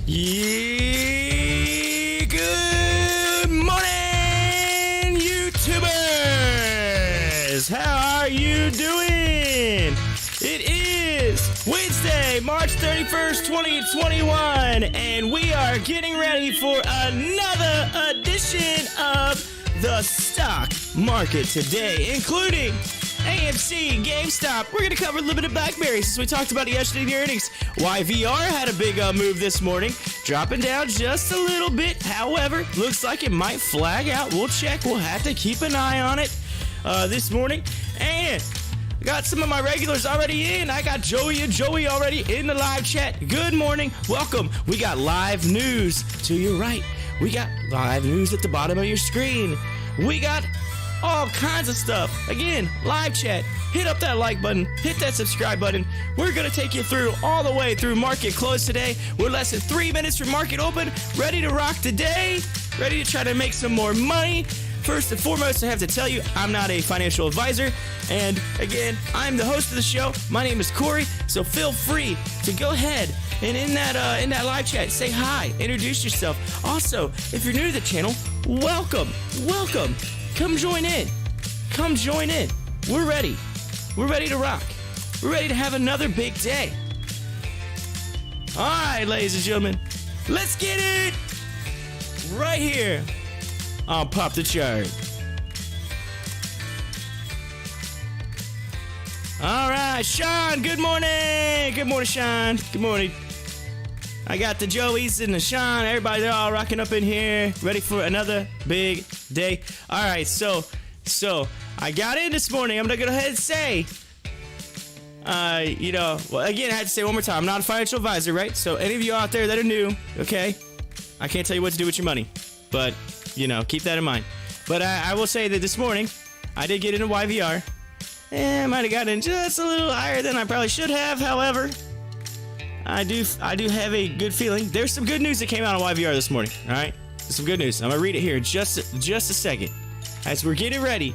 Yeah, good morning, YouTubers! How are you doing? It is Wednesday, March 31st, 2021, and we are getting ready for another edition of the stock market today, including AMC GameStop. We're going to cover a little bit of BlackBerry since we talked about it yesterday in the earnings. YVR had a big move this morning, dropping down just a little bit. However, looks like it might flag out. We'll check. We'll have to keep an eye on it this morning. And I got some of my regulars already in. I got Joey and Joey already in the live chat. Good morning. Welcome. We got live news to your right. We got live news at the bottom of your screen. We got all kinds of stuff. Again, live chat. Hit up that like button. Hit that subscribe button. We're going to take you through all the way through market close today. We're less than 3 minutes from market open. Ready to rock today. Ready to try to make some more money. First and foremost, I have to tell you, I'm not a financial advisor. And again, I'm the host of the show. My name is Corey. So feel free to go ahead and in that live chat, say hi, introduce yourself. Also, if you're new to the channel, welcome. Come join in. We're ready. We're ready to rock. We're ready to have another big day. All right, ladies and gentlemen, let's get it right here on Pop the Chart. All right, Sean, good morning. Good morning, Sean. Good morning. I got the Joeys and the Sean. Everybody, they're all rocking up in here, ready for another big day. All right, so I got in this morning. I'm gonna go ahead and say, well, again, I had to say one more time, I'm not a financial advisor, right? So any of you out there that are new, okay, I can't tell you what to do with your money, but keep that in mind. But I will say that this morning I did get into YVR, and I might have gotten in just a little higher than I probably should have. However, I do have a good feeling. There's some good news that came out on YVR this morning. All right, there's some good news. I'm gonna read it here in just a second. As we're getting ready,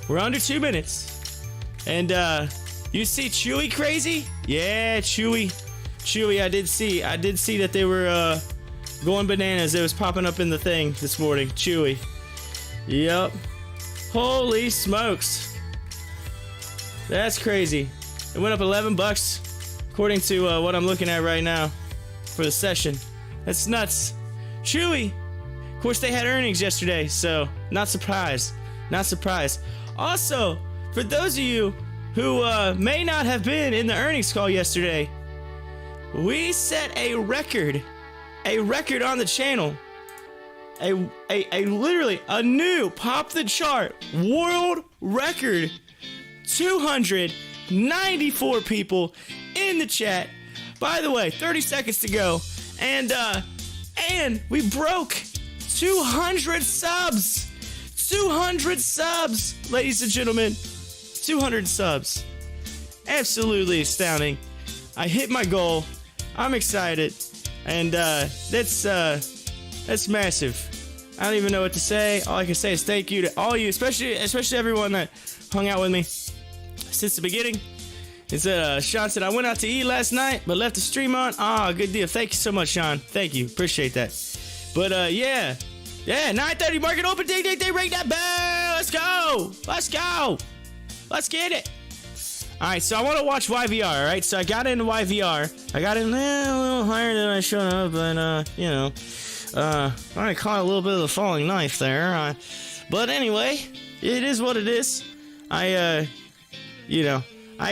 we're under 2 minutes, and you see Chewy crazy? Yeah, Chewy. I did see that they were going bananas. It was popping up in the thing this morning. Chewy. Yep. Holy smokes. That's crazy. It went up $11. According to what I'm looking at right now for the session. That's nuts. Chewy. Of course, they had earnings yesterday, so not surprised. Also, for those of you who may not have been in the earnings call yesterday, we set a record on the channel. Literally a new Pop the Chart world record. 294 people in the chat. By the way, 30 seconds to go, and we broke 200 subs. 200 subs, ladies and gentlemen. 200 subs. Absolutely astounding. I hit my goal. I'm excited, and that's massive. I don't even know what to say. All I can say is thank you to all you, especially everyone that hung out with me since the beginning. It said, Sean said, I went out to eat last night, but left the stream on. Good deal. Thank you so much, Sean. Thank you. Appreciate that. But, yeah, 9:30 market open. Ding, ring that bell. Let's get it. All right, so I want to watch YVR, all right? So I got into YVR. I got in a little higher than I should have, but, I caught a little bit of the falling knife there. But anyway, it is what it is. I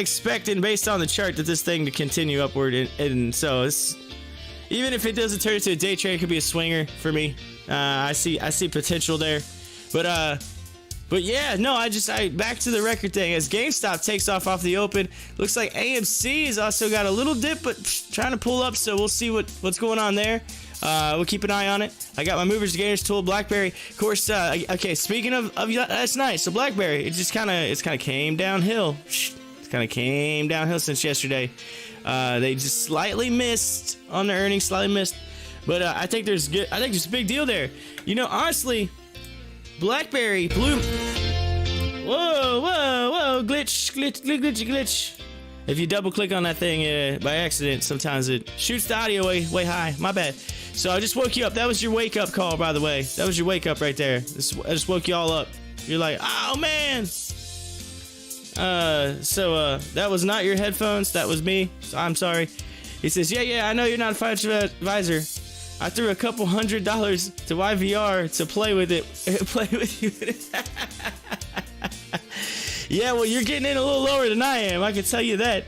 expected, based on the chart, that this thing to continue upward, and so it's, even if it doesn't turn into a day trade, it could be a swinger for me. I see potential there, but yeah, no, I back to the record thing. As GameStop takes off the open, looks like AMC has also got a little dip, but trying to pull up. So we'll see what's going on there. We'll keep an eye on it. I got my movers and gainers tool, BlackBerry. Of course, okay, speaking of that's nice. So BlackBerry, it's kind of came downhill. It's kind of came downhill since yesterday. They just slightly missed on their earnings, but I think there's a big deal there. Honestly, BlackBerry blew. Whoa, glitch. If you double click on that thing by accident, sometimes it shoots the audio way high. My bad. So I just woke you up. That was your wake up call, by the way. That was your wake up right there. I just woke you all up. You're like, oh man. So that was not your headphones. That was me. So I'm sorry. He says, yeah, I know you're not a financial advisor. I threw a couple $100 to YVR to play with it. Play with you. Yeah, well, you're getting in a little lower than I am. I can tell you that.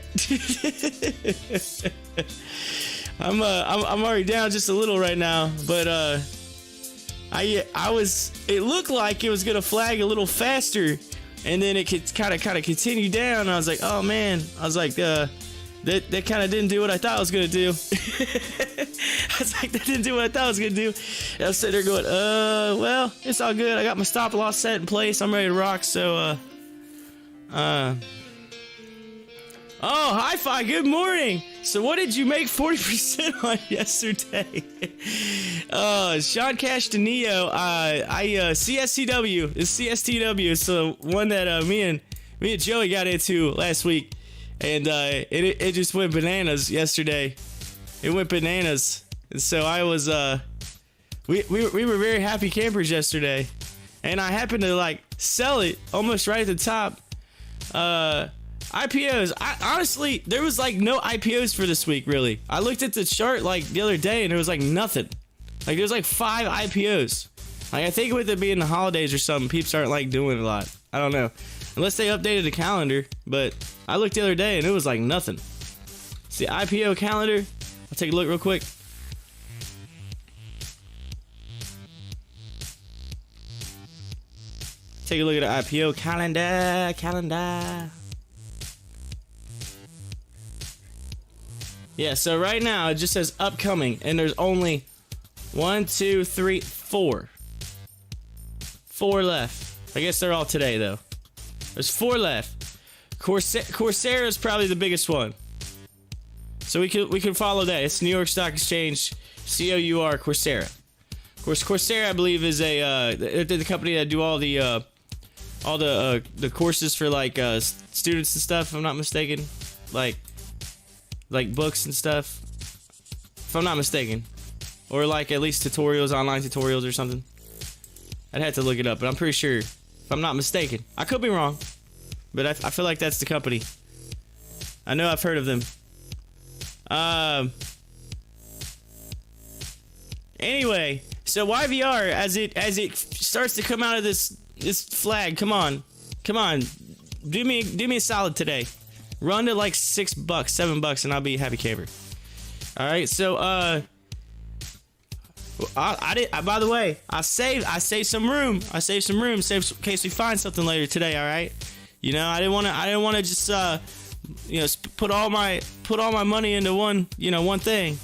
I'm already down just a little right now, but it looked like it was gonna flag a little faster, and then it could kind of continue down. I was like, oh man. I was like, that kind of didn't do what I thought it was gonna do. I was like, that didn't do what I thought it was gonna do. And I was sitting there going, well, it's all good. I got my stop loss set in place. I'm ready to rock. So, oh, Hi-Fi, good morning. So what did you make 40% on yesterday? Sean Cash to Neo. CSCW is CSTW. So one that me and Joey got into last week, and it just went bananas yesterday. It went bananas, and so I was we were very happy campers yesterday, and I happened to like sell it almost right at the top. IPOs. Honestly, there was like no IPOs for this week, really. I looked at the chart like the other day and there was like nothing. Like there was like 5 IPOs. Like I think with it being the holidays or something, peeps aren't like doing a lot. I don't know. Unless they updated the calendar, but I looked the other day and it was like nothing. See, IPO calendar. I'll take a look real quick. Take a look at the IPO calendar. Yeah, so right now it just says upcoming, and there's only 1, 2, 3, 4. 4 left. I guess they're all today though. There's 4 left. Coursera is probably the biggest one. So we can follow that. It's New York Stock Exchange, COUR, Coursera. Of course, Coursera I believe is the company that do all the courses for like students and stuff. If I'm not mistaken, like books and stuff, if I'm not mistaken, or like at least tutorials, online tutorials or something. I'd have to look it up, but I'm pretty sure, if I'm not mistaken. I could be wrong, but I feel like that's the company. I know I've heard of them. Anyway, so YVR, as it starts to come out of this flag, come on, do me a solid today. Run to like $6, $7, and I'll be a happy camper. All right, so I by the way, I saved some room. Save in case we find something later today. All right, you know, I didn't want to just put all my money into one thing.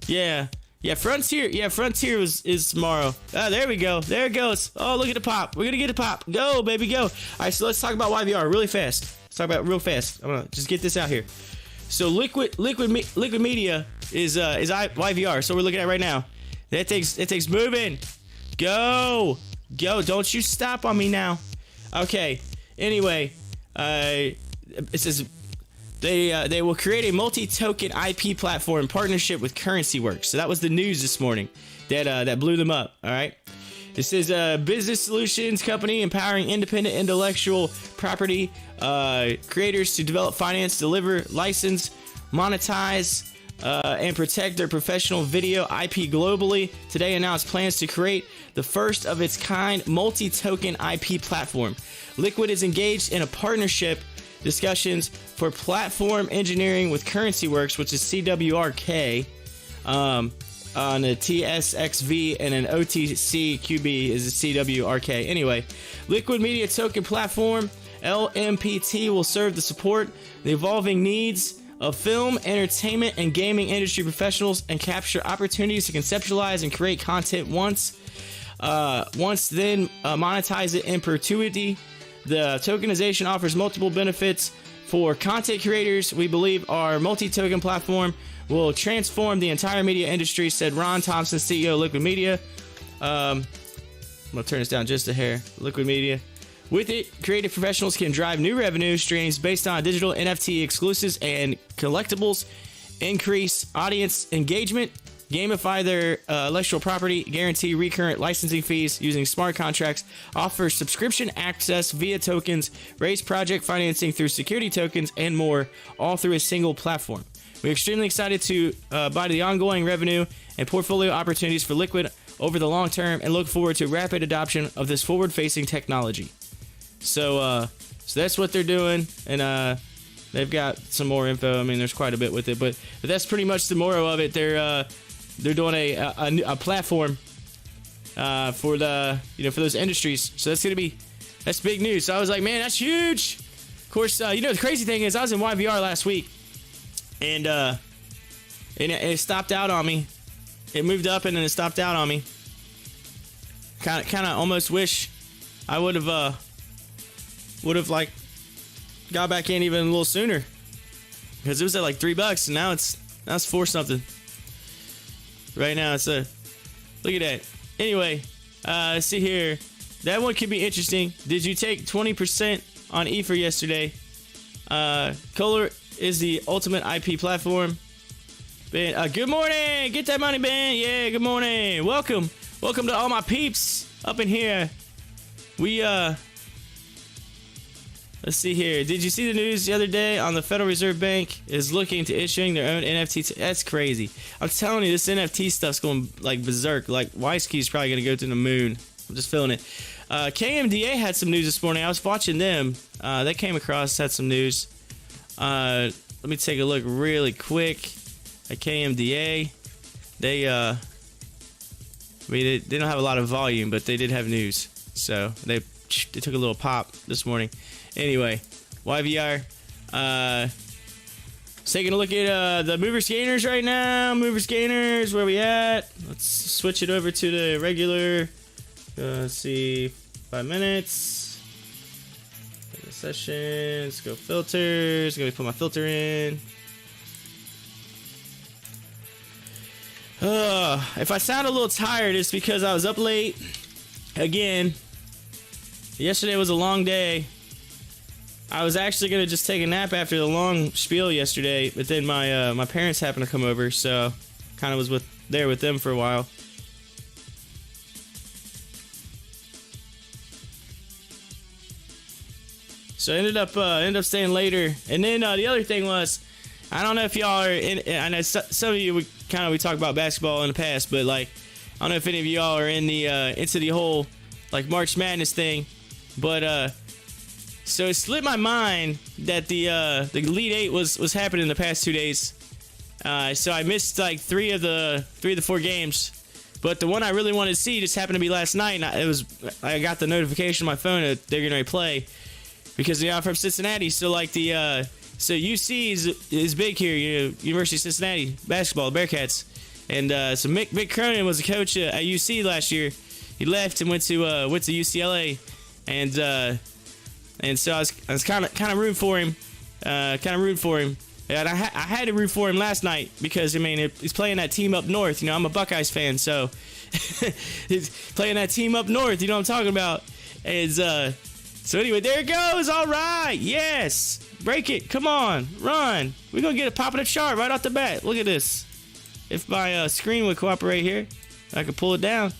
Yeah, Frontier is tomorrow. There we go. There it goes. Oh, look at the pop. We're gonna get a pop. Go, baby, go. All right, so let's talk about YVR really fast. Let's talk about it real fast. I'm gonna just get this out here. So liquid media is YVR. So we're looking at right now. That takes moving. Go. Don't you stop on me now. Okay. Anyway, it says they will create a multi-token IP platform in partnership with CurrencyWorks. So that was the news this morning that blew them up. All right. This is a business solutions company empowering independent intellectual property creators to develop, finance, deliver, license, monetize, and protect their professional video IP globally. Today announced plans to create the first of its kind multi-token IP platform. Liquid is engaged in a partnership discussions for platform engineering with CurrencyWorks, which is CWRK, on a TSXV, and an OTCQB is a CWRK. Anyway, Liquid Media Token Platform, LMPT, will serve to support the evolving needs of film, entertainment, and gaming industry professionals and capture opportunities to conceptualize and create content once then monetize it in perpetuity. The tokenization offers multiple benefits for content creators. We believe our multi-token platform will transform the entire media industry, said Ron Thompson, CEO of Liquid Media. I'm going to turn this down just a hair. Liquid Media With it, creative professionals can drive new revenue streams based on digital NFT exclusives and collectibles, increase audience engagement, gamify their intellectual property, guarantee recurrent licensing fees using smart contracts, offer subscription access via tokens, raise project financing through security tokens, and more, all through a single platform. We're extremely excited to buy the ongoing revenue and portfolio opportunities for Liquid over the long term and look forward to rapid adoption of this forward-facing technology. So that's what they're doing, and they've got some more info. I mean, there's quite a bit with it, but that's pretty much the moral of it. They're doing a platform for the for those industries. So that's big news. So I was like, man, that's huge. Of course, the crazy thing is I was in YVR last week, and it stopped out on me. It moved up and then it stopped out on me. Kind of almost wish I would have like got back in even a little sooner, because it was at like $3 and now it's 4 something. Right now it's look at that. Anyway, let's see here. That one could be interesting. Did you take 20% on Ether yesterday? Kohler is the ultimate IP platform. Ben, good morning. Get that money, Ben. Yeah, good morning. Welcome to all my peeps up in here. We let's see here. Did you see the news the other day on the Federal Reserve Bank is looking to issuing their own NFT? That's crazy. I'm telling you, this NFT stuff's going like berserk. Like Wisky's probably going to go to the moon. I'm just feeling it. KMDA had some news this morning. I was watching them. They came across, had some news. Let me take a look really quick at KMDA. They don't have a lot of volume, but they did have news. So they took a little pop this morning. Anyway, YVR, taking a look at the movers gainers right now. Movers gainers, where we at? Let's switch it over to the regular. Let's see, 5 minutes. Session. Let's go filters. Gonna put my filter in. If I sound a little tired, it's because I was up late again. Yesterday was a long day. I was actually gonna just take a nap after the long spiel yesterday, but then my parents happened to come over, so kind of was there with them for a while. So I ended up staying later, and then the other thing was, I don't know if y'all are in. I know some of you we talk about basketball in the past, but like I don't know if any of y'all are in the into the whole like March Madness thing, but so it slipped my mind that the Elite Eight was happening the past 2 days. So I missed like three of the 4 games, but the one I really wanted to see just happened to be last night. And I got the notification on my phone that they're gonna play because they are from Cincinnati. So like so UC is big here, University of Cincinnati basketball, the Bearcats, and so Mick Cronin was a coach at UC last year. He left and went to UCLA, and so I was kind of rooting for him, And I had to root for him last night because, I mean, he's playing that team up north. I'm a Buckeyes fan, so he's playing that team up north. You know what I'm talking about? And so anyway, there it goes. All right, yes, break it. Come on, run. We're gonna get a pop in the chart right off the bat. Look at this. If my screen would cooperate here, I could pull it down.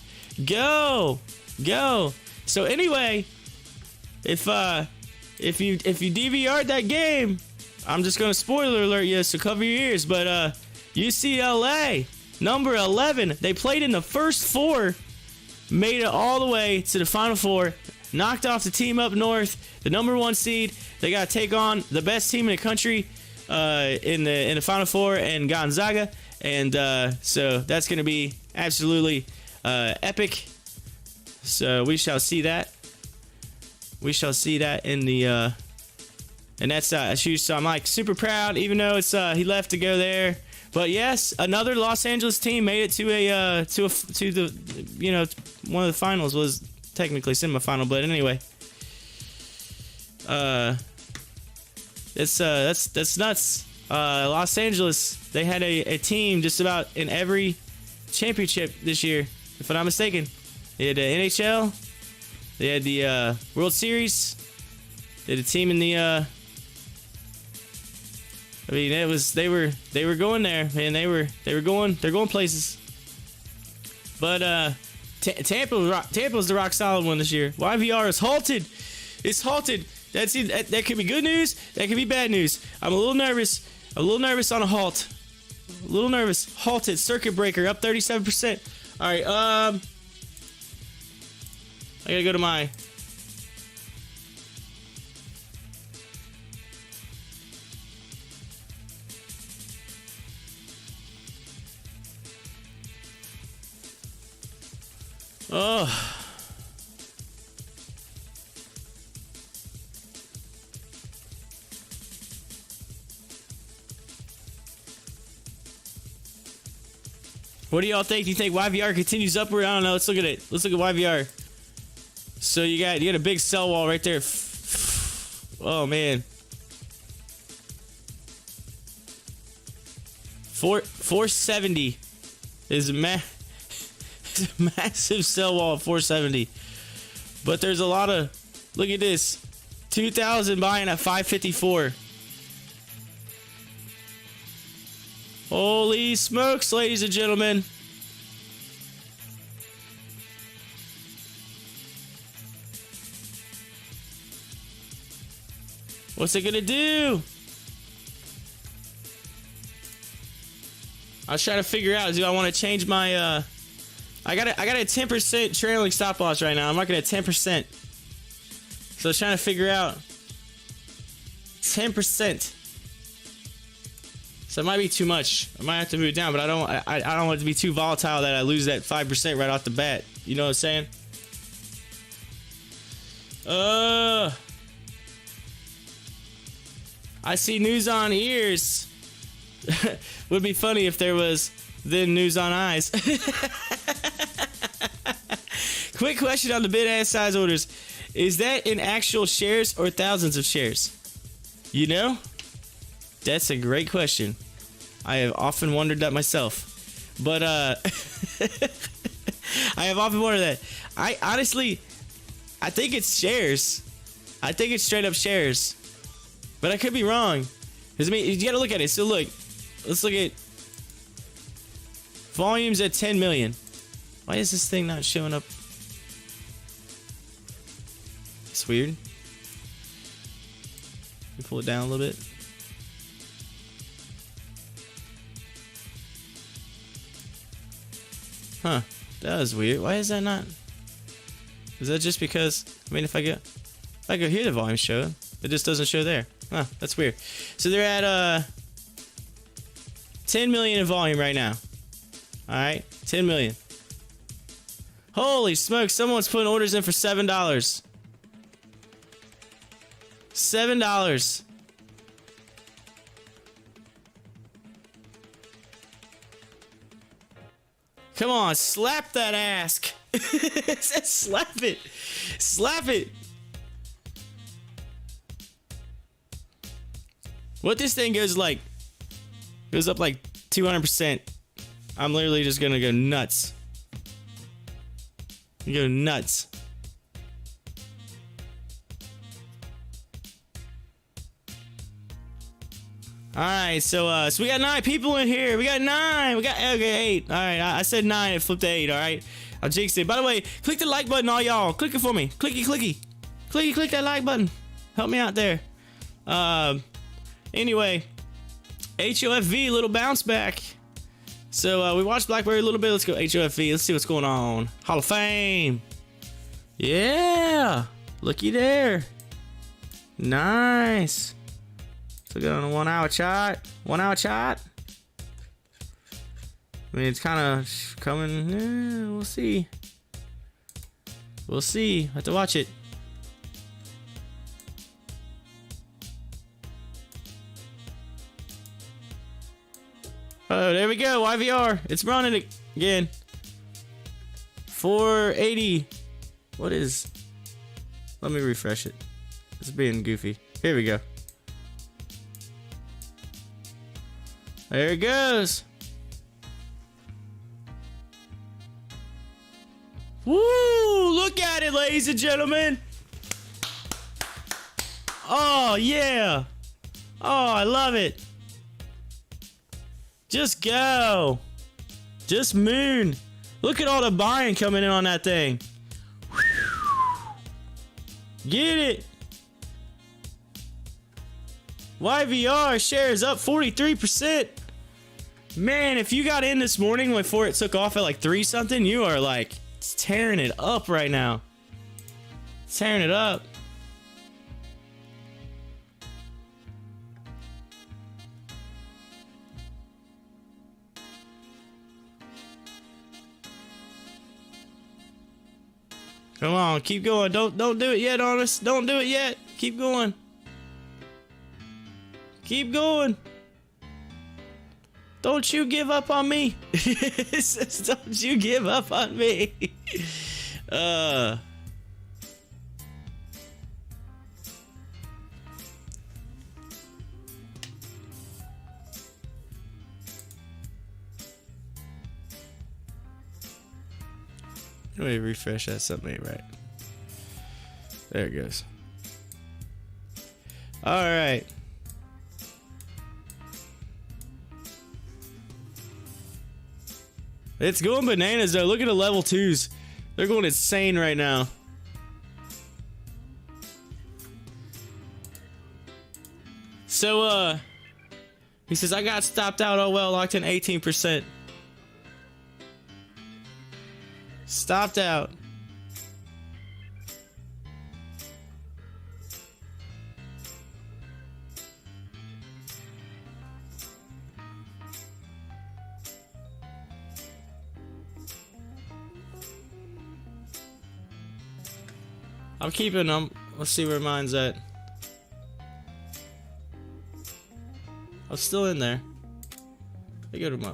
Go. So anyway, if you DVR'd that game, I'm just gonna spoiler alert you, so cover your ears. But UCLA, number 11, they played in the first 4, made it all the way to the Final Four, knocked off the team up north, the number 1 seed. They got to take on the best team in the country in the Final Four, and Gonzaga. And so that's gonna be absolutely epic. So we shall see that. We shall see that in the and that's huge. So I'm like super proud, even though it's he left to go there. But yes, another Los Angeles team made it to the one of the finals. Was technically semifinal, but anyway, that's nuts. Los Angeles, they had a team just about in every championship this year, if I'm not mistaken. They had NHL, They had the World Series. They had a team in the I mean, they were going there, man. They're going places. But Tampa's the rock solid one this year. YVR is halted. It's halted. That could be good news. That could be bad news. I'm a little nervous. I'm a little nervous on a halt. A little nervous. Halted. Circuit breaker up 37%. All right. I gotta go to my. Oh. What do y'all think? Do you think YVR continues upward? I don't know. Let's look at it. Let's look at YVR. So you got a big sell wall right there. Oh man. 470 is a massive sell wall at 470. But there's a lot of, look at this. 2,000 buying at 554. Holy smokes, ladies and gentlemen. What's it gonna do? I was trying to figure out, do I want to change my I got a 10% trailing stop loss right now. I'm marking at 10%. So I was trying to figure out 10%. So it might be too much. I might have to move it down, but I don't want it to be too volatile that I lose that 5% right off the bat. You know what I'm saying? I see news on ears. Would be funny if there was then news on eyes. Quick question on the bid ask size orders. Is that in actual shares or thousands of shares? You know? That's a great question. I have often wondered that myself. But I have often wondered that. I think it's shares. I think it's straight up shares. But I could be wrong. Because I mean, you gotta look at it. So look, let's look at volumes at 10 million. Why is this thing not showing up? It's weird. Let me pull it down a little bit. Huh, that was weird. Why is that not? Is that just because, I mean, if I go here, the volume show, it just doesn't show there. Huh, that's weird. So they're at 10 million in volume right now. All right, 10 million. Holy smokes, someone's putting orders in for $7. $7. Come on, slap that ass. Slap it. Slap it. What this thing goes up like 200%. I'm literally just gonna go nuts. Go nuts. All right, so we got 9 people in here. We got 9. We got okay 8. All right, I said 9. It flipped to 8. All right, I jinxed it. By the way, click the like button, all y'all. Click it for me. Clicky, clicky, clicky. Click that like button. Help me out there. Anyway, HOFV, little bounce back. So we watched BlackBerry a little bit. Let's go HOFV. Let's see what's going on. Hall of Fame. Yeah, looky there. Nice. So go on a 1 hour chart. 1 hour chart. I mean, it's kind of coming. We'll see. We'll see. Have to watch it. Oh, there we go. YVR. It's running again. 480. What is? Let me refresh it. It's being goofy. Here we go. There it goes. Woo! Look Look at it, ladies and gentlemen. Oh, yeah. Oh, I love it. Just go. Just moon. Look at all the buying coming in on that thing. Get it. YVR shares up 43%. Man, if you got in this morning before it took off at like 3 something, you are like tearing it up right now. Tearing it up. Come on, keep going. Don't do it yet on us. Don't do it yet. Keep going. Keep going. Don't you give up on me. It says, don't you give up on me. Let me refresh that. Something ain't right. There it goes. All right. It's going bananas though. Look at the level 2s. They're going insane right now. So, he says, I got stopped out. Oh well, locked in 18%. Stopped out. I'm keeping them. Let's see where mine's at. I'm still in there. I go to my.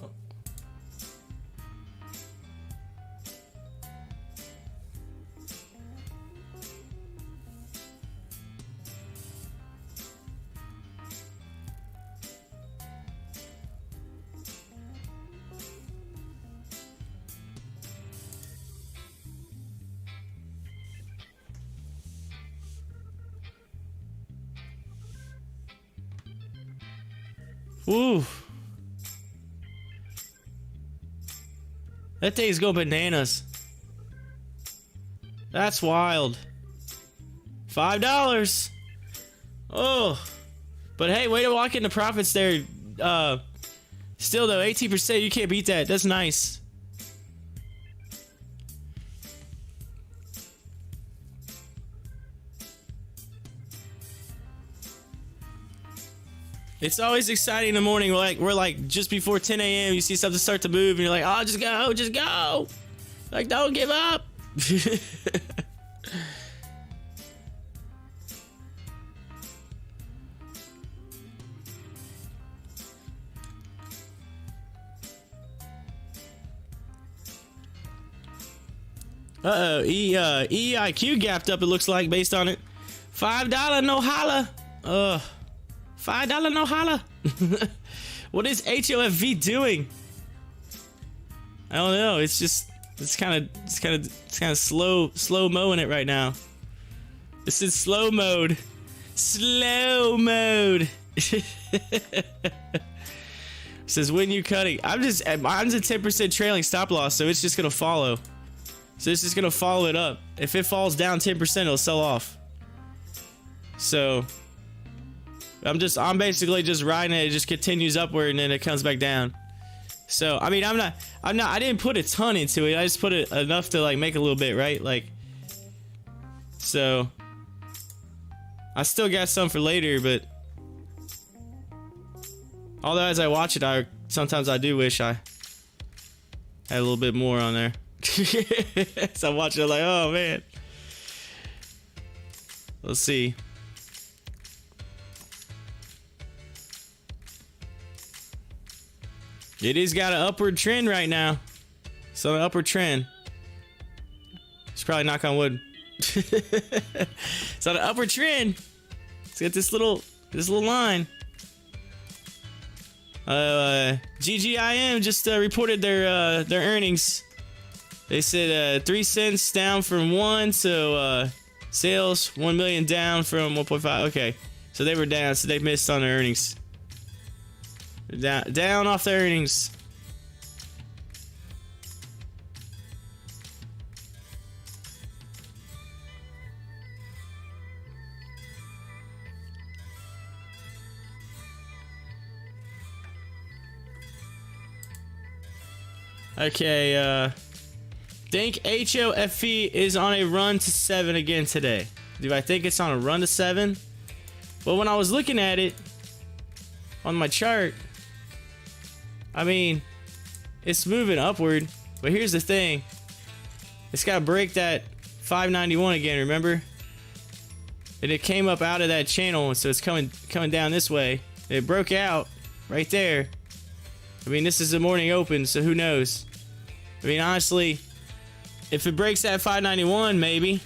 Ooh. That thing's going bananas. That's wild. $5. Oh. But hey, way to lock in the profits there. Still though, 18%, you can't beat that. That's nice. It's always exciting in the morning. We're like just before 10 a.m. You see something start to move, and you're like, "Oh, just go, just go!" Like, don't give up. Uh-oh, EIQ gapped up. It looks like based on it. $5 no holla. $5 no holla. What is HOFV doing? I don't know. It's just it's kind of slow mowing it right now. This is slow mode. Slow mode. It says when you cutting. Mine's a 10% trailing stop loss, so it's just gonna follow. So it's just gonna follow it up. If it falls down 10%, it'll sell off. So I'm basically just riding it. It just continues upward and then it comes back down. So I mean, I didn't put a ton into it. I just put it enough to like make a little bit, right? Like, so I still got some for later, but although as I watch it, sometimes I do wish I had a little bit more on there. So I watch it like, oh man. Let's see. It has got an upward trend right now. So an upward trend. It's probably knock on wood. It's on an upward trend. It's got this little line. GGIM just reported their earnings. They said 3 cents down from 1, so sales 1 million down from 1.5. Okay, so they were down, so they missed on their earnings. Down off their earnings. Okay, think HOFV is on a run to 7 again today. Do I think it's on a run to 7? Well, when I was looking at it on my chart, I mean, it's moving upward, but here's the thing. It's got to break that 591 again, remember? And it came up out of that channel, so it's coming down this way. It broke out right there. I mean, this is the morning open, so who knows? I mean, honestly, if it breaks that 591, maybe.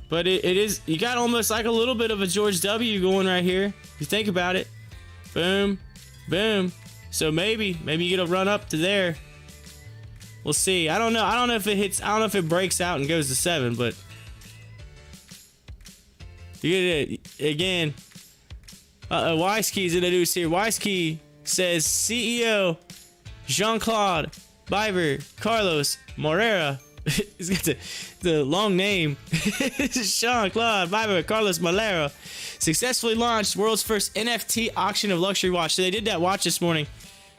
But it is, you got almost like a little bit of a George W going right here. If you think about it. Boom, boom. So maybe you get a run up to there. We'll see. I don't know. I don't know if it hits, I don't know if it breaks out and goes to 7, but you get it again. Wisky's in the news here. Wisky says CEO Jean-Claude Biber Carlos Morera. He's got the long name. Jean-Claude Biber Carlos Morera successfully launched world's first NFT auction of luxury watch. So they did that watch this morning.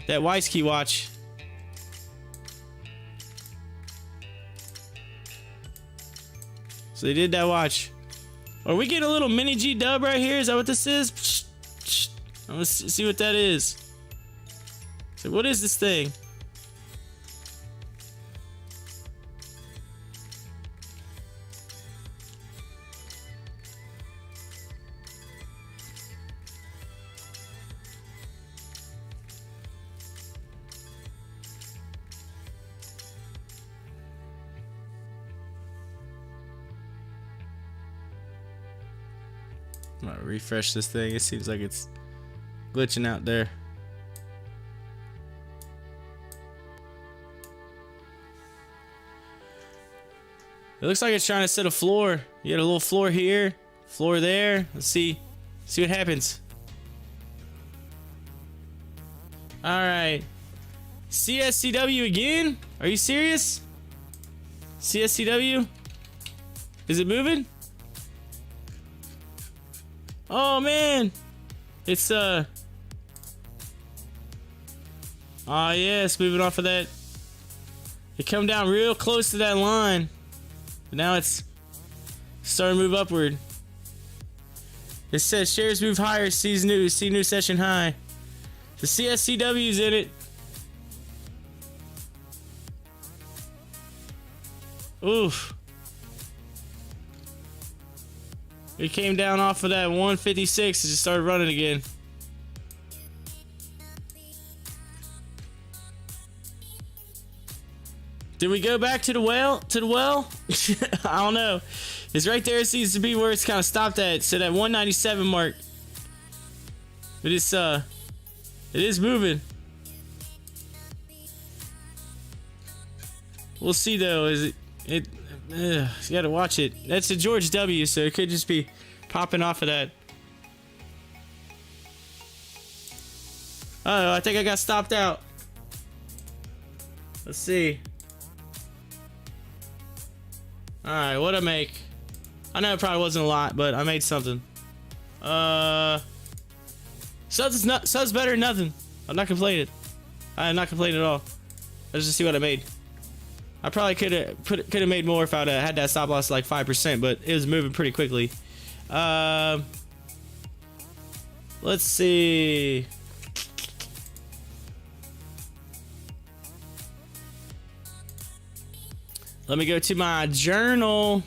That Wisky watch. So they did that watch. Are we getting a little mini G dub right here? Is that what this is? Let's see what that is. So what is this thing? I'm gonna refresh this thing. It seems like it's glitching out there. It looks like it's trying to set a floor. You got a little floor here, floor there. Let's see what happens. All right, CSCW again? Are you serious? CSCW? Is it moving? Oh man, it's oh yeah, it's moving off of that. It come down real close to that line, but now it's starting to move upward. It says shares move higher, see new session high. The CSCW's in it. Oof. It came down off of that 156 and just started running again. Did we go back to the well? I don't know. It's right there. It seems to be where it's kind of stopped at. So that 197 mark. But it's it is moving. We'll see though. Is it? You gotta watch it. That's a George W, so it could just be popping off of that. Oh, I think I got stopped out. Let's see. Alright, what'd I make? I know it probably wasn't a lot, but I made something. Sub's better than nothing. I'm not complaining. I am not complaining at all. Let's just see what I made. I probably could have made more if I'd had that stop loss like 5%, but it was moving pretty quickly. Let's see. Let me go to my journal.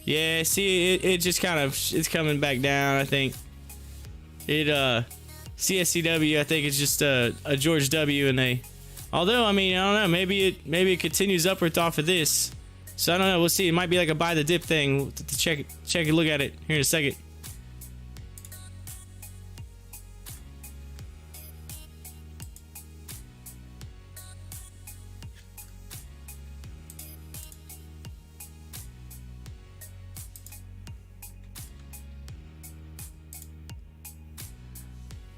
Yeah, see, it just kind of, it's coming back down, I think. It, CSCW, I think it's just a George W, and they, although, I mean, I don't know, maybe it continues upwards off of this. So I don't know, we'll see. It might be like a buy the dip thing. We'll check and look at it here in a second.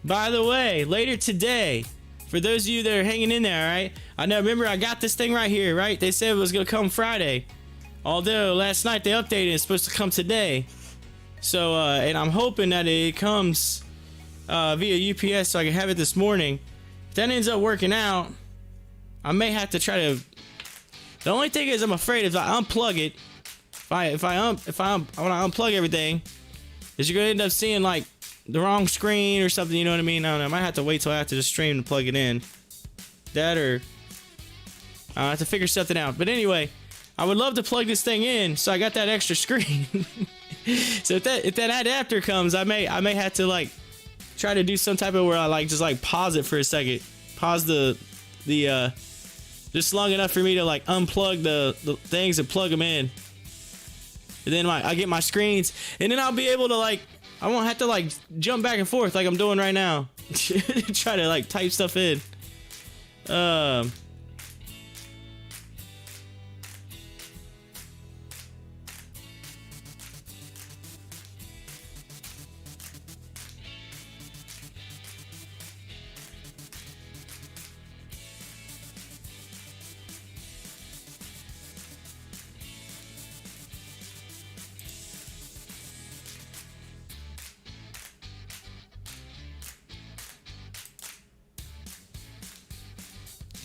by the way, later today, for those of you that are hanging in there, all right? I know, remember, I got this thing right here, right? They said it was going to come Friday. Although, last night they updated it's supposed to come today. So, and I'm hoping that it comes via UPS so I can have it this morning. If that ends up working out, I may have to try to... The only thing is I'm afraid if I unplug it, if I want to unplug everything, is you're going to end up seeing, like, the wrong screen or something, you know what I mean? I don't know. I might have to wait till after the stream to plug it in. That or I have to figure something out. But anyway, I would love to plug this thing in so I got that extra screen. So if that adapter comes, I may have to like try to do some type of where I like just like pause it for a second. Pause the just long enough for me to like unplug the things and plug them in. And then I get my screens and then I'll be able to like I won't have to like jump back and forth like I'm doing right now. Try to like type stuff in.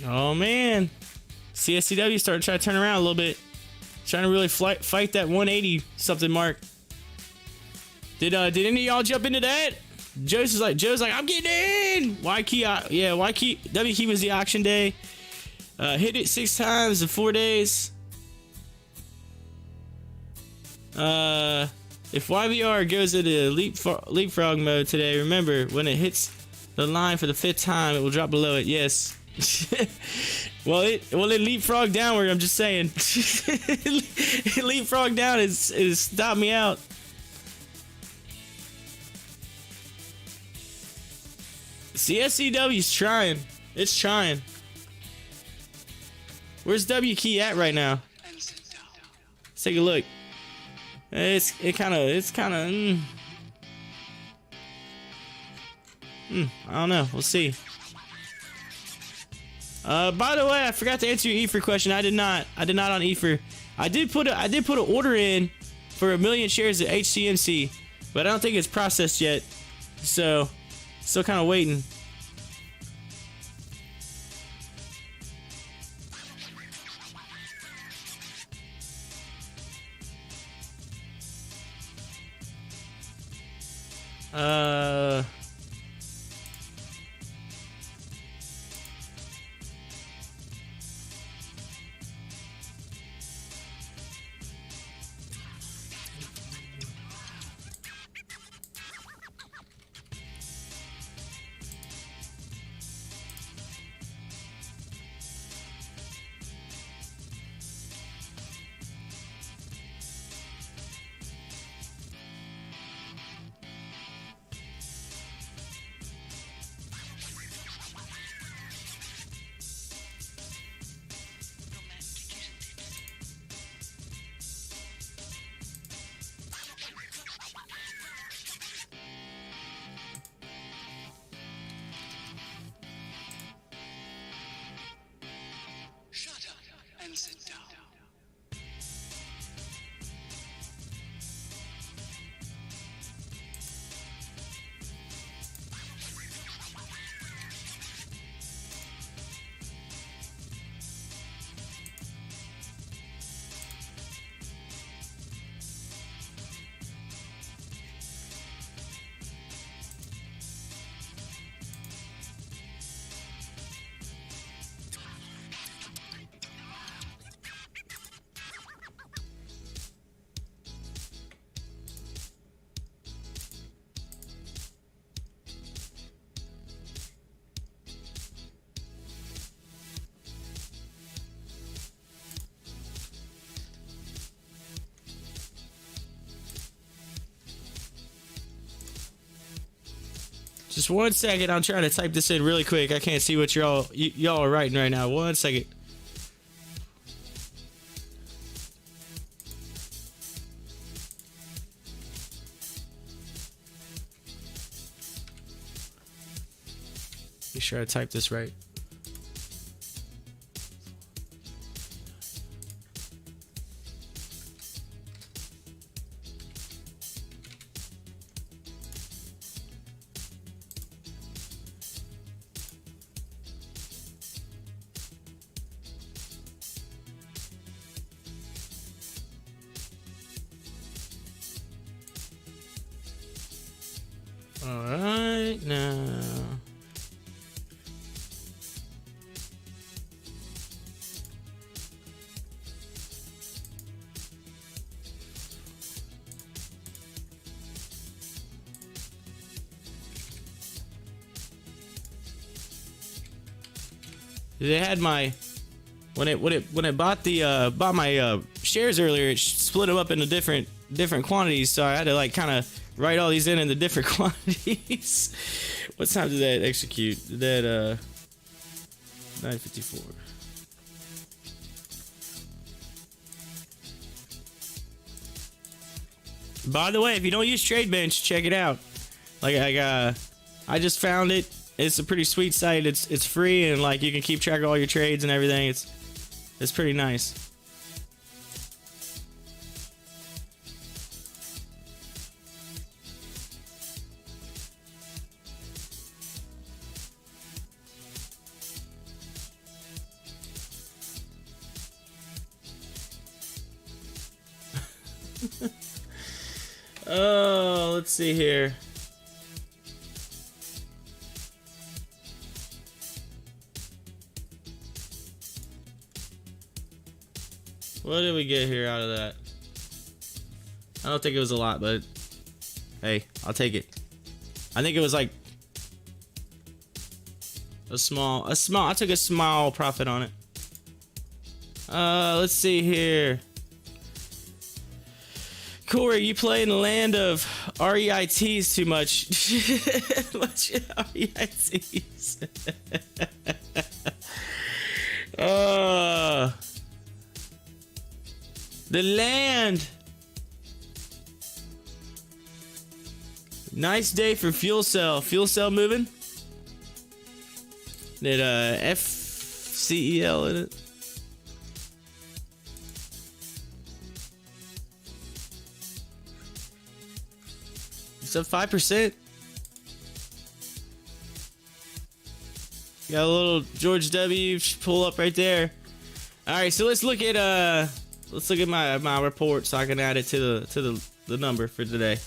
Oh man, CSCW started trying to turn around a little bit, trying to really fight that 180 something mark. Did any of y'all jump into that? Joe's like I'm getting in. Y key, yeah, Y key. W key was the auction day. Hit it 6 times in 4 days. If YVR goes into leapfrog mode today, remember when it hits the line for the 5th time, it will drop below it. Yes. well it leapfrog downward. I'm just saying. It leapfrog down is stopped me out. CSCW's trying. It's trying. Where's W key at right now? Let's take a look. It's kind of. I don't know. We'll see. By the way, I forgot to answer your EFR question. I did not on EFR. I did put an order in for 1 million shares at HCMC, but I don't think it's processed yet. So, still kind of waiting. Just 1 second. I'm trying to type this in really quick. I can't see what y'all are writing right now. 1 second. Make sure I type this right. All right, now. They had my when it bought my shares earlier, it split them up into different quantities, so I had to like kind of write all these in the different quantities. What time did that execute? Did that 9:54. By the way, if you don't use TradeBench, check it out. Like I just found it. It's a pretty sweet site. It's free, and like you can keep track of all your trades and everything. It's pretty nice. Oh, let's see here. What did we get here out of that? I don't think it was a lot, but hey, I'll take it. I think it was like a small, I took a small profit on it. Let's see here. Corey, you play in the land of REITs too much. Much REITs. The land. Nice day for fuel cell. Fuel cell moving. Did FCEL in it? It's up 5%. Got a little George W. pull up right there. All right, so let's look at my report so I can add it to the number for today.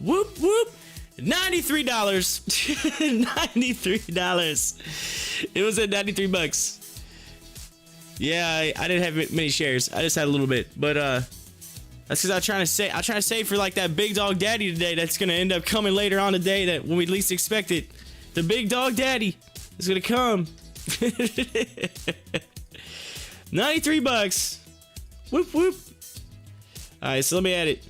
Whoop whoop. $93. $93. It was at 93 bucks. Yeah, I didn't have many shares. I just had a little bit, but that's because I was trying to save for like that big dog daddy today. That's gonna end up coming later on today. That when we least expect it, the big dog daddy is gonna come. 93 bucks. Whoop whoop. All right, so let me add it.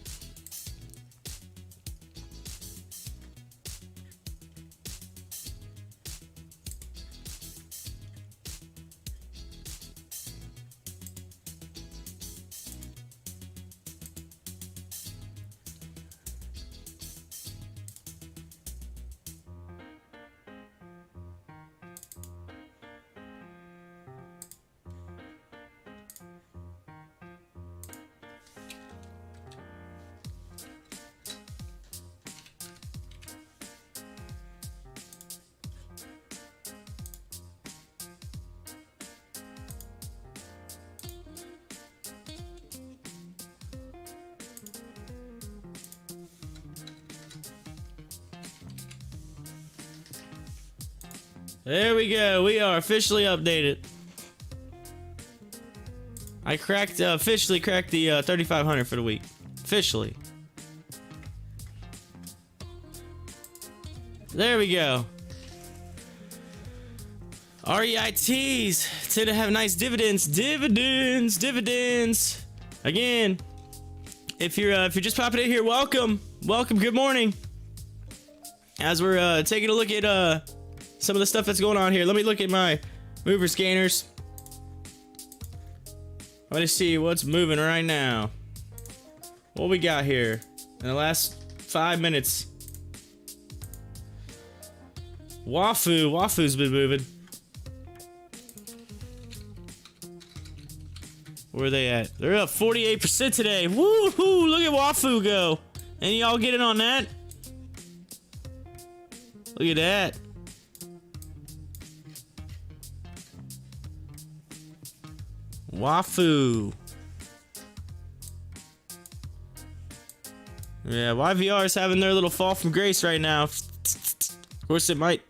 There we go. We are officially updated. I officially cracked the 3,500 for the week. Officially. There we go. REITs tend to have nice dividends. Dividends. Again, if you're just popping in here, welcome. Good morning. as we're taking a look at some of the stuff that's going on here. Let me look at my mover scanners. Let us see what's moving right now. What we got here in the last 5 minutes. Wafu's been moving. Where are they at? They're up 48% today. Woohoo! Look at Wafu go. And y'all get in on that? Look at that. Wafu. Yeah, YVR is having their little fall from grace right now. Of course, it might.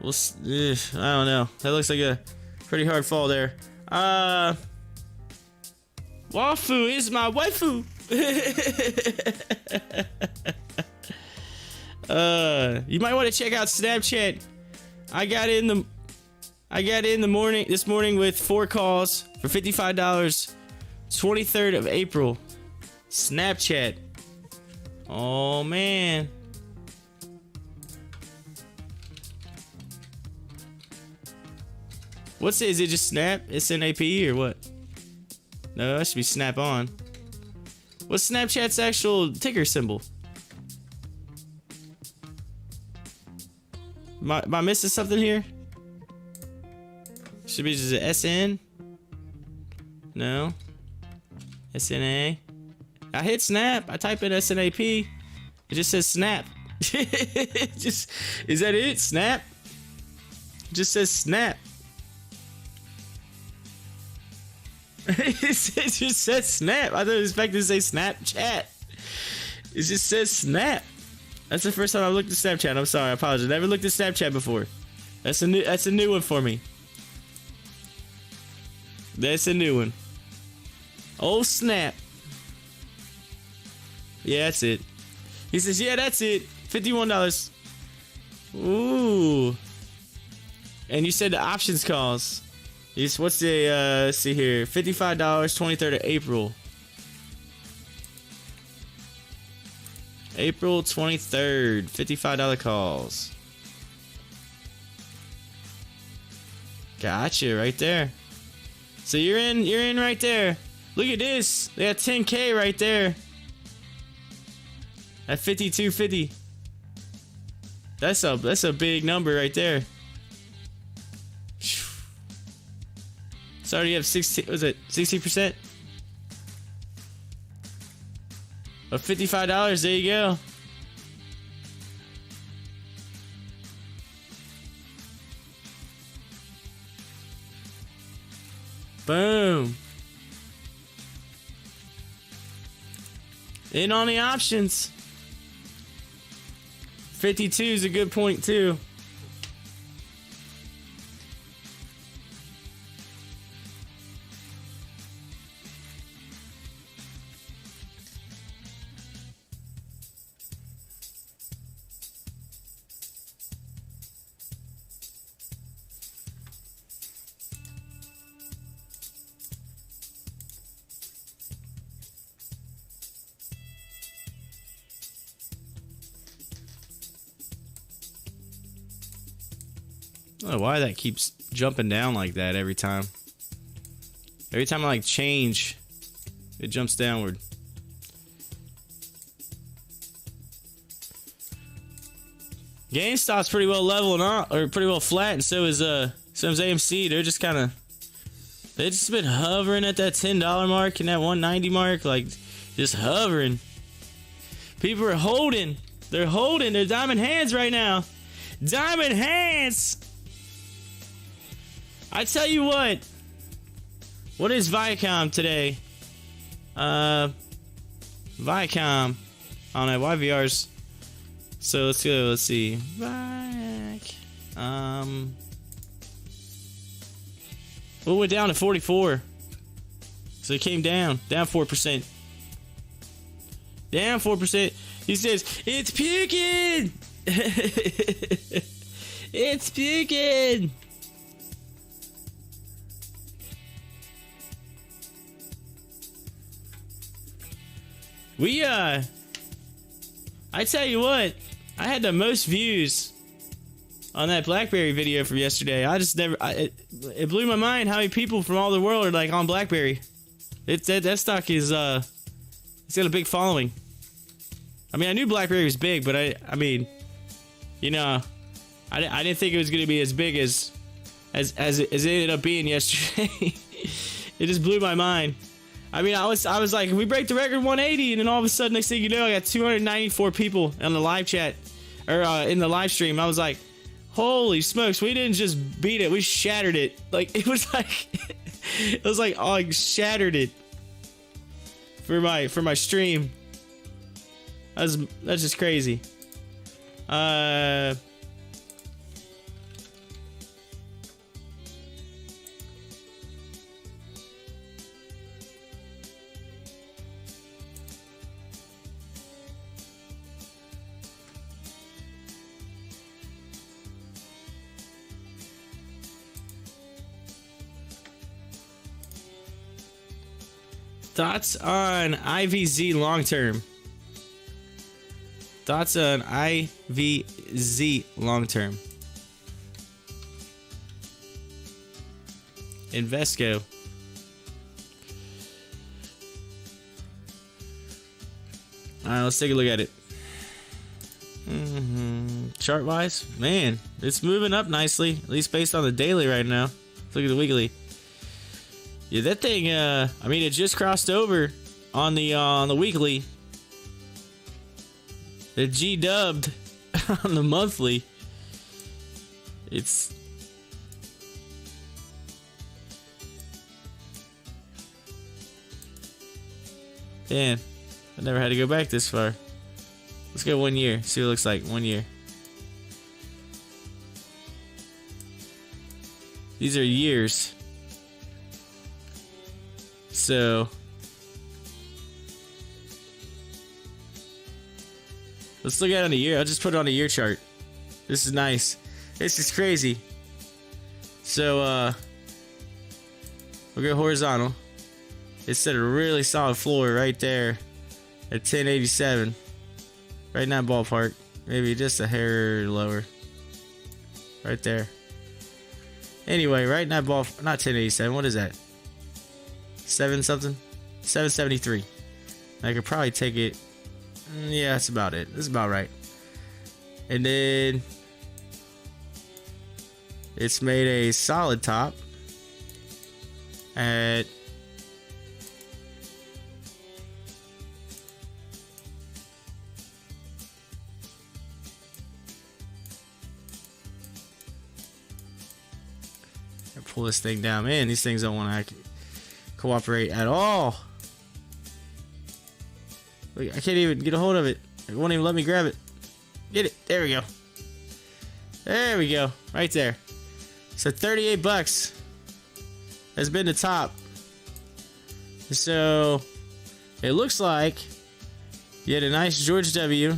Well, I don't know. That looks like a pretty hard fall there. Wafu is my waifu. You might want to check out Snapchat. I got in this morning with 4 calls for $55. 23rd of April. Snapchat. Oh man. What's it? Is it just Snap? SNAP or what? No, that should be Snap on. What's Snapchat's actual ticker symbol? Am I missing something here? Should be just a SN? No. SNA. I hit Snap. I type in SNAP. It just says Snap. Is that it? Snap? It just says Snap. It just says Snap. I thought it was expected to say Snapchat. It just says Snap. That's the first time I've looked at Snapchat. I'm sorry. I apologize. Never looked at Snapchat before. That's a new one for me. That's a new one. Oh snap. Yeah, that's it. He says, yeah, that's it. $51. Ooh. And you said the options calls. What's the, let's see here. $55, 23rd of April. April 23rd. $55 calls. Gotcha, right there. So you're in right there. Look at this. They got 10K right there. At 52.50. That's a big number right there. So already have 60, was it 60%? Of $55, there you go. Boom. In on the options. 52 is a good point too. I don't know why that keeps jumping down like that every time. Every time I like change, it jumps downward. GameStop's pretty well leveling up, or pretty well flat, and so is AMC. They're just kind of, they've just been hovering at that $10 mark and that $190 mark, like just hovering. People are holding. They're holding their diamond hands right now. Diamond hands. I tell you what is Viacom today? Viacom. I don't know, YVR's. So let's go, let's see. Well, we're down to 44. So it came down 4%. Down 4%. He says, it's puking! It's puking! I tell you what, I had the most views on that BlackBerry video from yesterday. I just never, it blew my mind how many people from all the world are like on BlackBerry. That stock is, it's got a big following. I mean, I knew BlackBerry was big, but I mean, you know, I didn't think it was going to be as big as it ended up being yesterday. It just blew my mind. I mean, I was like, we break the record 180, and then all of a sudden, next thing you know, I got 294 people on the live chat, or in the live stream. I was like, holy smokes, we didn't just beat it, we shattered it. Like, it was like, oh, I shattered it for my stream. That's just crazy. Thoughts on IVZ long term? Thoughts on IVZ long term? Invesco. Alright, let's take a look at it. Chart wise, man, it's moving up nicely, at least based on the daily right now. Let's look at the weekly. Yeah, that thing, I mean, it just crossed over on the weekly. It G-dubbed on the monthly. It's... Man, I never had to go back this far. Let's go 1 year, see what it looks like 1 year. These are years. So let's look at it on a year. I'll just put it on a year chart. This is nice. This is crazy. So we'll go horizontal. It set a really solid floor right there at 1087. Right in that ballpark. Maybe just a hair lower. Right there. Anyway, right in that ball, not 1087. What is that? 7 something? 773. I could probably take it. Yeah, that's about it. That's about right. And then it's made a solid top at pull this thing down. Man, these things don't want to cooperate at all. Look, I can't even get a hold of it. It won't even let me grab it. Get it. There we go. There we go. Right there. So 38 bucks has been the top. So it looks like you had a nice George W.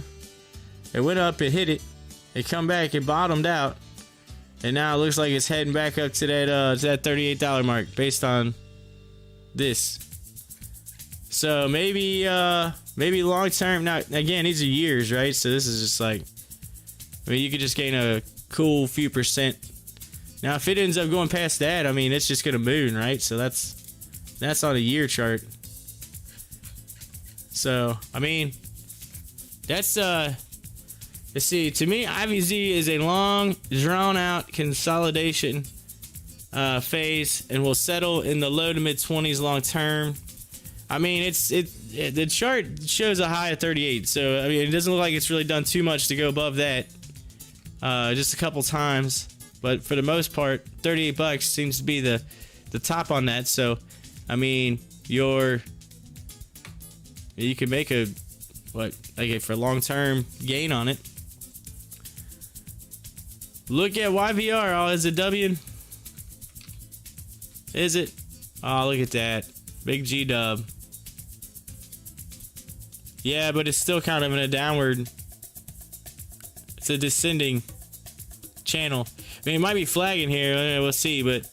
It went up, it hit it. It come back, it bottomed out. And now it looks like it's heading back up to that $38 mark based on this. So maybe long term. Now again, these are years, right? So this is just like, I mean, you could just gain a cool few percent. Now if it ends up going past that, I mean, it's just gonna moon, right? So that's on a year chart. So I mean, that's let's see, to me, IVZ is a long, drawn-out consolidation phase, and will settle in the low to mid-20s long term. I mean, the chart shows a high of 38, so I mean, it doesn't look like it's really done too much to go above that. Just a couple times, but for the most part, 38 bucks seems to be the top on that. So, I mean, you can make a for long-term gain on it. Look at YVR. Oh, is it W? Is it? Oh, look at that. Big G dub. Yeah, but it's still kind of in a downward. It's a descending channel. I mean, it might be flagging here. We'll see, but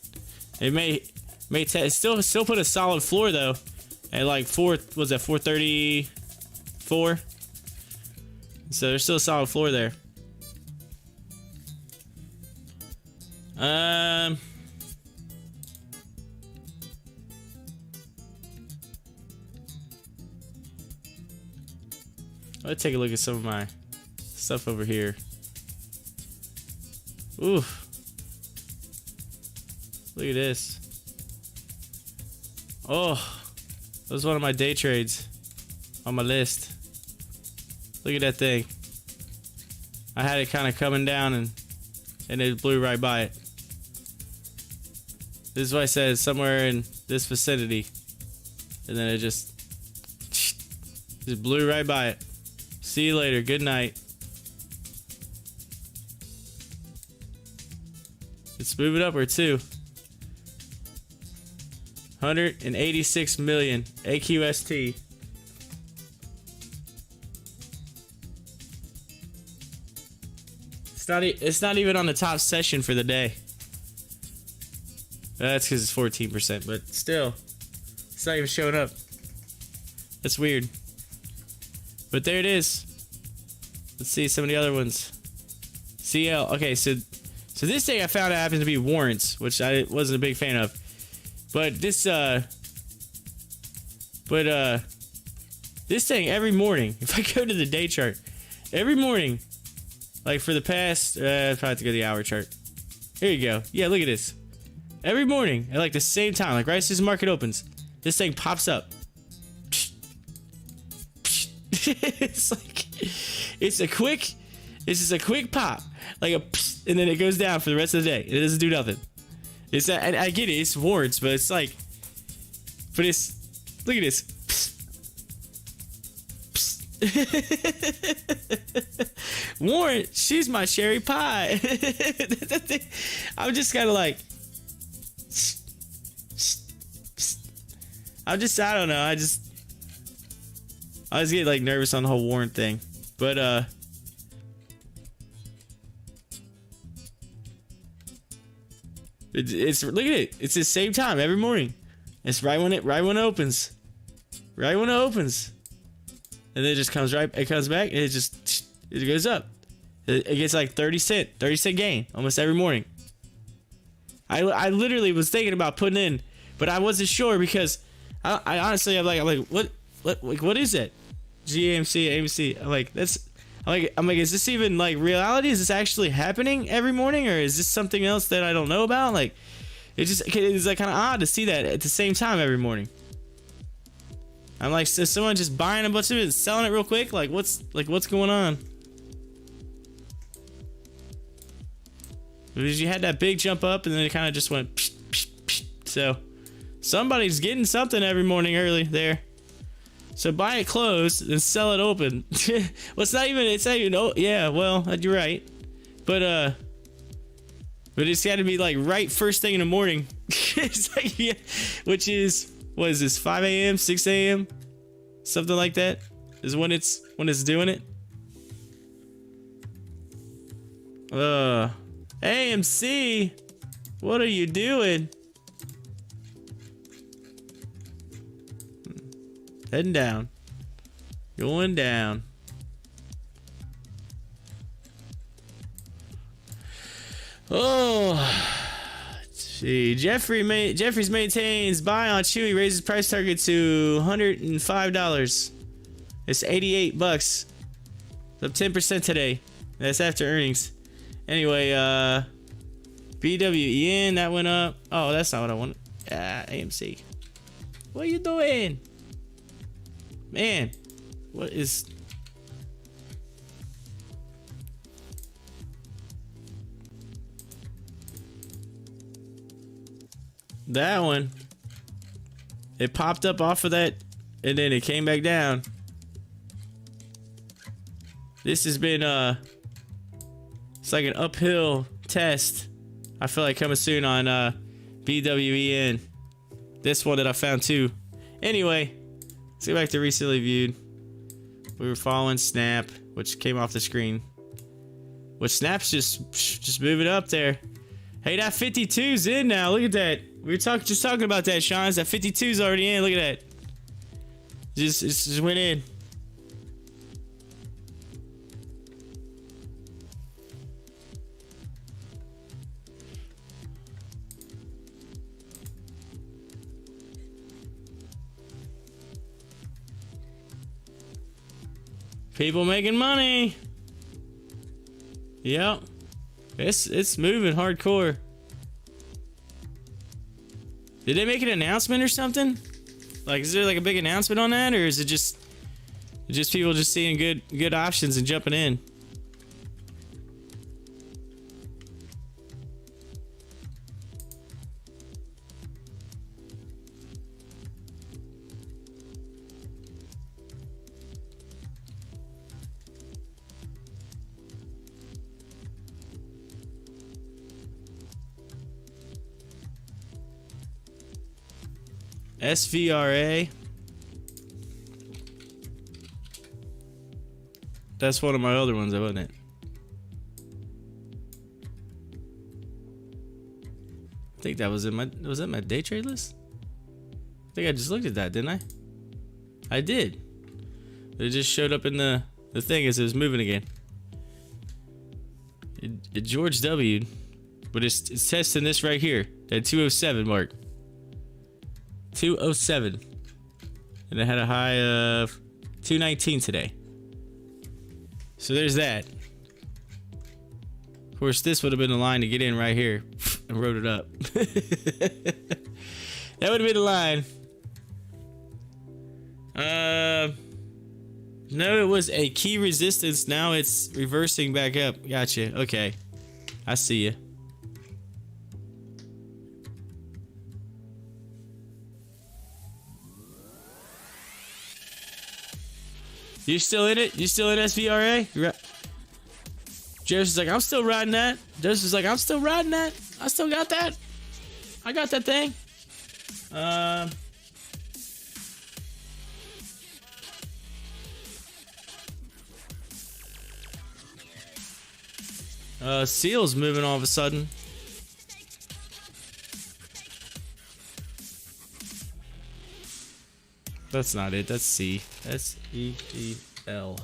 it may still put a solid floor though. At like 434. So there's still a solid floor there. Let's take a look at some of my stuff over here. Oof. Look at this. Oh, that was one of my day trades on my list. Look at that thing. I had it kind of coming down and it blew right by it. This is what I said, somewhere in this vicinity. And then it just blew right by it. See you later. Good night. It's moving upward too. 186 million AQST. It's not even on the top session for the day. That's because it's 14%, but still, it's not even showing up. That's weird. But there it is. Let's see some of the other ones. CL. Okay, so this thing I found out happened to be warrants, which I wasn't a big fan of. But this thing every morning, if I go to the day chart, every morning, like for the past, probably have to go to the hour chart. Here you go. Yeah, look at this. Every morning at like the same time, like right as the market opens, this thing pops up. It's like, it's just a quick pop, like a, and then it goes down for the rest of the day. It doesn't do nothing. It's that, and I get it, it's warrants, but it's like, but it's, look at this. Warrant, she's my cherry pie. I'm just kind of like, I don't know. I just get like nervous on the whole warrant thing, but it's look at it. It's the same time every morning. It's right when it opens, and then it just comes right. It comes back and it goes up. It gets like 30 cent gain almost every morning. I literally was thinking about putting in, but I wasn't sure because I honestly I'm like what is it? GMC, AMC. I'm like, is this even like reality? Is this actually happening every morning, or is this something else that I don't know about? Like, it's like kind of odd to see that at the same time every morning. I'm like, is someone just buying a bunch of it and selling it real quick? Like, what's going on? Because you had that big jump up and then it kind of just went psh, psh, psh. So somebody's getting something every morning early there. So buy it closed and sell it open. Well, it's not even, oh yeah, well, you're right. But it's got to be like right first thing in the morning. It's like, yeah, which is, what is this, 5 a.m., 6 a.m.? Something like that is when it's doing it. AMC, what are you doing? Heading down. Going down. Oh, let's see. Jeffries maintains buy on Chewy, raises price target to $105. It's $88. Up 10% today. That's after earnings. Anyway, BWEN, that went up. Oh, that's not what I wanted. AMC. What are you doing? Man, what is... That one, it popped up off of that and then it came back down. This has been it's like an uphill test. I feel like coming soon on BWEN. This one that I found too. Anyway, let's go back to recently viewed. We were following Snap, which came off the screen. Which Snap's just moving up there. Hey, that 52's in now. Look at that. We were just talking about that, Sean. That 52's already in. Look at that. It just went in. People making money. Yep. It's moving hardcore. Did they make an announcement or something? Like, is there like a big announcement on that, or is it just people just seeing good options and jumping in? SVRA. That's one of my other ones, wasn't it? I think that was in my, was that my day trade list? I think I just looked at that, didn't I? I did. It just showed up in the thing as it was moving again. It George W'd, but it's testing this right here, that 207 mark. 207. And it had a high of 219 today. So there's that. Of course, this would have been the line to get in right here. I wrote it up. That would have been the line. No, it was a key resistance. Now it's reversing back up. Gotcha. Okay. I see you. You still in it? You still in SVRA? Joseph's like, I'm still riding that. Joseph's like, I'm still riding that. I still got that. I got that thing. Seal's moving all of a sudden. That's not it. That's C. SEEL.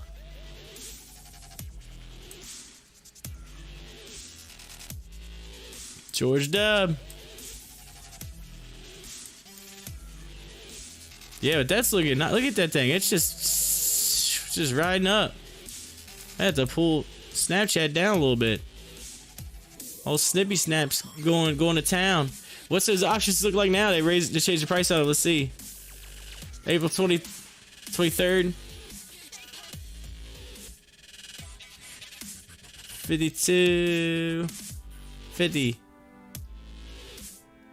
George Dub. Yeah, but that's looking. Look at that thing. It's just riding up. I have to pull Snapchat down a little bit. Old Snippy Snaps going to town. What's those options look like now? They changed the price on it. Let's see. April 23rd. 52. 50.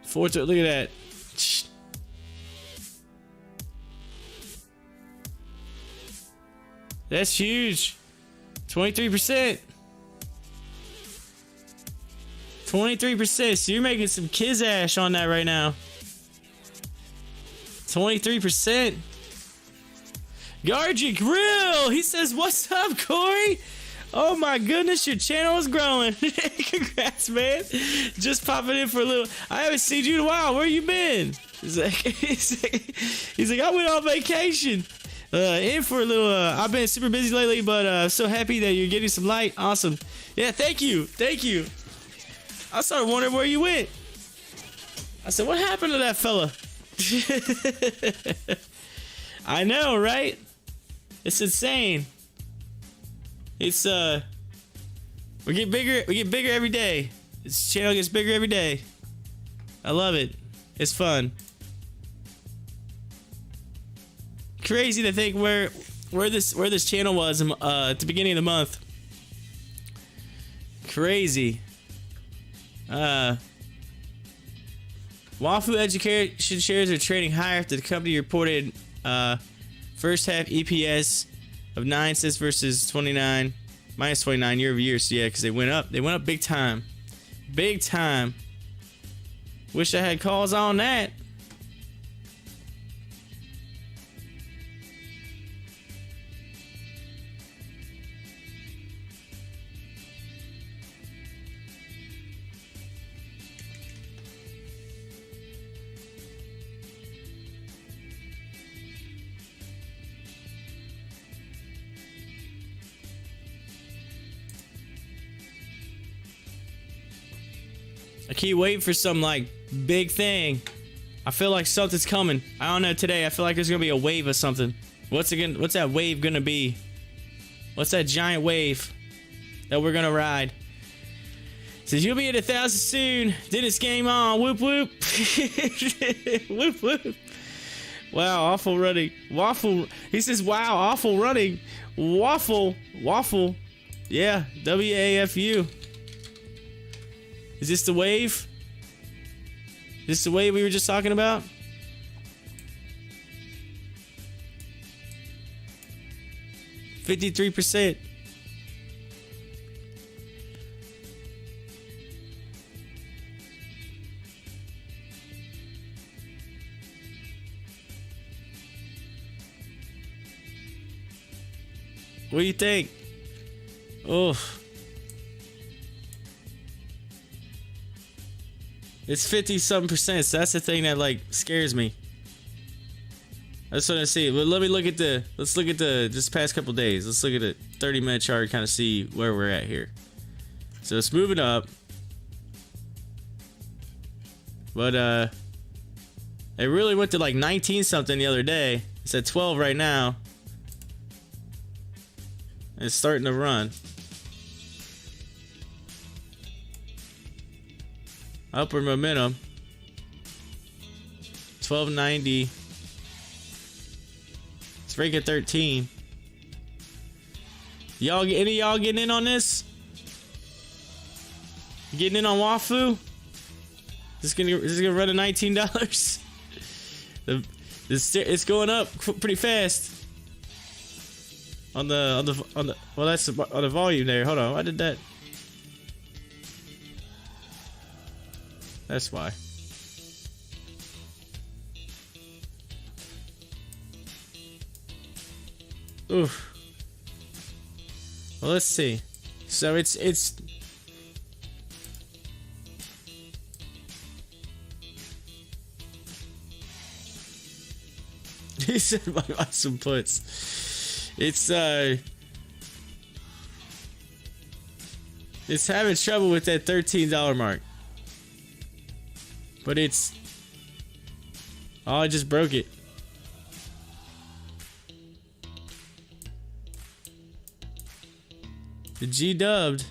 4. Look at that. That's huge. 23%. 23%. So you're making some kiz ash on that right now. 23%. Gargy Grill. He says, "What's up, Corey? Oh my goodness, your channel is growing." Congrats, man. Just popping in for a little. I haven't seen you in a while. Where you been? He's like, I went on vacation. In for a little. I've been super busy lately, but I'm so happy that you're getting some light. Awesome. Yeah, thank you. Thank you. I started wondering where you went. I said, what happened to that fella? I know, right? It's insane. It's we get bigger every day. This channel gets bigger every day. I love it. It's fun. Crazy to think where this channel was at the beginning of the month. Crazy. Wafu Education shares are trading higher after the company reported first half EPS of 9 cents versus 29, minus 29 year over year. So yeah, because they went up. They went up big time. Big time. Wish I had calls on that. I keep waiting for some like big thing. I feel like something's coming. I don't know today. I feel like there's gonna be a wave of something. What's that wave gonna be? What's that giant wave that we're gonna ride? Says you'll be at 1,000 soon. Then it's game on. Whoop whoop. Whoop whoop. Wow, awful running. Waffle. He says, wow, awful running. Waffle. Waffle. Yeah, WAFU. Is this the wave? Is this the wave we were just talking about? %. What do you think? Oh. It's 50-something%, so that's the thing that like scares me. That's what I see. But let me look at the, let's look at the just past couple days. Let's look at the 30-minute chart, kind of see where we're at here. So it's moving up. But it really went to like 19 something the other day. It's at 12 right now. And it's starting to run. Upward momentum. 1290. It's breaking 13. Y'all, any of y'all getting in on this? Getting in on Wafu? This is gonna run at $19. It's going up pretty fast. On the well, that's on the volume there. Hold on, why did that? That's why. Oof. Well, let's see. So it's he said buy some puts. It's having trouble with that $13 mark. But it's oh, I just broke it. The G dubbed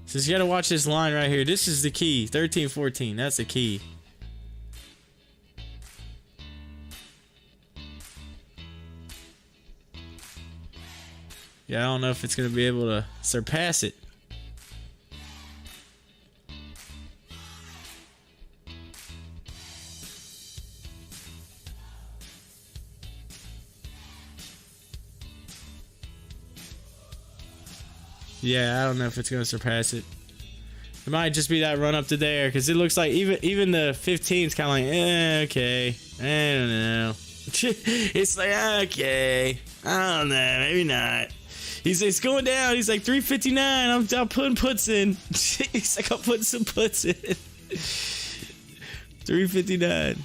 says you gotta watch this line right here. This is the key. 13-14. That's the key. Yeah, I don't know if it's gonna be able to surpass it. Yeah, I don't know if it's gonna surpass it. It might just be that run up to there, because it looks like even the 15 is kind of like, okay, I don't know. It's like, okay, I don't know, maybe not. He's going down. He's like 359. I'm putting puts in. He's like, I'm putting some puts in. 359.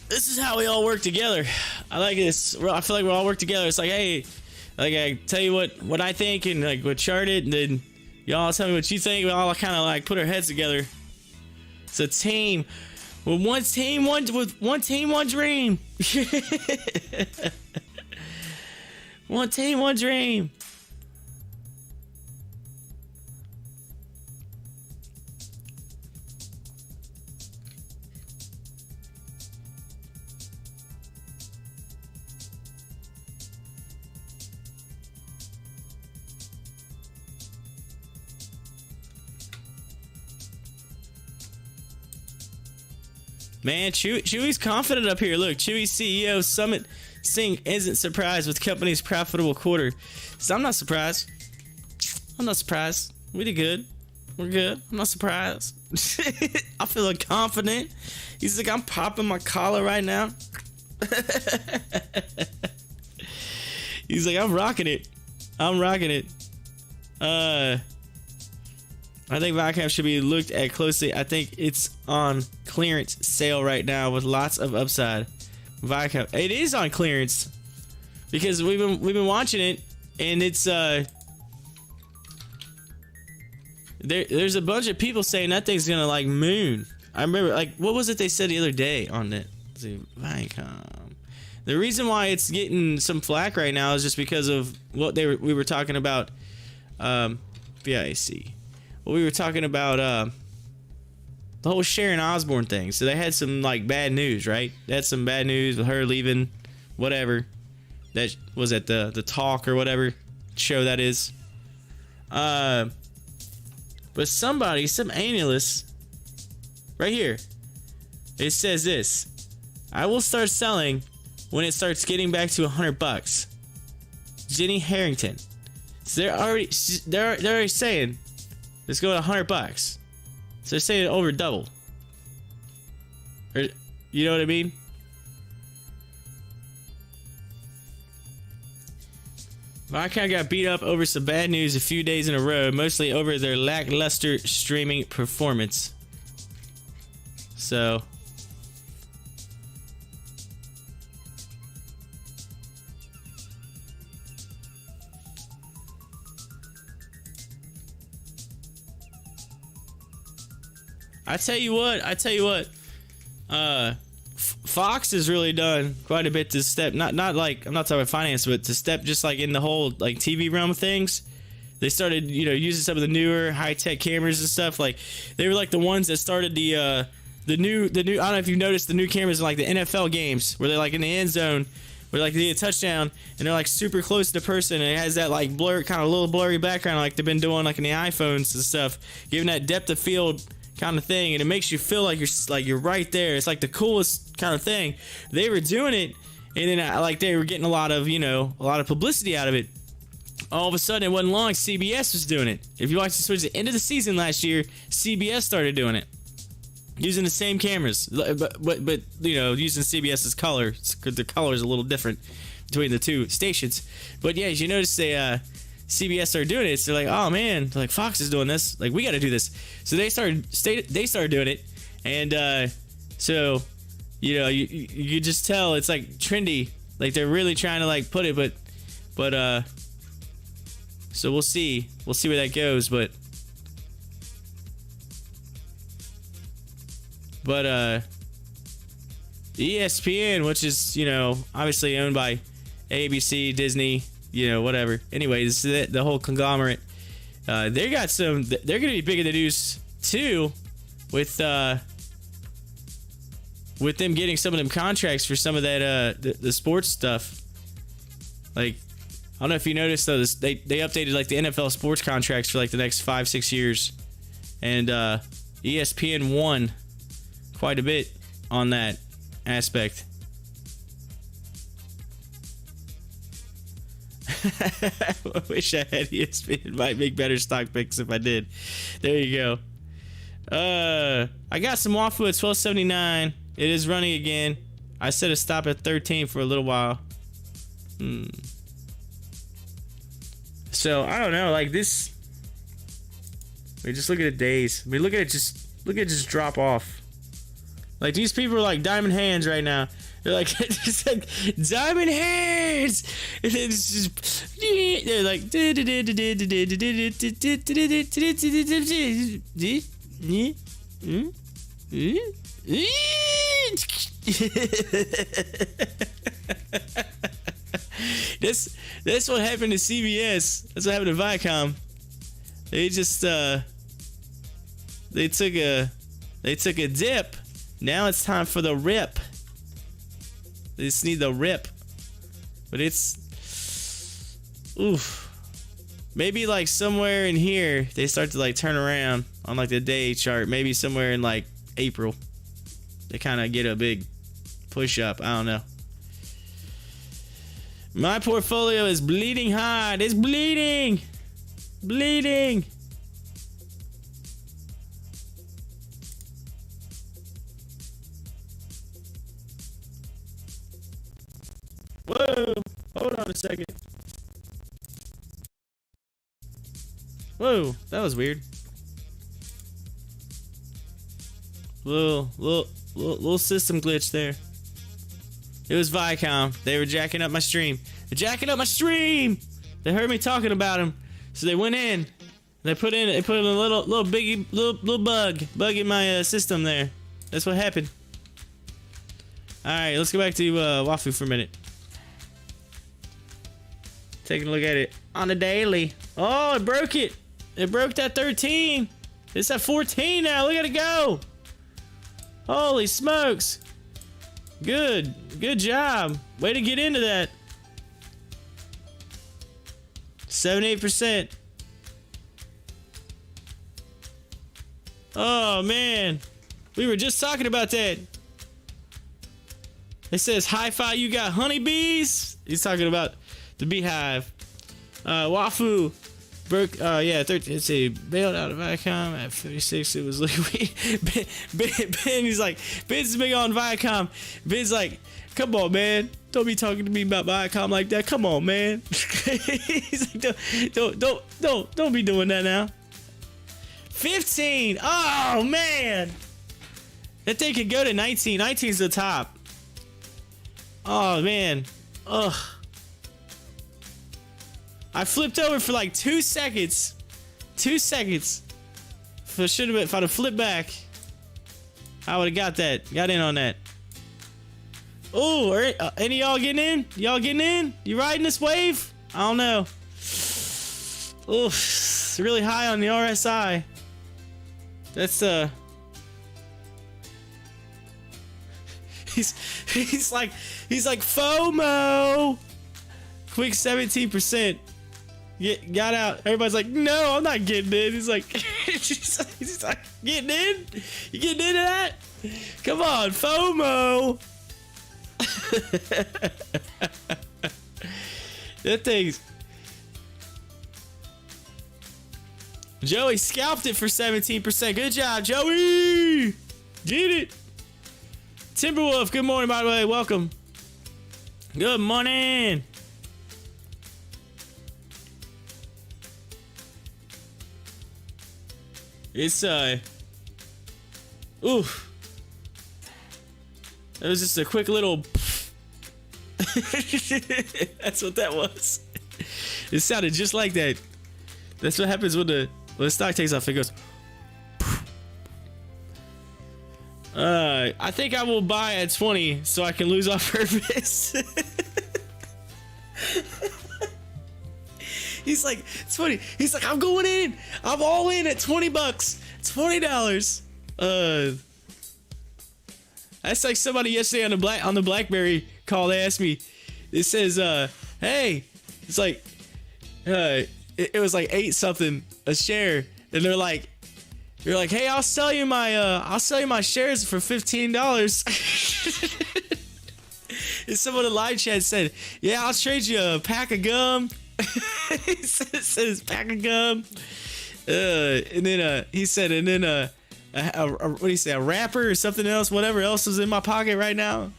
This is how we all work together. I like this. I feel like we all work together. It's like, hey, like I tell you what I think and like what chart it, and then y'all tell me what you think. We all kind of like put our heads together. It's a team. With one team, one dream. One team, one dream. Man, Chewy's confident up here. Look, Chewy CEO Summit Singh isn't surprised with company's profitable quarter. So I'm not surprised. I'm not surprised. We did good. We're good. I'm not surprised. I feel confident. He's like, I'm popping my collar right now. He's like, I'm rocking it. I'm rocking it. I think Viacom should be looked at closely. I think it's on clearance sale right now with lots of upside. Viacom, it is on clearance because we've been watching it, and it's there's a bunch of people saying that thing's gonna like moon. I remember, like, what was it they said the other day on it? Let's see, Viacom. The reason why it's getting some flack right now is just because of what we were talking about. VIC. Well, we were talking about the whole Sharon Osbourne thing. So they had some like bad news, right? They had some bad news with her leaving, whatever. That was at the Talk or whatever show that is. But some analyst, right here, it says this: I will start selling when it starts getting back to $100. Jenny Harrington. So they're already saying let's go to $100. So they're saying over double. Or, you know what I mean? Viacom got beat up over some bad news a few days in a row, mostly over their lackluster streaming performance. So I tell you what, Fox has really done quite a bit to step, not like, I'm not talking about finance, but to step just like in the whole like TV realm of things. They started, you know, using some of the newer high-tech cameras and stuff. Like, they were like the ones that started the new, I don't know if you've noticed the new cameras in like the NFL games where they're like in the end zone, where like they get a touchdown and they're like super close to the person, and it has that like blur, kind of little blurry background like they've been doing like in the iPhones and stuff, giving that depth of field kind of thing, and it makes you feel like you're right there. It's like the coolest kind of thing. They were doing it, and then like they were getting a lot of publicity out of it. All of a sudden, it wasn't long, CBS was doing it. If you watch towards the end of the season last year, CBS started doing it, using the same cameras, but you know, using CBS's color, because the color is a little different between the two stations. But yeah, as you notice, CBS started doing it. So they're like, oh man, like Fox is doing this, like we got to do this. So they started doing it, and so you know, you just tell it's like trendy, like they're really trying to like put it, but so we'll see where that goes, but ESPN, which is, you know, obviously owned by ABC, Disney, you know, whatever. Anyways, the whole conglomerate, they're going to be big in the news too, with them getting some of them contracts for some of that the sports stuff. Like, I don't know if you noticed though, they updated like the NFL sports contracts for like the next 5-6 years, and ESPN won quite a bit on that aspect. I wish I had ESPN. Might make better stock picks if I did. There you go. I got some waffle at $12.79. It is running again. I set a stop at 13 for a little while. So I don't know, like this. We just look at the days. I mean, look at it just drop off. Like, these people are like diamond hands right now. They're like, just like diamond hands, and then it's just, they're like, that's what happened to CBS. That's what happened to Viacom. They just they took a dip. Now it's time for the rip. They just need the rip. But it's, oof. Maybe like somewhere in here they start to like turn around on like the day chart. Maybe somewhere in like April they kind of get a big push up. I don't know. My portfolio is bleeding hot. It's bleeding. Bleeding. Whoa, hold on a second. Whoa, that was weird. Little system glitch there. It was Viacom. They were jacking up my stream. They're jacking up my stream. They heard me talking about him, so they went in. They put in a little bug in my system there. That's what happened. All right, let's go back to Wafu for a minute. Taking a look at it on the daily. Oh, it broke it. It broke that 13. It's at 14 now. Look at it go. Holy smokes. Good job. Way to get into that. 78%. Oh man, we were just talking about that. It says hi-fi, you got honeybees. He's talking about the beehive. Wafu broke. Yeah, 13. Let's see, bailed out of Viacom at 56. It was liquid. Ben, he's like, Ben's big on Viacom. Ben's like, come on, man, don't be talking to me about Viacom like that. Come on, man. He's like, don't be doing that now. 15. Oh man, that thing could go to 19. 19's the top. Oh man. Ugh. I flipped over for like 2 seconds. 2 seconds. If I'd have flipped back, I would have got that. Got in on that. Oh, any of y'all getting in? Y'all getting in? You riding this wave? I don't know. Oof, it's really high on the RSI. That's he's like FOMO. Quick 17%. Got out. Everybody's like, no, I'm not getting in. He's like, he's like, getting in? You getting into that? Come on, FOMO. That thing's. Joey scalped it for 17%. Good job, Joey. Get it. Timberwolf, good morning, by the way. Welcome. Good morning. It's oof. That was just a quick little. That's what that was. It sounded just like that. That's what happens when the stock takes off. It goes. I think I will buy at 20 so I can lose on purpose. He's like, it's funny. He's like, I'm going in. I'm all in at $20. $20. That's like somebody yesterday on the BlackBerry call. They asked me. It says, hey, it's like, it was like 8 something a share, and they're like, hey, I'll sell you my shares for $15. And someone in the live chat said, yeah, I'll trade you a pack of gum. It says pack of gum. And then he said, and then what do you say, a wrapper or something else, whatever else is in my pocket right now.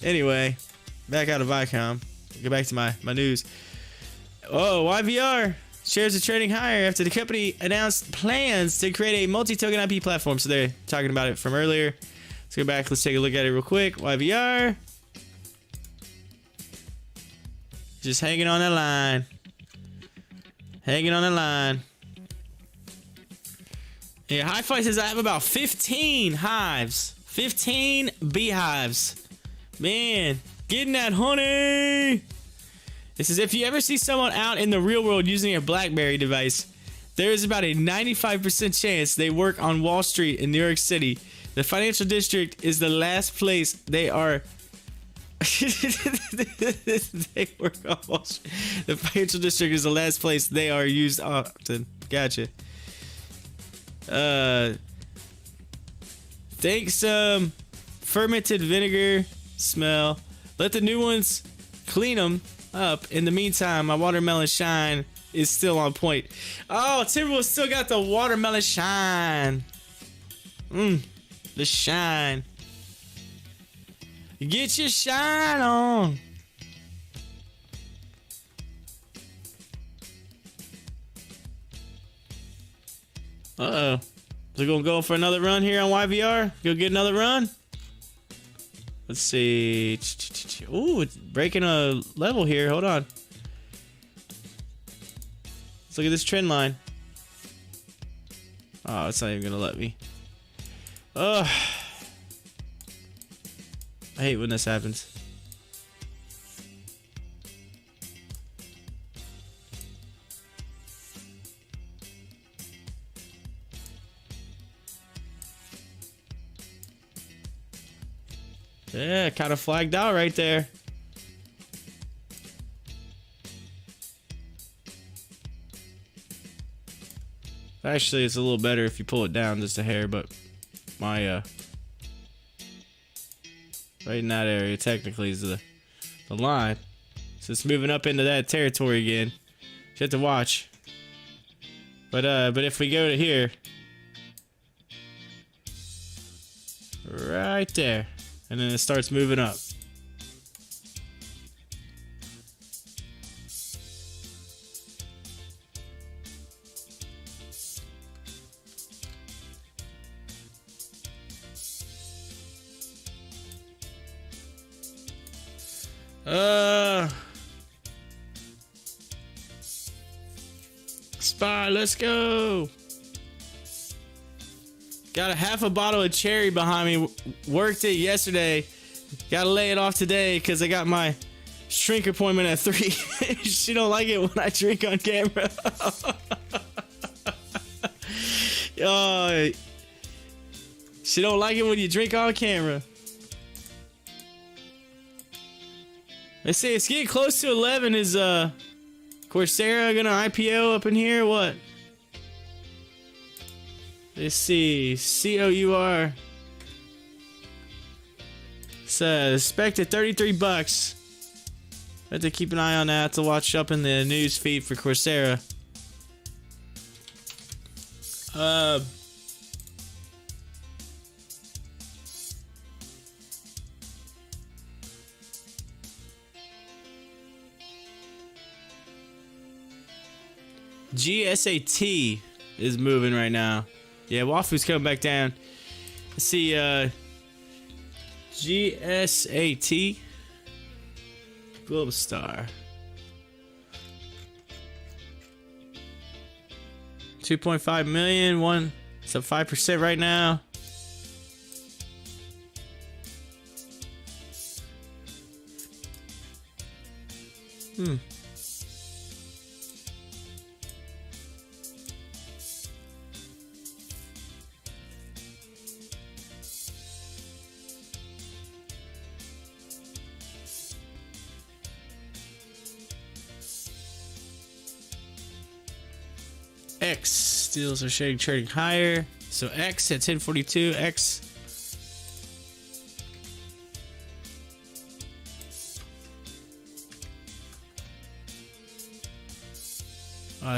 Anyway, back out of Viacom. Go back to my news. Oh, YVR shares are trading higher after the company announced plans to create a multi-token IP platform. So they're talking about it from earlier. Let's go back. Let's take a look at it real quick. YVR. Just hanging on that line. Hanging on the line. Yeah, Hi-Fi says I have about 15 hives. 15 beehives. Man, getting that honey. It says, if you ever see someone out in the real world using a BlackBerry device, there is about a 95% chance they work on Wall Street in New York City. The financial district is the last place they are. They work on Wall Street. The financial district is the last place they are used often. Gotcha. Take some fermented vinegar smell. Let the new ones clean them up. In the meantime, my watermelon shine is still on point. Oh, Timberwolf still got the watermelon shine. The shine. Get your shine on. Uh-oh. So we're gonna go for another run here on YVR? Go get another run? Let's see. Ooh, it's breaking a level here. Hold on. Let's look at this trend line. Oh, it's not even gonna let me. Ugh. I hate when this happens. Yeah, kind of flagged out right there. Actually, it's a little better if you pull it down just a hair, but my right in that area technically is the line. So it's moving up into that territory again. You have to watch. But if we go to here, right there, and then it starts moving up. Spy, let's go. Got a half a bottle of cherry behind me. Worked it yesterday. Gotta lay it off today because I got my shrink appointment at 3. She don't like it when I drink on camera. She don't like it when you drink on camera. Let's see, it's getting close to 11. Is Coursera gonna IPO up in here or what? Let's see, COUR. So expected $33. I have to keep an eye on that to watch up in the news feed for Coursera. GSAT is moving right now. Yeah, Wafu's coming back down. Let's see, GSAT. Global Star. 2.5 million. It's up 5% right now. X deals are trading higher. So X at 1042. X.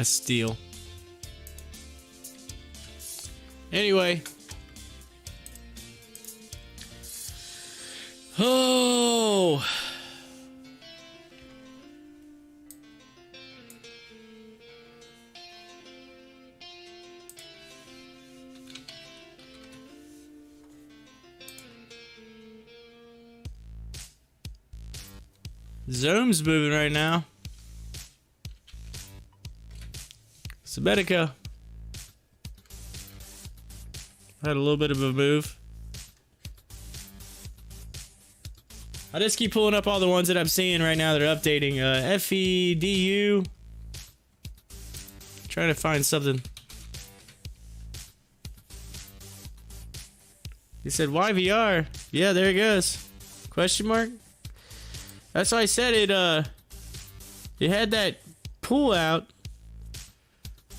Steal. Anyway. Oh. Zoom's moving right now. Sabetica had a little bit of a move. I just keep pulling up all the ones that I'm seeing right now that are updating. FEDU. Trying to find something. He said YVR. Yeah, there it goes. Question mark? That's why I said it had that pull out.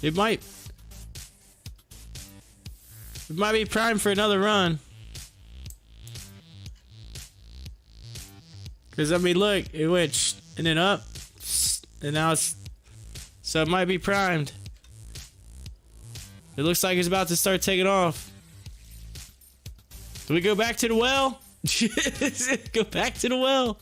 It might be primed for another run. Cause I mean, look, it went and then up, and now it's, so it might be primed. It looks like it's about to start taking off. Do we go back to the well? Go back to the well.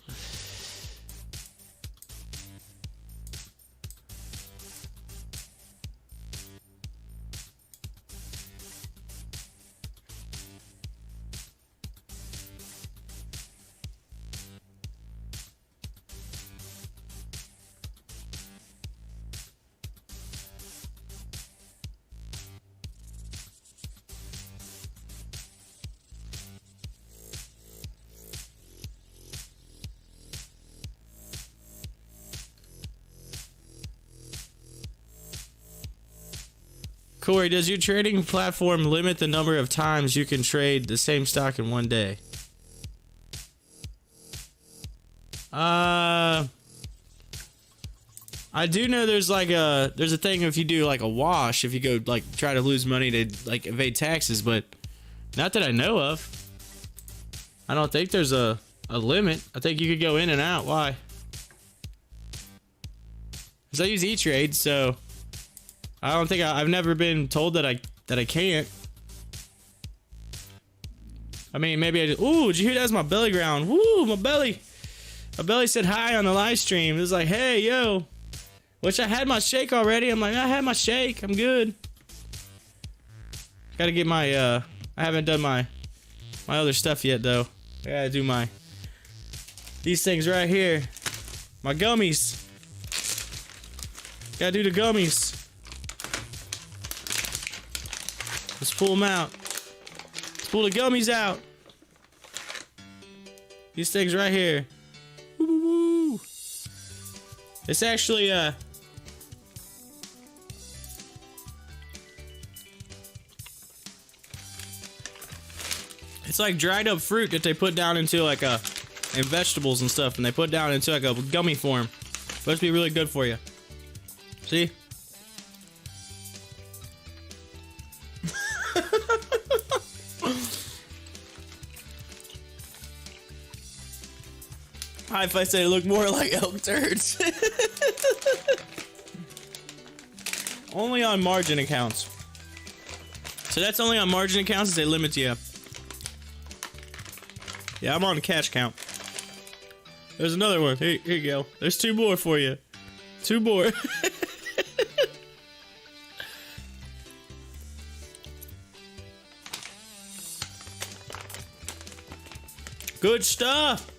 Corey, does your trading platform limit the number of times you can trade the same stock in one day? I do know there's a thing if you do like a wash, if you go like try to lose money to like evade taxes, but not that I know of. I don't think there's a limit. I think you could go in and out. Why? Because I use E-Trade, so I don't think I've never been told that I can't. I mean, maybe I just, ooh, did you hear that's my belly ground? Woo, my belly. My belly said hi on the live stream. It was like, hey, yo. Which I had my shake already. I'm like, I had my shake. I'm good. Gotta get my, I haven't done my other stuff yet, though. I gotta do these things right here. My gummies. Gotta do the gummies. Let's pull them out. Let's pull the gummies out. These things right here. Woo-woo-woo. It's actually, it's like dried up fruit that they put down into like and vegetables and stuff, and they put down into like a gummy form. Supposed to be really good for you. See? If I say it look more like elk turds. Only on margin accounts. So that's only on margin accounts as they limit you. Yeah, I'm on a cash count. There's another one. Here you go. There's 2 more for you. 2 more. Good stuff.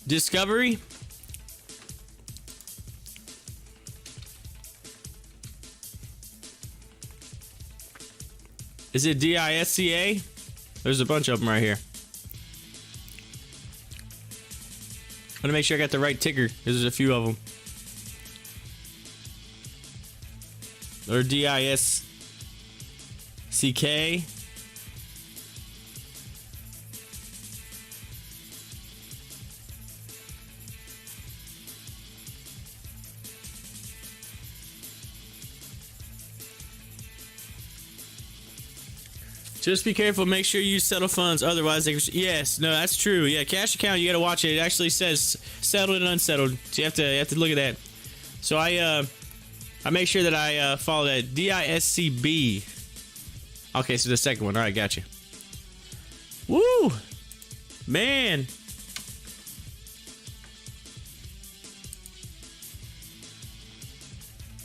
Discovery. Is it DISCA? There's a bunch of them right here. I'm gonna make sure I got the right ticker because there's a few of them. Or DISCK. Just be careful. Make sure you settle funds. Otherwise, they yes, no, that's true. Yeah, cash account. You gotta watch it. It actually says settled and unsettled. So you have to look at that. So I make sure that I follow that. DISCB. Okay, so the second one. All right, gotcha. Woo, man.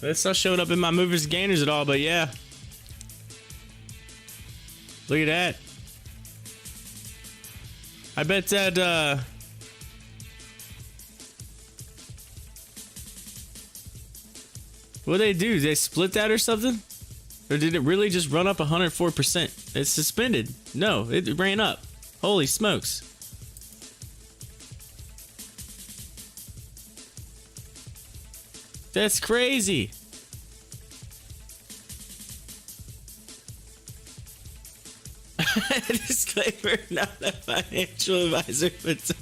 That's not showing up in my movers and gainers at all, but yeah. Look at that. I bet that, what did they do? Did they split that or something? Or did it really just run up 104%? It's suspended. No, it ran up. Holy smokes. That's crazy. Disclaimer, not a financial advisor, but so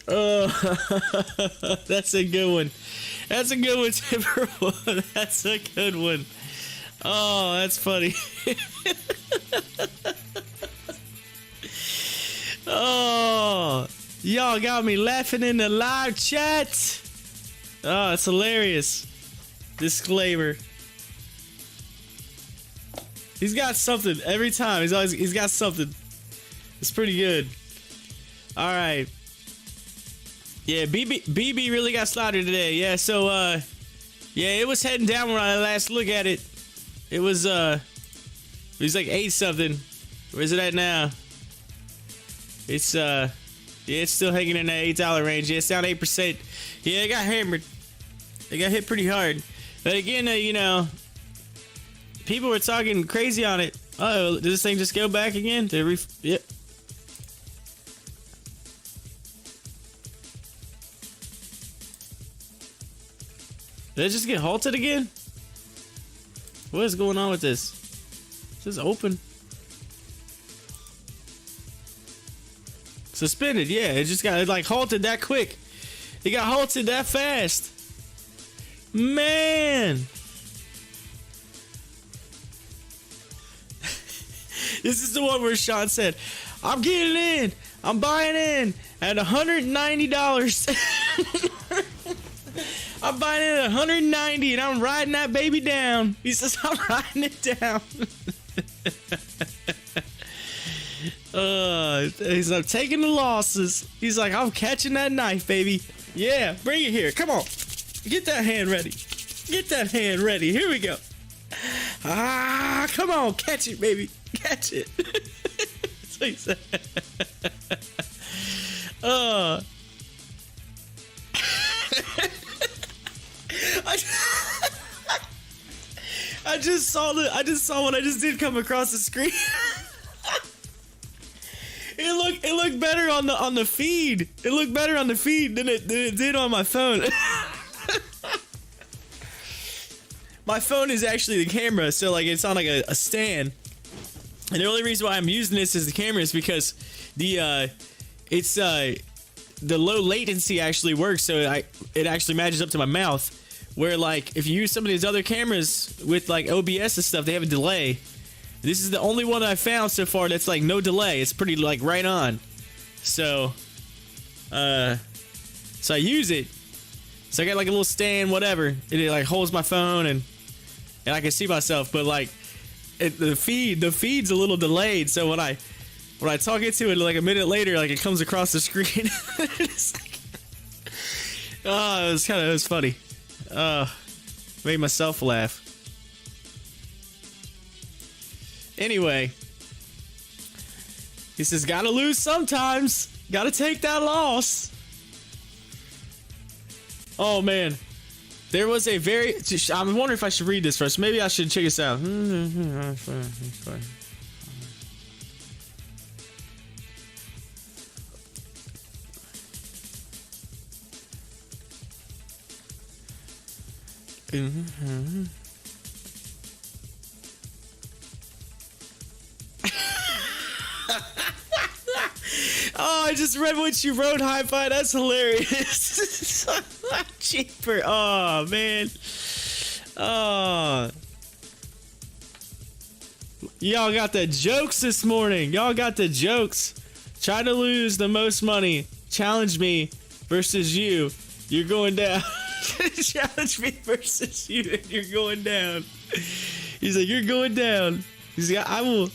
oh, that's a good one. That's a good one, Timber One. That's a good one. Oh, that's funny. Oh, y'all got me laughing in the live chat. Oh, it's hilarious. Disclaimer. He's got something every time. He's got something. It's pretty good. All right. Yeah, BB really got slaughtered today. Yeah, so yeah, it was heading down when I last look at it. It was It's like 8 something. Where's it at now? It's yeah, it's still hanging in that $8 range. Yeah, it's down 8%. Yeah, it got hammered. It got hit pretty hard. But again, you know, people were talking crazy on it. Oh, did this thing just go back again? Yep. Did it just get halted again? What is going on with this? It's just open. Suspended, yeah. It just got like halted that quick. It got halted that fast. Man. This is the one where Sean said, I'm getting in. I'm buying in at $190. I'm buying it at $190 and I'm riding that baby down. He says, I'm riding it down. He's like, taking the losses. He's like, I'm catching that knife, baby. Yeah, bring it here. Come on. Get that hand ready. Get that hand ready. Here we go. Ah, come on. Catch it, baby. Catch it. That's what he said. I just saw what I just did come across the screen. It looked better on the feed. It looked better on the feed than it did on my phone. My phone is actually the camera, so like it's on like a stand. And the only reason why I'm using this as the camera is because the low latency actually works, so it actually matches up to my mouth. Where like if you use some of these other cameras with like OBS and stuff, they have a delay. This is the only one that I found so far that's like no delay. It's pretty like right on. So I use it. So I got like a little stand, whatever. It like holds my phone and I can see myself. But like the feed's a little delayed. So when I talk into it like a minute later, like it comes across the screen. It's like, it was funny. Made myself laugh. Anyway, he says, gotta lose sometimes. Gotta take that loss. Oh, man. There was a very... I'm wondering if I should read this first. Maybe I should check this out. Oh, I just read what you wrote, Hi-Fi. That's hilarious. Cheaper. Oh, man. Oh. Y'all got the jokes this morning. Y'all got the jokes. Try to lose the most money. Challenge me versus you. You're going down. Challenge me versus you and you're going down. He's like, you're going down. He's like, I will.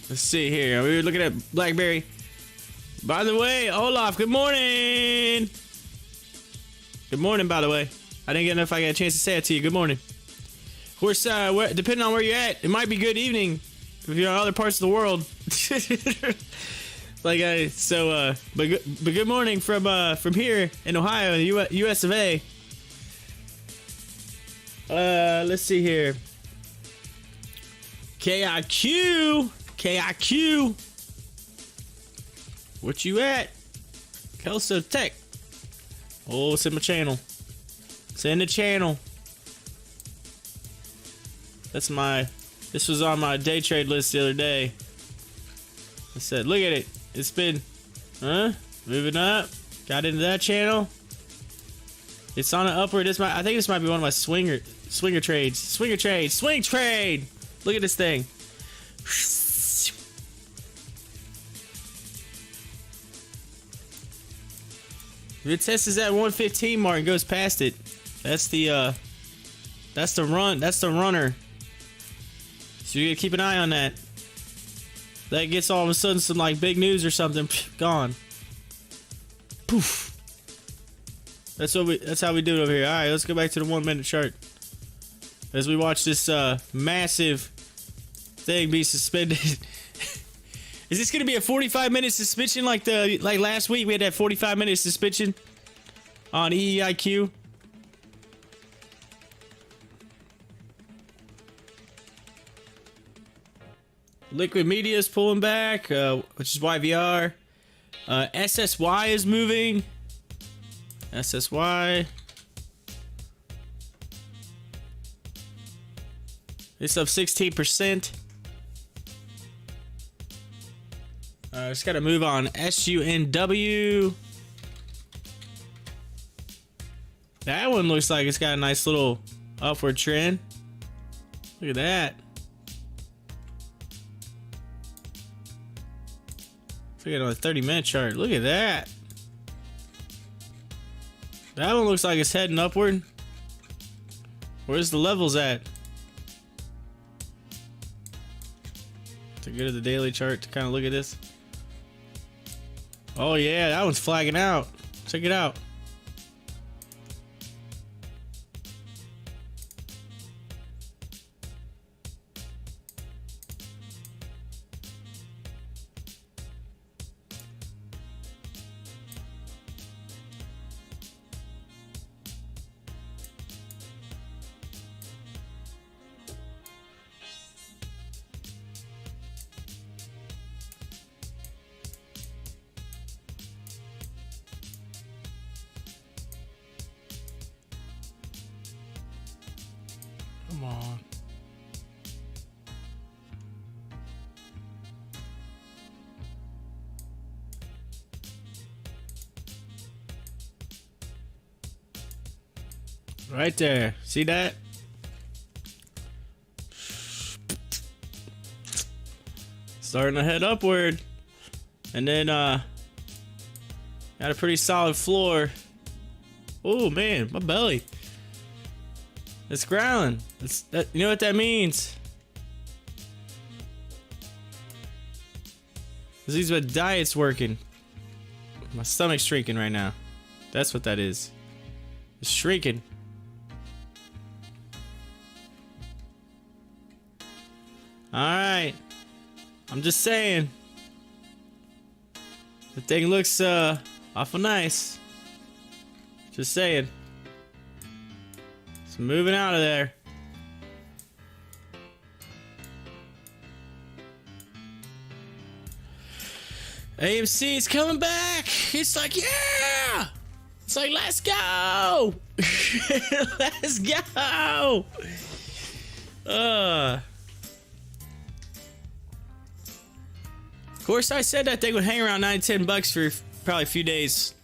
Let's see here. We were looking at BlackBerry. By the way, Olaf, good morning. Good morning, by the way. I didn't get enough. I got a chance to say it to you. Good morning. Of course, depending on where you're at, it might be good evening if you're in other parts of the world. But good morning from here in Ohio, the U.S. of A. Let's see here. KIQ. What you at? Kelso Tech. Oh, it's in my channel. It's in the channel. This was on my day trade list the other day. I said, look at it. It's been, moving up. Got into that channel. It's on an upward. I think this might be one of my swing trades. Swing trade. Look at this thing. If it tests that 115 mark and goes past it, that's the That's the run. That's the runner. So you gotta keep an eye on that. That gets all of a sudden some like big news or something. Gone. Poof. That's how we do it over here. All right, let's go back to the 1 minute chart as we watch this massive thing be suspended. Is this gonna be a 45-minute suspension like last week? We had that 45-minute suspension on EEIQ. Liquid Media is pulling back, which is YVR. SSY is moving. SSY. It's up 16%. Just gotta move on. SUNW. That one looks like it's got a nice little upward trend. Look at that. Look at on a 30-minute chart. Look at that. That one looks like it's heading upward. Where's the levels at? To go to the daily chart to kind of look at this. Oh yeah, that one's flagging out. Check it out. Come on. Right there. See that? Starting to head upward. And then got a pretty solid floor. Oh man, my belly. It's growling. You know what that means? This is what diet's working. My stomach's shrinking right now. That's what that is. It's shrinking. Alright. I'm just saying. The thing looks awful nice. Just saying. It's moving out of there. AMC is coming back. It's like, yeah. It's like, let's go. Let's go. Of course, I said that thing would hang around $9-10 for probably a few days.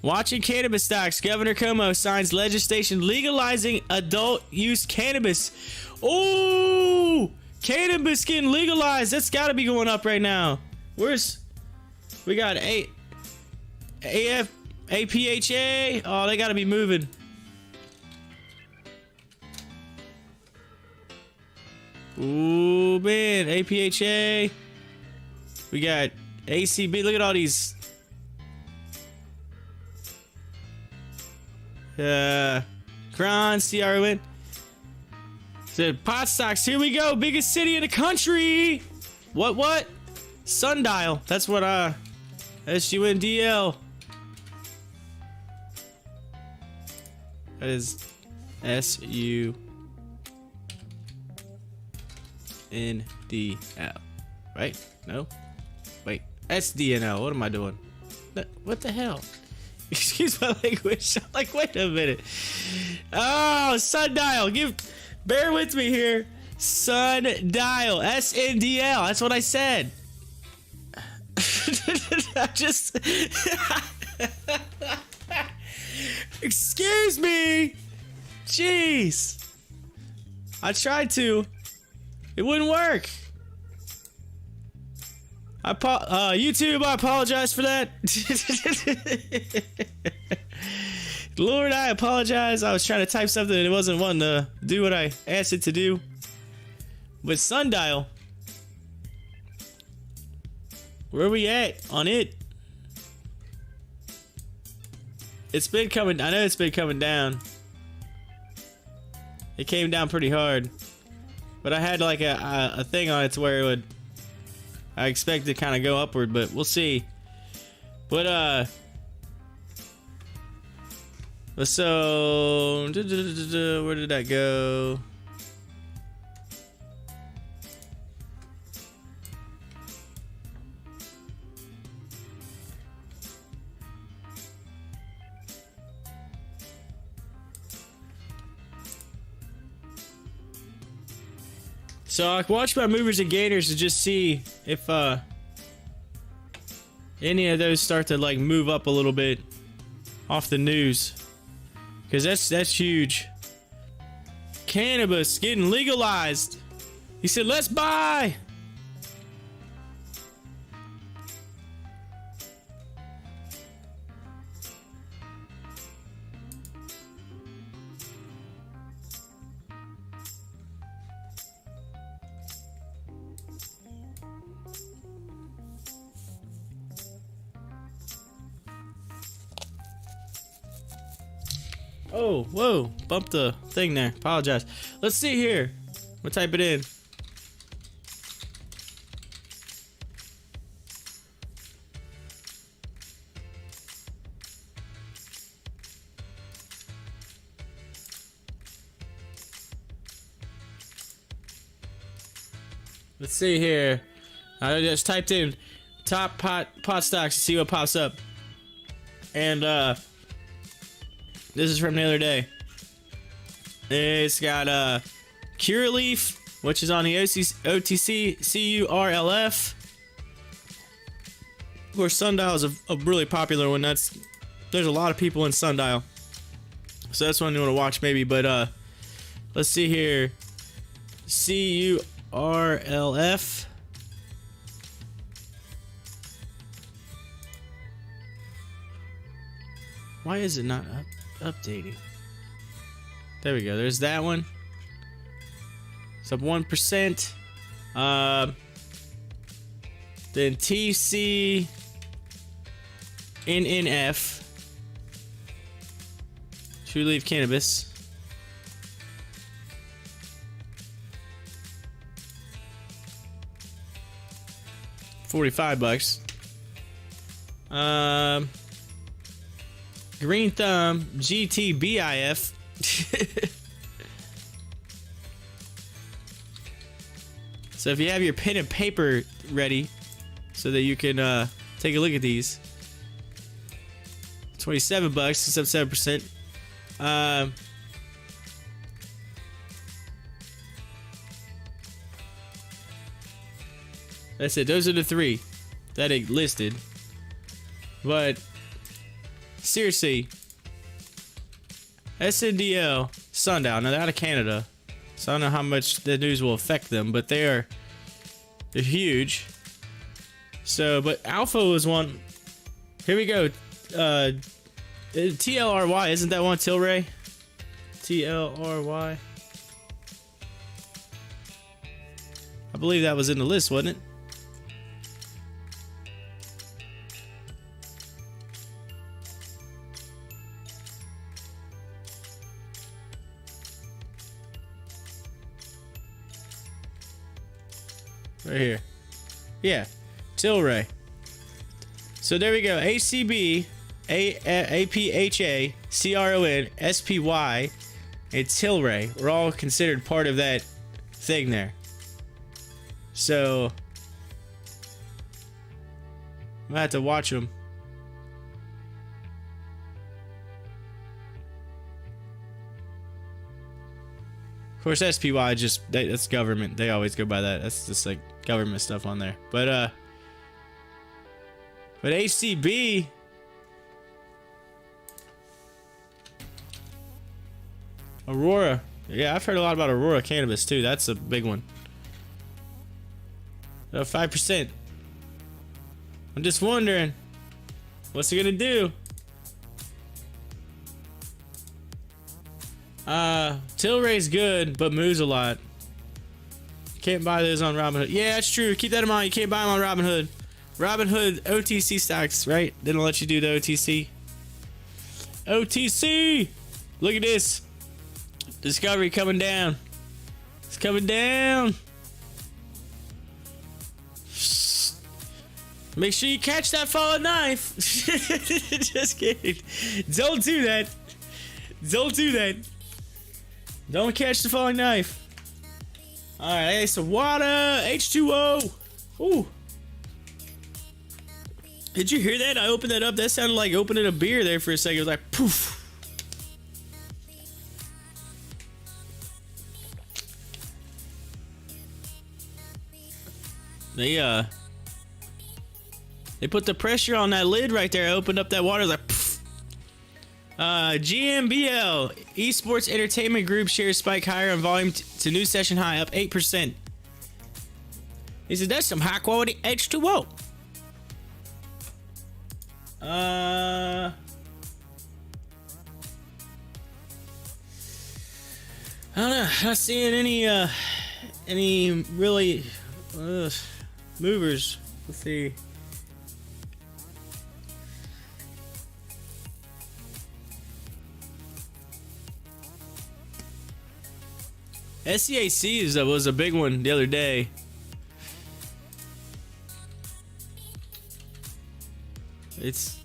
Watching cannabis stocks. Governor Cuomo signs legislation legalizing adult use cannabis. Oh, cannabis getting legalized. That's got to be going up right now. We got APHA. Oh, they got to be moving. Ooh, man. APHA. We got ACB. Look at all these. Cron, CRON. The pot stocks. Here we go. Biggest city in the country. What? Sundial. That's what, SUNDL. That is SUNDL. Right? No? Wait. SDNL. What am I doing? What the hell? Excuse my language. I'm like, wait a minute. Oh, Sundial. Bear with me here. Sundial. SNDL. That's what I said. I just... Excuse me. Jeez. I tried to. It wouldn't work. YouTube, I apologize for that. Lord, I apologize. I was trying to type something and it wasn't wanting to do what I asked it to do. But Sundial, where are we at on it? It's been coming. I know it's been coming down. It came down pretty hard, but I had like a thing on it to where it would. I expect it to kind of go upward, but we'll see. But so where did that go? So I watched my movers and gainers to just see if any of those start to like move up a little bit off the news, because that's huge. Cannabis getting legalized. He said, "Let's buy." Oh, whoa, bumped the thing there. Apologize. Let's see here. We'll type it in. Let's see here. I just typed in top pot stocks to see what pops up. And this is from the other day. It's got Curaleaf, which is on the OTC CURLF. Of course, Sundial is a really popular one. There's a lot of people in Sundial, so that's one you want to watch maybe. But let's see here. CURLF. Why is it not updating? There we go. There's that one. It's up 1%. Then TCNNF. True Leaf Cannabis. $45. Green Thumb GTBIF. So if you have your pen and paper ready so that you can take a look at these. $27, it's up 7%. That's it. Those are the three that it listed. But seriously, SNDL, Sundial. Now they're out of Canada, so I don't know how much the news will affect them, but they're huge. So, but Alpha was one. Here we go. TLRY, isn't that one Tilray? TLRY. I believe that was in the list, wasn't it? Right here. Yeah. Tilray. So there we go. ACB, APHA, CRON, SPY, and Tilray were all considered part of that thing there. So I'm gonna have to watch them. Of course, SPY that's government. They always go by that. That's just like government stuff on there. But HCB, Aurora. Yeah, I've heard a lot about Aurora Cannabis too. That's a big one. 5%. I'm just wondering, what's it gonna do? Tilray's good, but moves a lot. Can't buy those on Robinhood. Yeah, that's true. Keep that in mind. You can't buy them on Robinhood. Robinhood OTC stocks, right? They don't let you do the OTC. OTC! Look at this. Discovery coming down. It's coming down. Make sure you catch that falling knife. Just kidding. Don't do that. Don't do that. Don't catch the falling knife. Alright, hey, some water. H2O. Ooh. Did you hear that? I opened that up. That sounded like opening a beer there for a second. It was like poof. They put the pressure on that lid right there. I opened up that water. It was like poof. GMBL Esports Entertainment Group shares spike higher on volume to new session high, up 8%. He said that's some high quality H2O. I don't know. Not seeing any really movers. Let's see. SCAC was a big one the other day. It's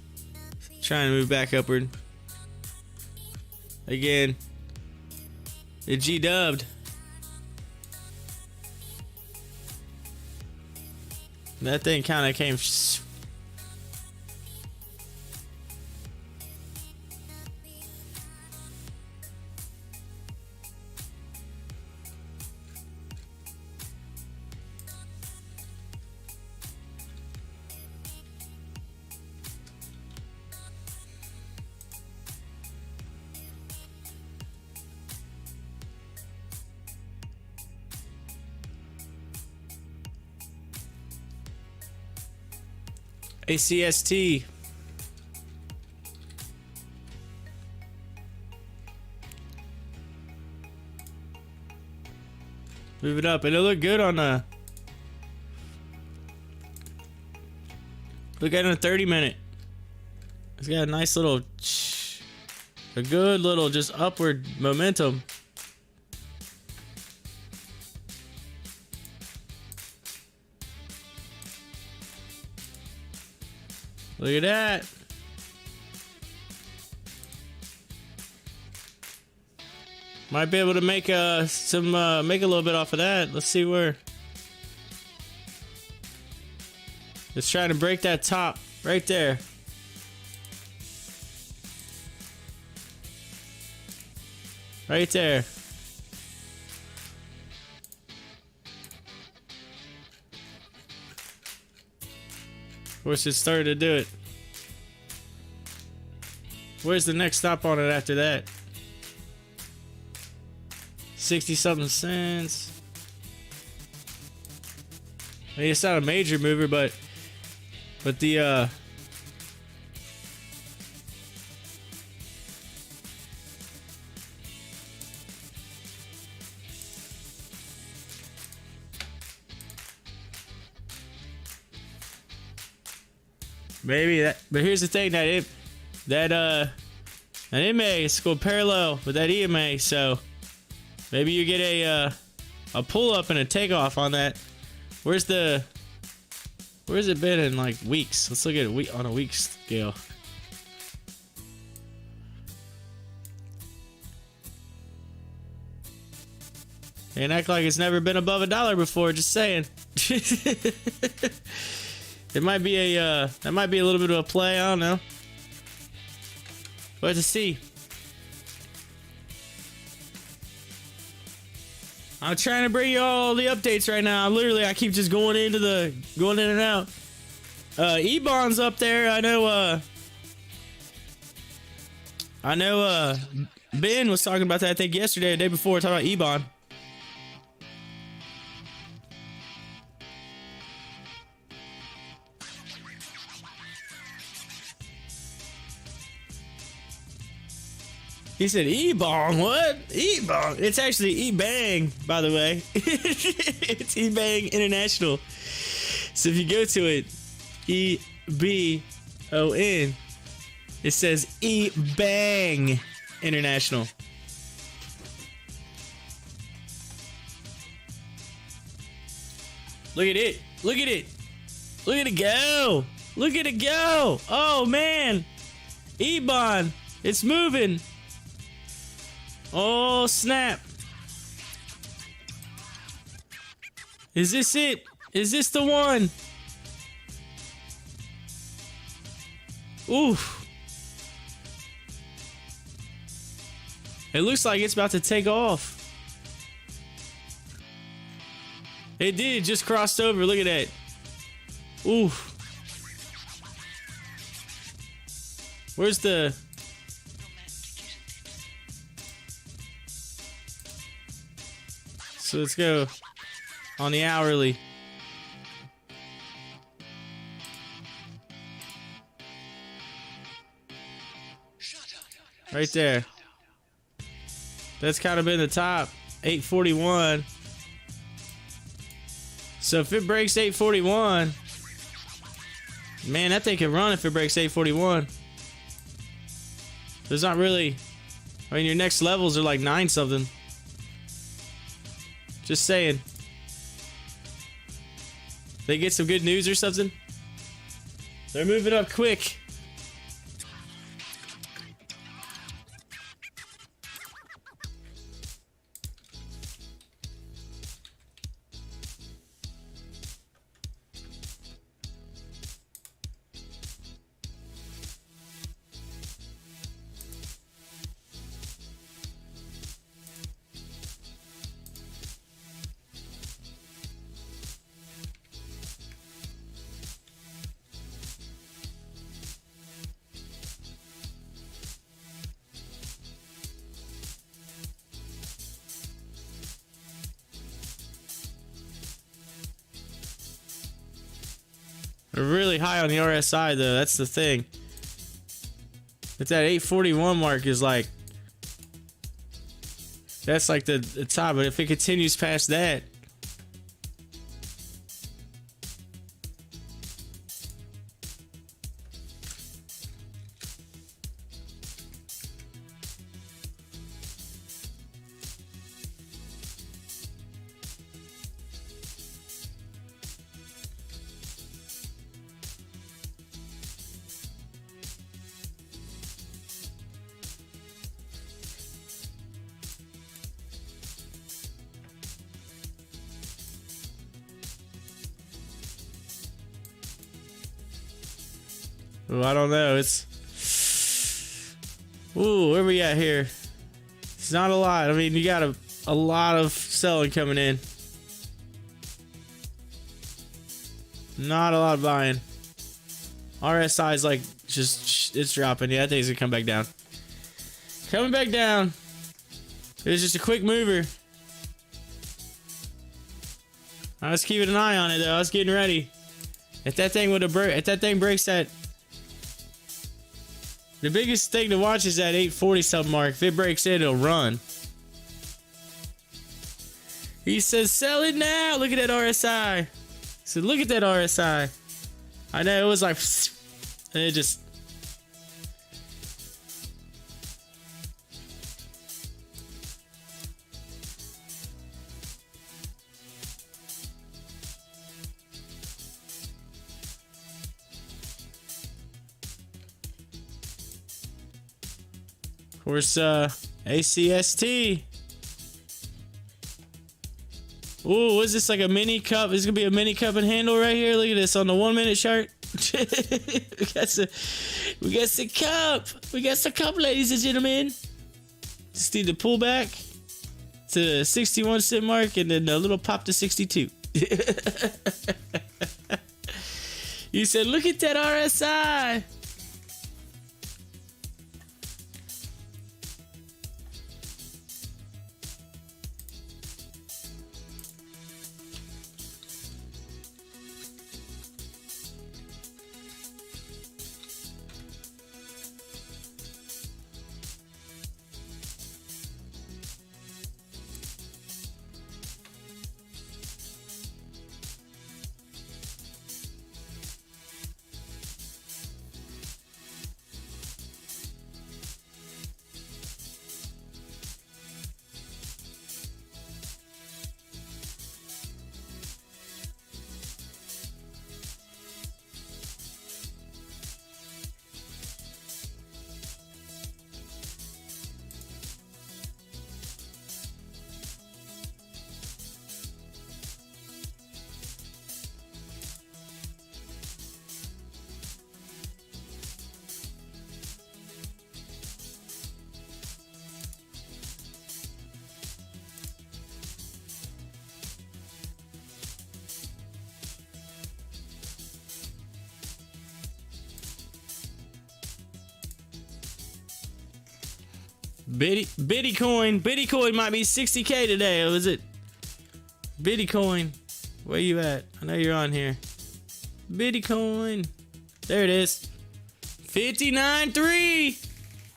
trying to move back upward. Again, it G-dubbed. That thing kind of came. ACST. Move it up, and it looked good on the. Look at it in a 30-minute. It's got a nice little, a good little just upward momentum. Look at that. Might be able to make make a little bit off of that. Let's see where. Let's try to break that top right there. Right there. Of course, it started to do it. Where's the next stop on it after that? 60-something cents. I mean, it's not a major mover, but the maybe that. But here's the thing, that EMA is going parallel with that EMA, so maybe you get a pull up and a takeoff on that. Where's it been in like weeks? Let's look at it on a week scale. And act like it's never been above $1 before. Just saying. It might be that might be a little bit of a play. I don't know. But to see. I'm trying to bring you all the updates right now. Literally, I keep just going in and out. E-Bond's up there. I know Ben was talking about that, I think yesterday or the day before, talking about E-Bond. He said E-bong. What? E-bong. It's actually E-bang, by the way. It's E-bang International. So if you go to it, E-B-O-N, it says E-bang International. Look at it. Look at it. Look at it go. Look at it go. Oh, man. E-bond. It's moving. Oh, snap. Is this it? Is this the one? Oof. It looks like it's about to take off. It did, just crossed over. Look at that. Oof. Where's the... So let's go on the hourly. Right there. That's kind of been the top. 841. So if it breaks 841, man, that thing can run if it breaks 841. There's not really... I mean, your next levels are like 9 something. Just saying. They get some good news or something? They're moving up quick. They're really high on the RSI though, that's the thing. But that 841 mark is like... That's like the top, but if it continues past that... Ooh, I don't know. It's... Ooh, where we at here? It's not a lot. I mean, you got a lot of selling coming in. Not a lot of buying. RSI is like just... It's dropping. Yeah, I think it's gonna come back down. Coming back down. It was just a quick mover. I was keeping an eye on it though. I was getting ready. If that thing would have if that thing breaks that... The biggest thing to watch is that 840 something mark. If it breaks it, it'll run. He says, sell it now. Look at that RSI. He said, look at that RSI. I know, it was like... And it just... Of course, ACST. Ooh, what is this, like a mini cup? This is gonna be a mini cup and handle right here. Look at this on the 1 minute chart. we got the cup. We got the cup, ladies and gentlemen. Just need to pull back to the 61 cent mark and then a little pop to 62. You said, look at that RSI. Bitcoin. Bitcoin might be 60K today. Or is it? Bitcoin. Where you at? I know you're on here. Bitcoin. There it is. 59.3.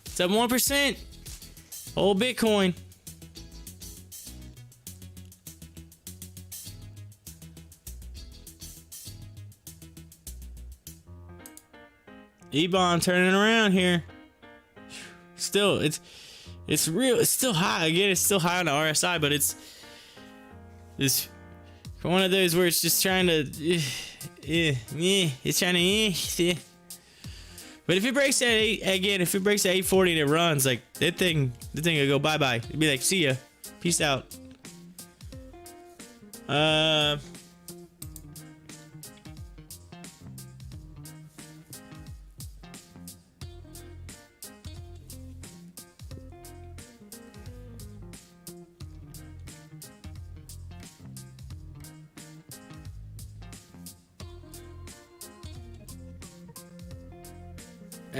It's up 1%. Old Bitcoin. E-bond turning around here. Still, it's real. It's still high. Again, it's still high on the RSI, but it's one of those where it's just trying to, it's trying to, But if it breaks that if it breaks that 840 and it runs, like that thing will go bye bye. It'd be like, see ya, peace out.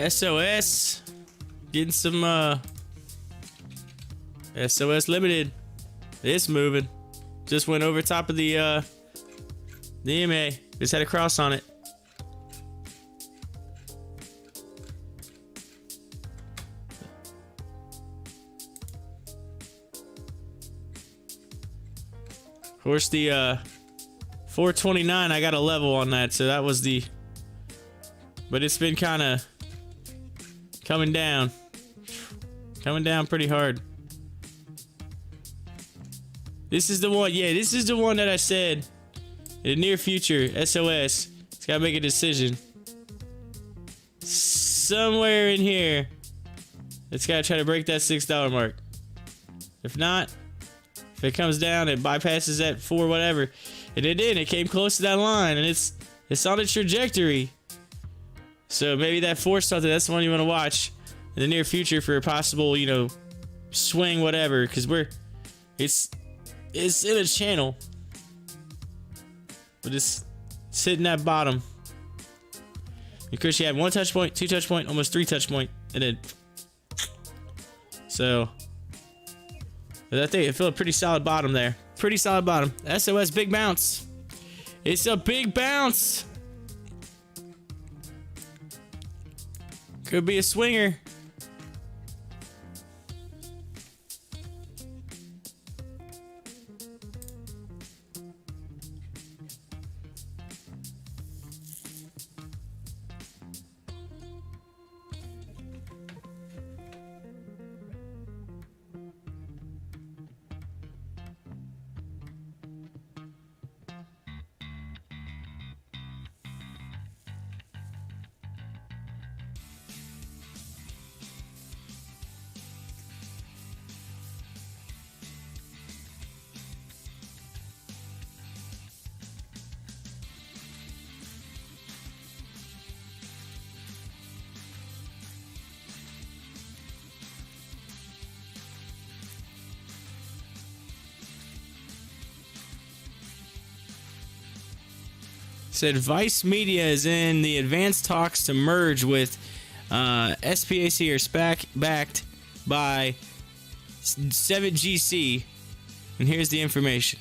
SOS getting some SOS limited. It's moving. Just went over top of the EMA. Just had a cross on it. Of course, the 429, I got a level on that, so that was the, but it's been kind of coming down pretty hard. This is the one, yeah, this is the one that I said in the near future, SOS, it's gotta make a decision. Somewhere in here, it's gotta try to break that $6 mark. If not, if it comes down, it bypasses that 4 whatever. And it did, it came close to that line, and it's on a trajectory. So maybe that 4 something, that's the one you want to watch in the near future for a possible, you know, swing, whatever. Because it's in a channel, but it's hitting that bottom. Because you had 1 touch point, 2 touch point, almost 3 touch point, and then so I think it felt a pretty solid bottom there. Pretty solid bottom. SOS big bounce. It's a big bounce. Could be a swinger. Said Vice Media is in the advanced talks to merge with SPAC or SPAC backed by 7GC. And here's the information.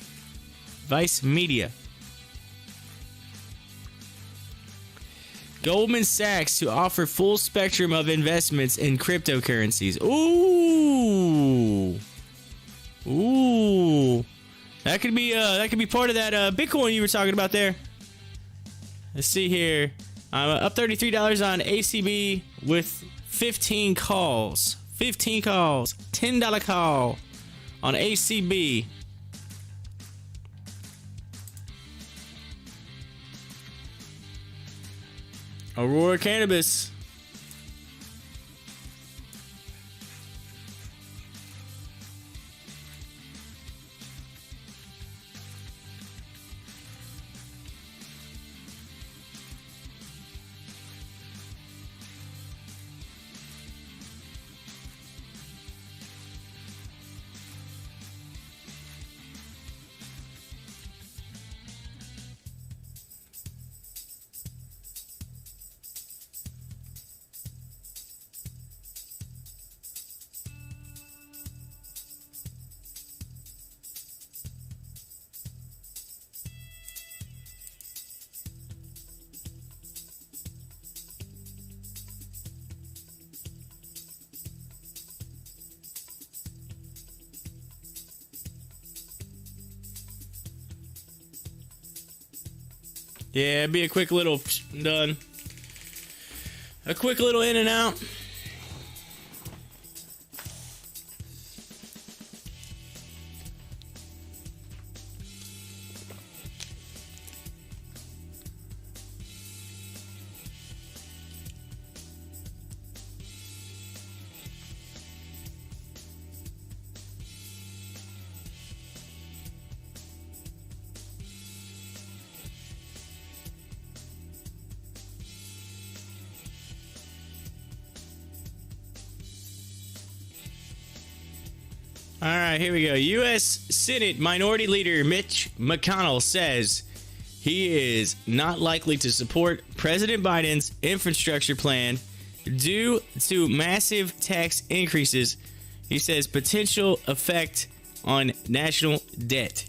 Vice Media. Goldman Sachs to offer full spectrum of investments in cryptocurrencies. Ooh. Ooh. That could be part of that Bitcoin you were talking about there. Let's see here. I'm up $33 on ACB with 15 calls. 15 calls. $10 call on ACB. Aurora Cannabis. Yeah, it'd be a quick little done. A quick little in and out. All right, here we go. U.S. Senate Minority Leader Mitch McConnell says he is not likely to support President Biden's infrastructure plan due to massive tax increases. He says potential effect on national debt.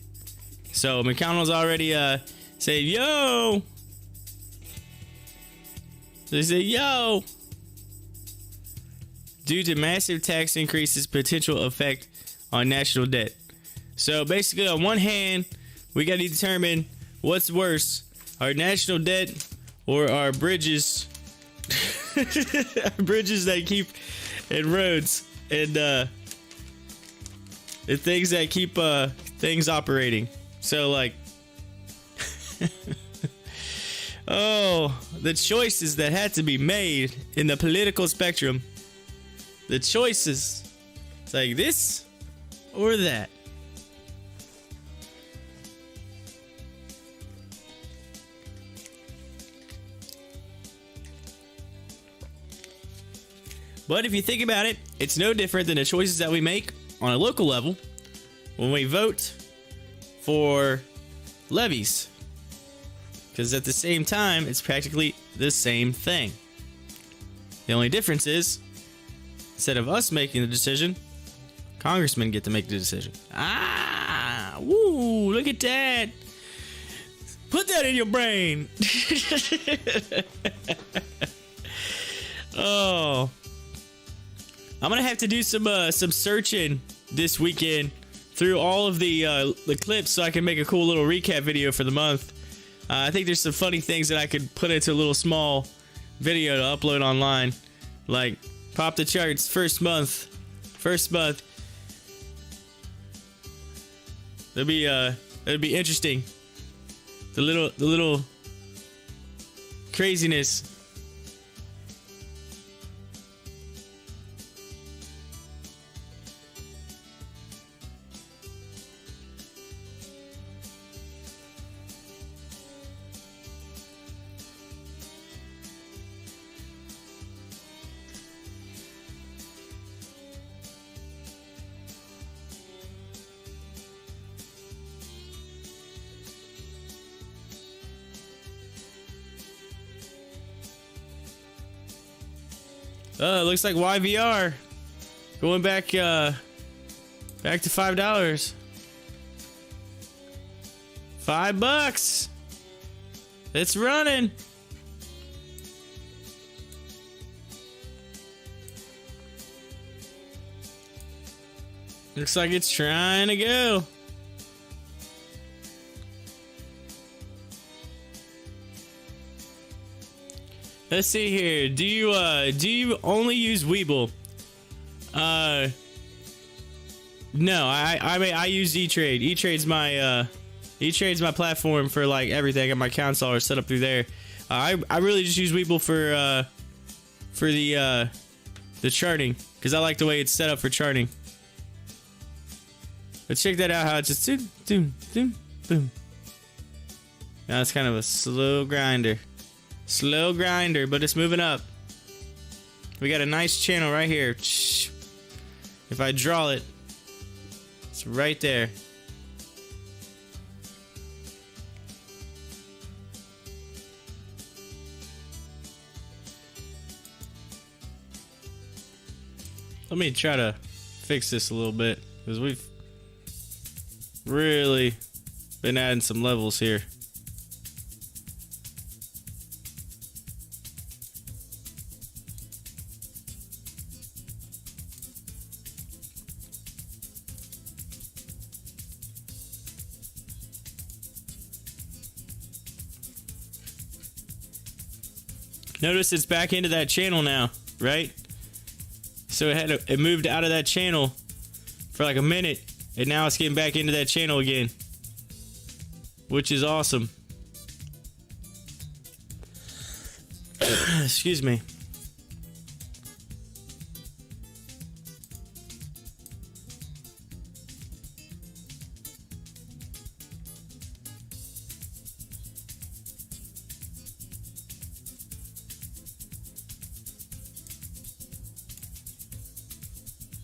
So McConnell's already said, yo. So he said, yo. Due to massive tax increases, potential effect on national debt. So basically, on one hand, we got to determine what's worse, our national debt or our bridges, our bridges that keep, and roads, and the things that keep things operating. So like, oh, the choices that had to be made in the political spectrum. The choices, it's like this or that. But if you think about it, it's no different than the choices that we make on a local level when we vote for levies. Because at the same time, it's practically the same thing. The only difference is, instead of us making the decision, congressmen get to make the decision. Ah, woo, look at that. Put that in your brain. Oh, I'm gonna have to do some searching this weekend through all of the clips so I can make a cool little recap video for the month. I think there's some funny things that I could put into a little small video to upload online, like pop the charts first month. That'd be interesting. The little craziness. Looks like YVR going back to $5. $5. It's running. Looks like it's trying to go. Let's see here. Do you only use WEBULL? No, I use E-Trade. E-Trade's my platform for like everything. I got my accounts all set up through there. I really just use WEBULL for the charting, because I like the way it's set up for charting. But check that out, how it's just boom. Now it's kind of a slow grinder. Slow grinder, but it's moving up. We got a nice channel right here. If I draw it, it's right there. Let me try to fix this a little bit, because we've really been adding some levels here. Notice it's back into that channel now, right? So it moved out of that channel for like a minute, and now it's getting back into that channel again, which is awesome. Excuse me.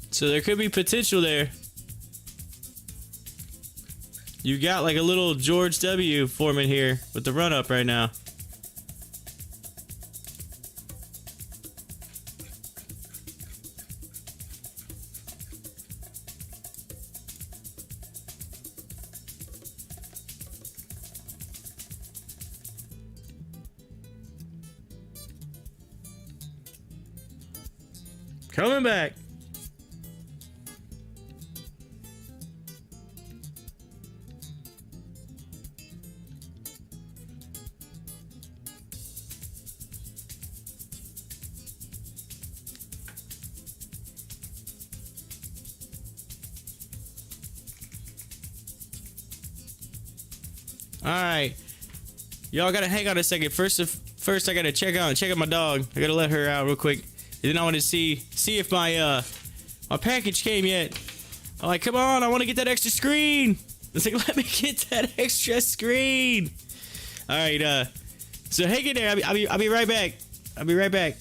So there could be potential there. You got like a little George W. forming here with the run up right now. Coming back. All right, y'all gotta hang on a second. First I gotta check out my dog. I gotta let her out real quick, and then I want to see if my package came yet. I'm like, come on, I want to get that extra screen. It's like, let me get that extra screen. All right, so hang in there. I'll be right back. I'll be right back.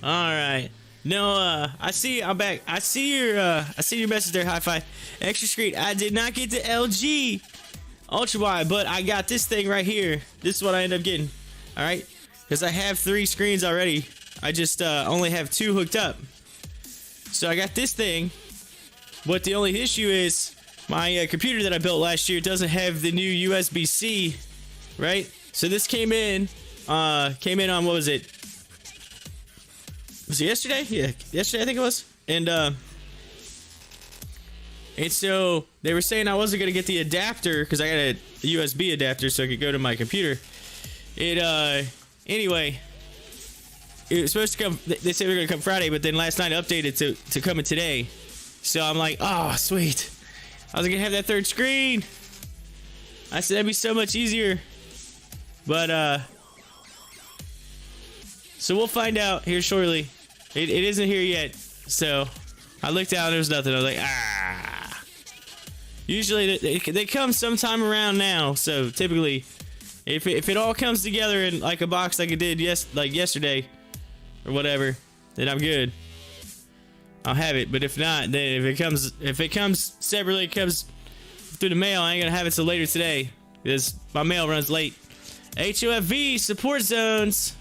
All right. No, I see. I'm back. I see your message there. Hi-Fi. Extra screen. I did not get the LG ultra wide, but I got this thing right here. This is what I ended up getting. All right, because I have 3 screens already. I just only have 2 hooked up. So I got this thing. But the only issue is my computer that I built last year doesn't have the new USB-C, right? So this came in on, what was it? Was it yesterday? Yeah, yesterday I think it was. And so they were saying I wasn't gonna get the adapter because I got a USB adapter so I could go to my computer. Anyway, it was supposed to come. They said we were gonna come Friday, but then last night updated to coming today. So I'm like, oh sweet. I was gonna have that 3rd screen. I said that'd be so much easier. But so we'll find out here shortly. It isn't here yet. So I looked out and there was nothing. I was like, ah. Usually they come sometime around now. So typically, if it all comes together in like a box like it did yesterday or whatever, then I'm good. I'll have it. But if not, then if it comes separately, it comes through the mail. I ain't gonna have it till later today because my mail runs late. HOFV support zones.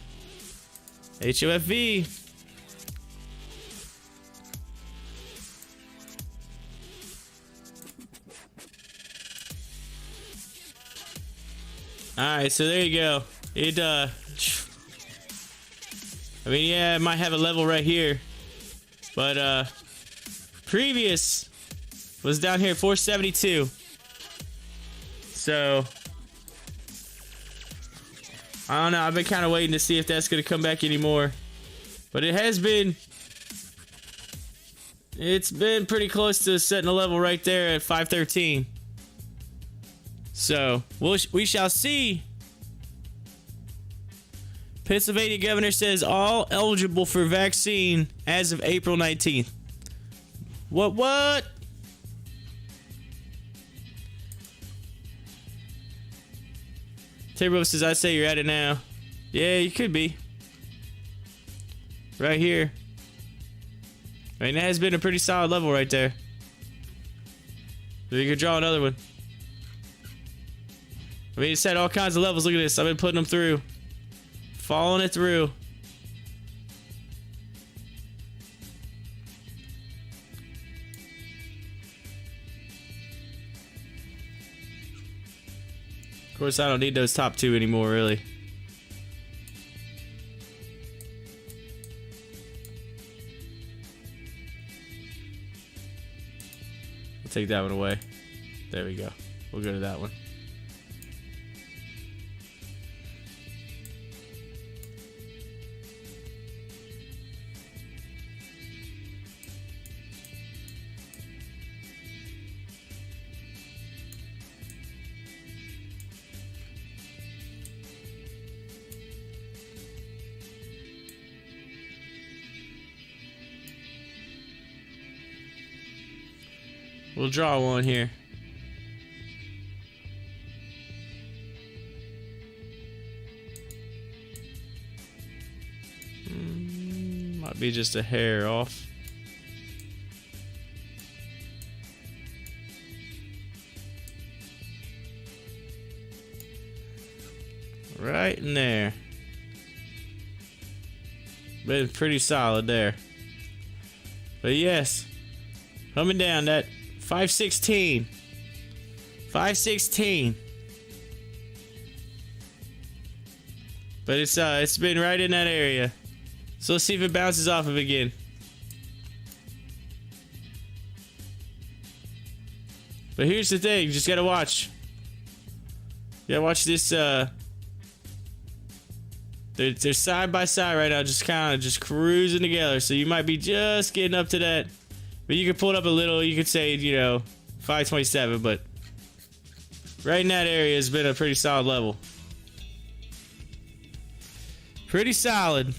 HOFV. Alright, so there you go. I mean, yeah, it might have a level right here. But, previous was down here at 472. So, I don't know. I've been kind of waiting to see if that's going to come back anymore. But it has been... It's been pretty close to setting a level right there at 513. So, we shall see. Pennsylvania governor says all eligible for vaccine as of April 19th. What? Timberwolf says, I say you're at it now. Yeah, you could be. Right here. I mean, that has been a pretty solid level right there. So you could draw another one. I mean, it's had all kinds of levels. Look at this. I've been putting them through. Following it through. Of course, I don't need those top 2 anymore, really. I'll take that one away. There we go. We'll go to that one. We'll draw one here. Might be just a hair off. Right in there. Been pretty solid there. But yes, coming down that 516. 516. But it's been right in that area. So let's see if it bounces off of again. But here's the thing, you just gotta watch. You gotta watch this. They're side by side right now, just kind of just cruising together. So you might be just getting up to that. But you could pull it up a little. You could say, 527. But right in that area has been a pretty solid level. Pretty solid.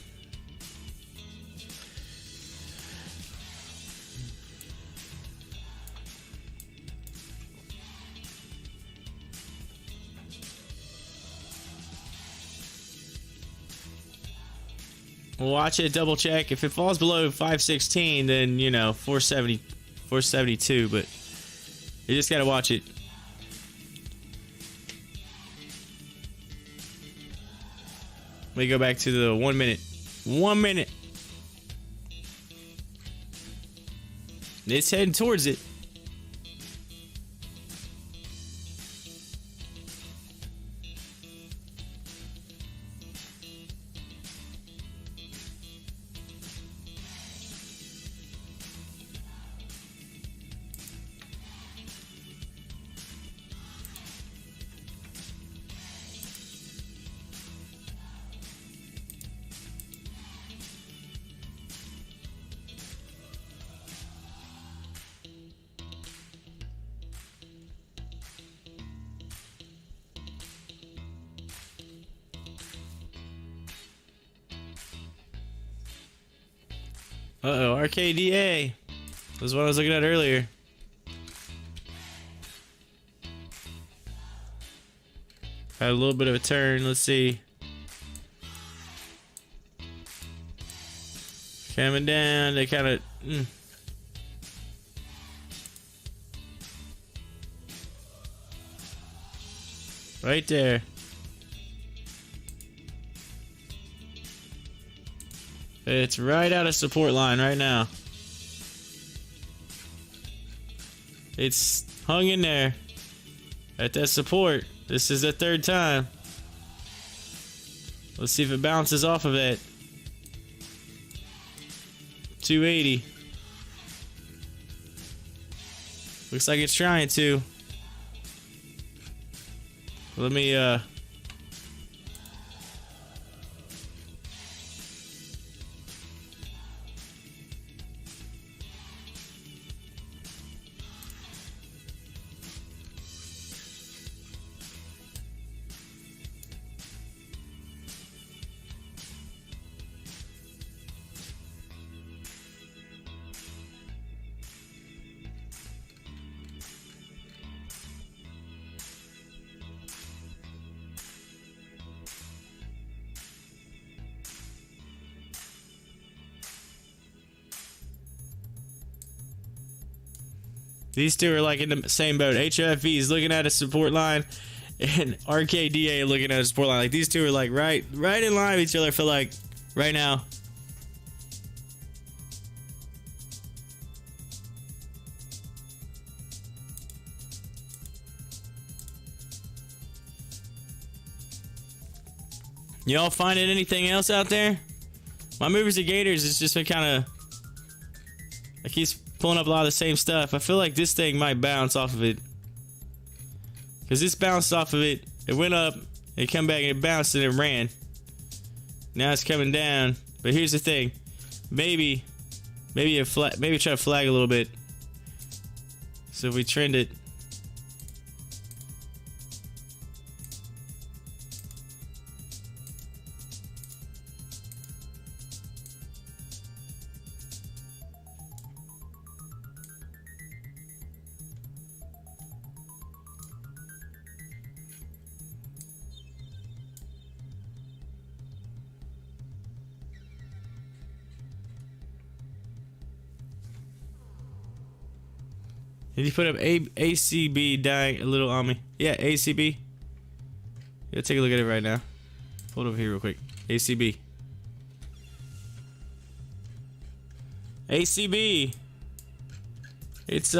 We'll watch it, double check. If it falls below 516, then, you know, 470, 472, but you just gotta watch it. Let me go back to the 1 minute. 1 minute. It's heading towards it. Uh-oh, RKDA. That was what I was looking at earlier. Had a little bit of a turn. Let's see. Coming down. They kind of... Right there. It's right out of support line right now. It's hung in there at that support. This is the third time. Let's see if it bounces off of that. 280. Looks like it's trying to. Let me These two are like in the same boat. HOFV is looking at a support line, and RKDA looking at a support line. Like these two are like right in line with each other. I feel like right now. Y'all finding anything else out there? My movers and gators has just been kind of like he's pulling up a lot of the same stuff. I feel like this thing might bounce off of it, because this bounced off of it. It went up, it came back, and it bounced and it ran. Now it's coming down. But here's the thing: maybe try to flag a little bit. So if we trend it. Did you put up ACB dying a little on me? Yeah, ACB. Yeah, take a look at it right now. Hold over here real quick. ACB. ACB. It's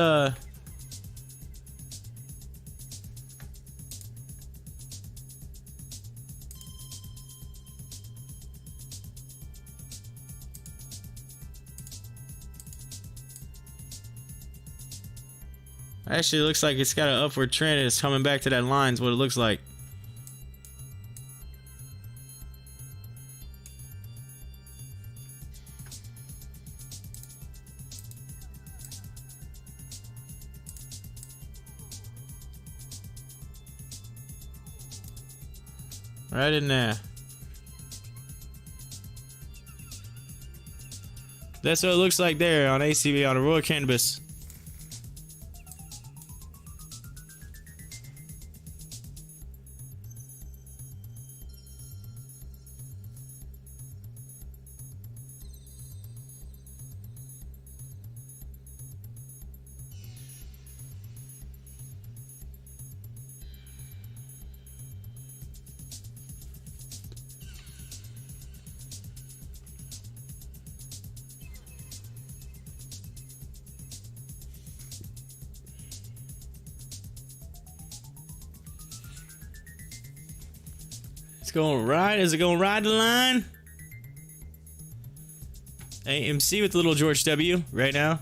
actually looks like it's got an upward trend and it's coming back to that line is what it looks like. Right in there. That's what it looks like there on ACB on Aurora Cannabis. It's going right. Is it going right the line? AMC with little George W right now.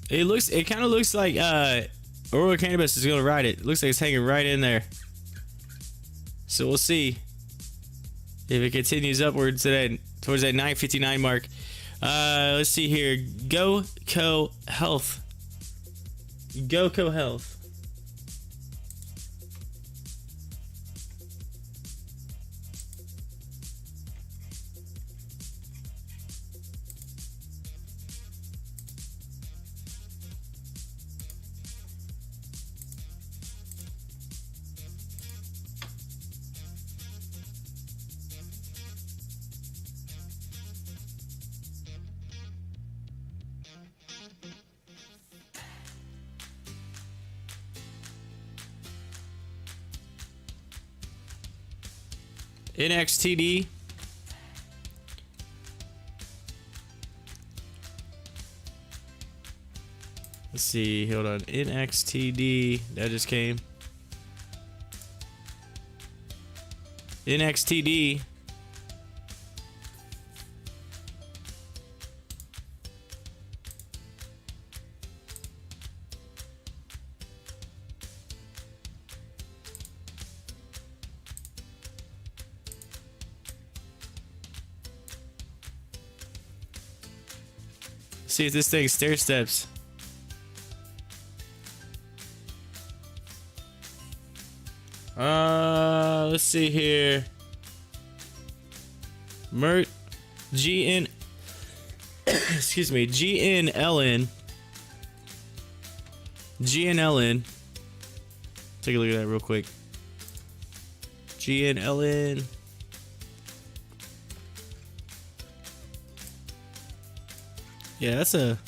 It kind of looks like Aurora Cannabis is gonna ride it. It looks like it's hanging right in there. So we'll see if it continues upwards towards that 959 mark. Let's see here. GoCo Health. GoCo Health. NXTD. Let's see, hold on. NXTD, that just came. NXTD. See if this thing stair steps. Let's see here. GN excuse me, GNLN. GNLN. Take a look at that real quick. GNLN. Yeah, that's a...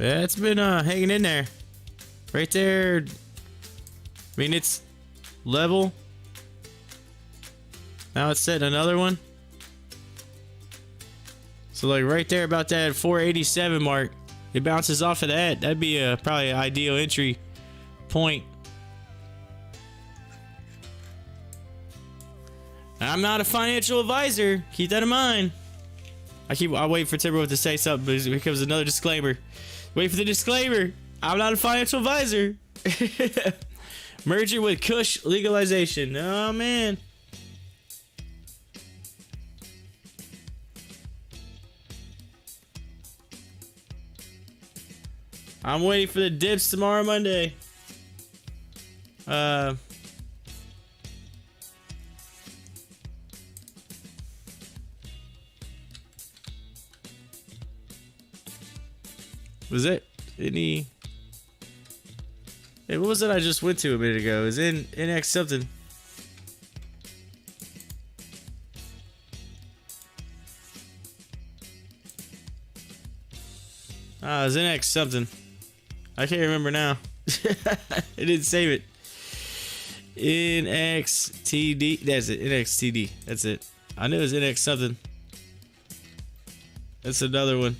Yeah, it's been hanging in there. Right there. I mean, it's level. Now it's setting another one. So like right there about that 487 mark. It bounces off of that. That'd be probably an ideal entry point. I'm not a financial advisor. Keep that in mind. I'll wait for Timberwolf to say something, but here comes another disclaimer. Wait for the disclaimer. I'm not a financial advisor. Merger with Kush legalization. Oh man. I'm waiting for the dips tomorrow, Monday. Was it any? Hey, what was it I just went to a minute ago? It was in NX something. It was NX something. I can't remember now. It didn't save it. NXTD. That's it. NXTD. That's it. I knew it was NX something. That's another one.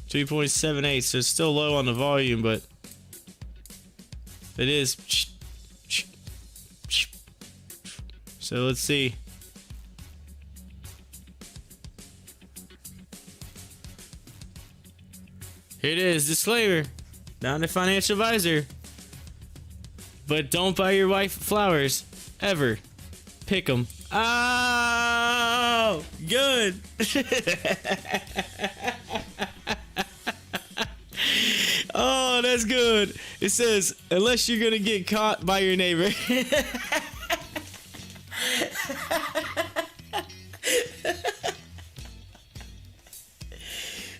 .78, so it's still low on the volume, but it is. So let's see. Here it is, disclaimer. Not a financial advisor, but don't buy your wife flowers ever. Pick them. Oh, good. Oh, that's good. It says, unless you're gonna get caught by your neighbor.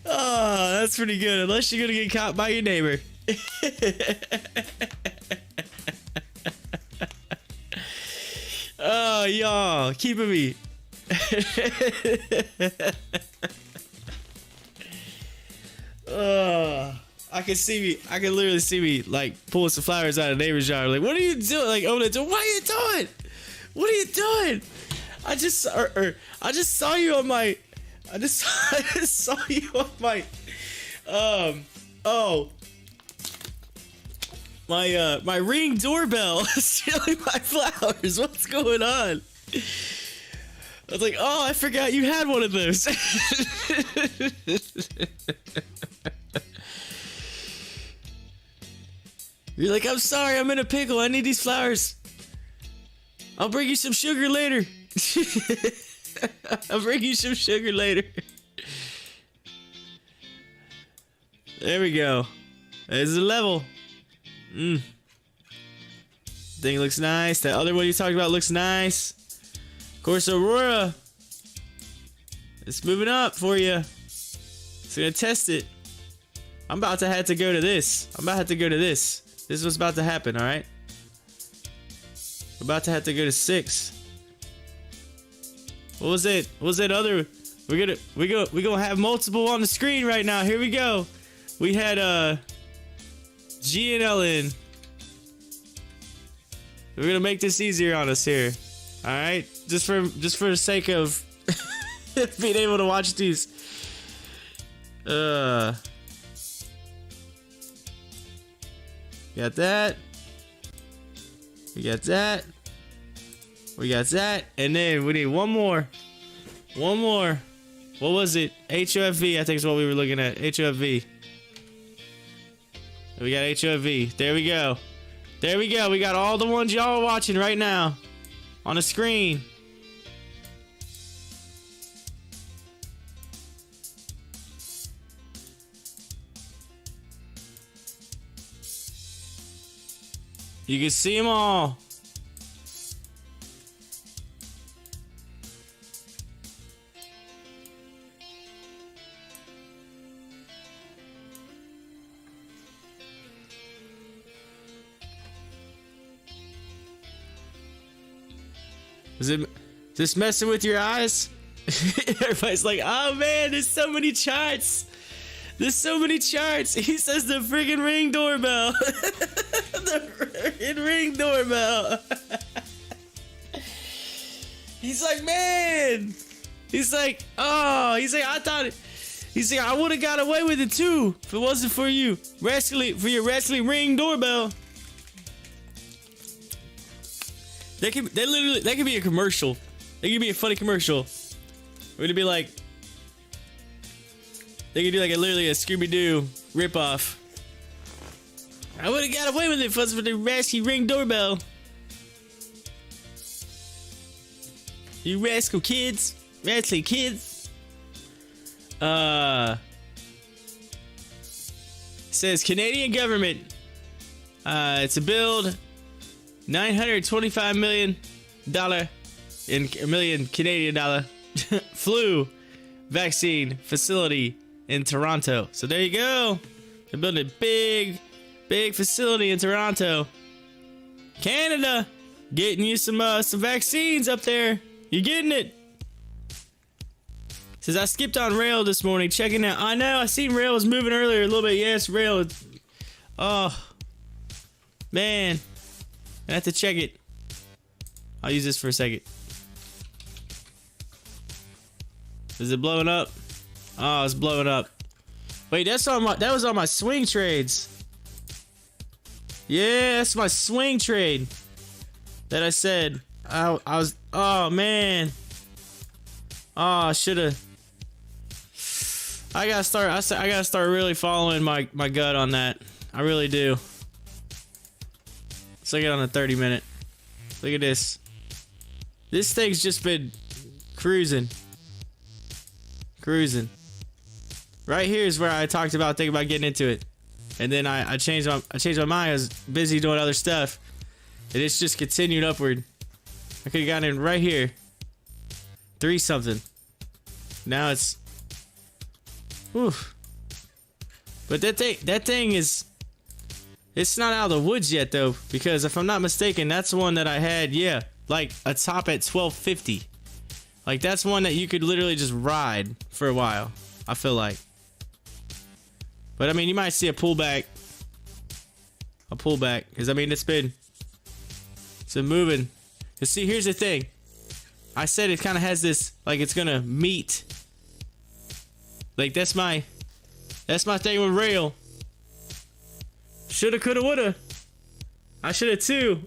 Oh, that's pretty good. Unless you're gonna get caught by your neighbor. Oh, y'all, keeping me. I can literally see me like pulling some flowers out of the neighbor's yard. Like, what are you doing? Like, oh, what are you doing? What are you doing? I just saw you on my. I just saw you on my. My Ring doorbell is stealing my flowers. What's going on? I was like, oh, I forgot you had one of those. You're like, I'm sorry, I'm in a pickle. I need these flowers. I'll bring you some sugar later. I'll bring you some sugar later. There we go. There's the level. Thing looks nice. That other one you talked about looks nice. Of course, Aurora. It's moving up for you. It's gonna test it. I'm about to have to go to this. This is what's about to happen, alright? We're about to have to go to 6. What was it? What was that other? We're gonna have multiple on the screen right now. Here we go. We had GNL in. We're gonna make this easier on us here. Alright? Just for the sake of being able to watch these. Got that. We got that. We got that. And then we need one more. One more. What was it? HOFV, I think is what we were looking at. HOFV. We got HOFV. There we go. There we go. We got all the ones y'all are watching right now on the screen. You can see them all. Is this messing with your eyes? Everybody's like, oh man, there's so many charts. There's so many charts. He says the friggin' Ring doorbell. The friggin' Ring doorbell. He's like, man. He's like, oh. He's like, He's like, I would have got away with it too if it wasn't for you, for your rascally Ring doorbell. That could be a commercial. That could be a funny commercial. Would it be like? They could do like literally a Scooby-Doo ripoff. I would have got away with it if it wasn't for the rascally Ring doorbell. You rascal kids, rascally kids. Says Canadian government. It's a build $925 million in a million Canadian dollar flu vaccine facility in Toronto. So there you go. They're building a big facility in Toronto, Canada. Getting you some vaccines up there. You getting it? Says I skipped on rail this morning, checking out. I know I seen rail was moving earlier a little bit. Yes, rail. Oh man, I have to check it. I'll use this for a second. Is it blowing up? Oh, it's blowing up. Wait, that was on my swing trades. Yeah, that's my swing trade that I said. I was. Oh man. Oh, I shoulda. I gotta start really following my gut on that. I really do. Let's look at it on a 30-minute. Look at this. This thing's just been cruising. Right here is where I talked about thinking about getting into it, and then I changed my mind. I was busy doing other stuff, and it's just continued upward. I could have gotten in right here. 3 something. Now it's. Whew. But that thing is. It's not out of the woods yet though, because if I'm not mistaken, that's the one that I had. Yeah, like a top at 1250. Like that's one that you could literally just ride for a while. I feel like. But I mean, you might see a pullback. Because I mean, it's been moving. Cause see, here's the thing. I said it kind of has this, like it's gonna meet. Like that's my thing with rail. Shoulda, coulda, woulda. I shoulda too.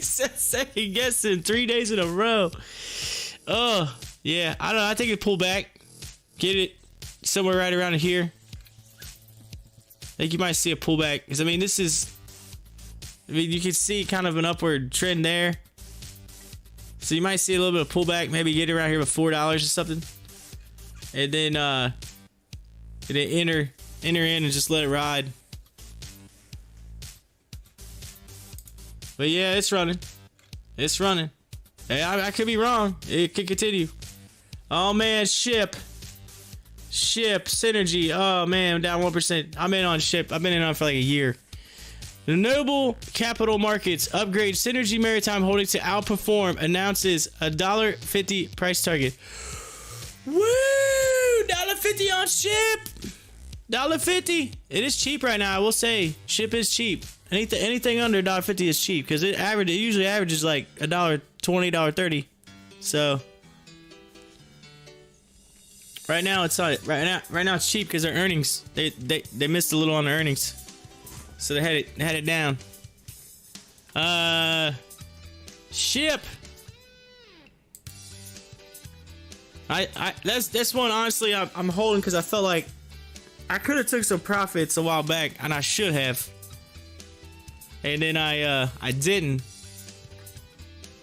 Second guessing 3 days in a row. Oh yeah, I don't know. I think it pulled back. Get it somewhere right around here. I think you might see a pullback. Because I mean, you can see kind of an upward trend there. So you might see a little bit of pullback. Maybe get it around here with $4 or something. And then enter in and just let it ride. But yeah, it's running. Hey, I could be wrong. It could continue. Oh man, ship synergy. Oh man, down 1%. I'm in on ship. I've been in on for like a year. The Noble Capital Markets upgrade Synergy Maritime Holdings to outperform. Announces a $1.50 price target. Woo! $1.50 on ship. $1.50. It is cheap right now. I will say, ship is cheap. Anything under $1.50 is cheap because it usually averages like $1.20, $1.30. So right now it's right now it's cheap because their earnings they missed a little on the earnings, so they had it down. Ship. That's one honestly I'm holding because I felt like I could have took some profits a while back and I should have. And then I didn't,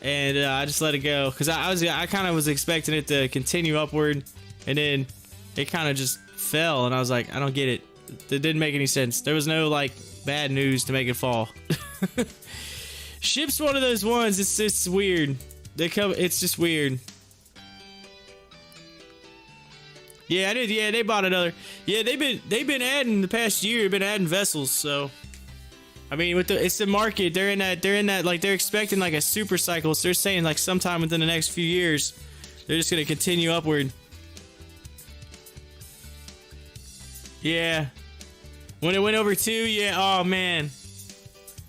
and I just let it go because I kind of was expecting it to continue upward, and then it kind of just fell, and I was like, I don't get it. It didn't make any sense. There was no like bad news to make it fall. Ship's one of those ones. It's weird. It's just weird. Yeah, I did. Yeah, they bought another. Yeah, they've been adding the past year. Been adding vessels, so. I mean, it's the market. They're in that like they're expecting like a super cycle. So they're saying like sometime within the next few years, they're just gonna continue upward. Yeah. When it went over 2, yeah. Oh man.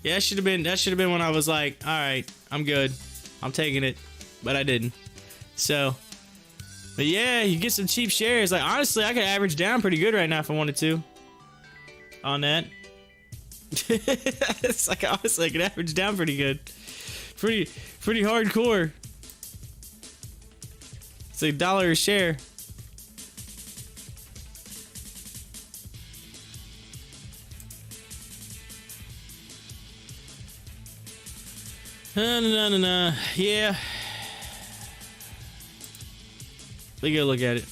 Yeah, that should have been when I was like, all right, I'm good, I'm taking it, but I didn't. So, but yeah, you get some cheap shares. Like honestly, I could average down pretty good right now if I wanted to. On that. It's like honestly, I could average down pretty good. Pretty hardcore. It's like $1 a share. No. Yeah. We go look at it.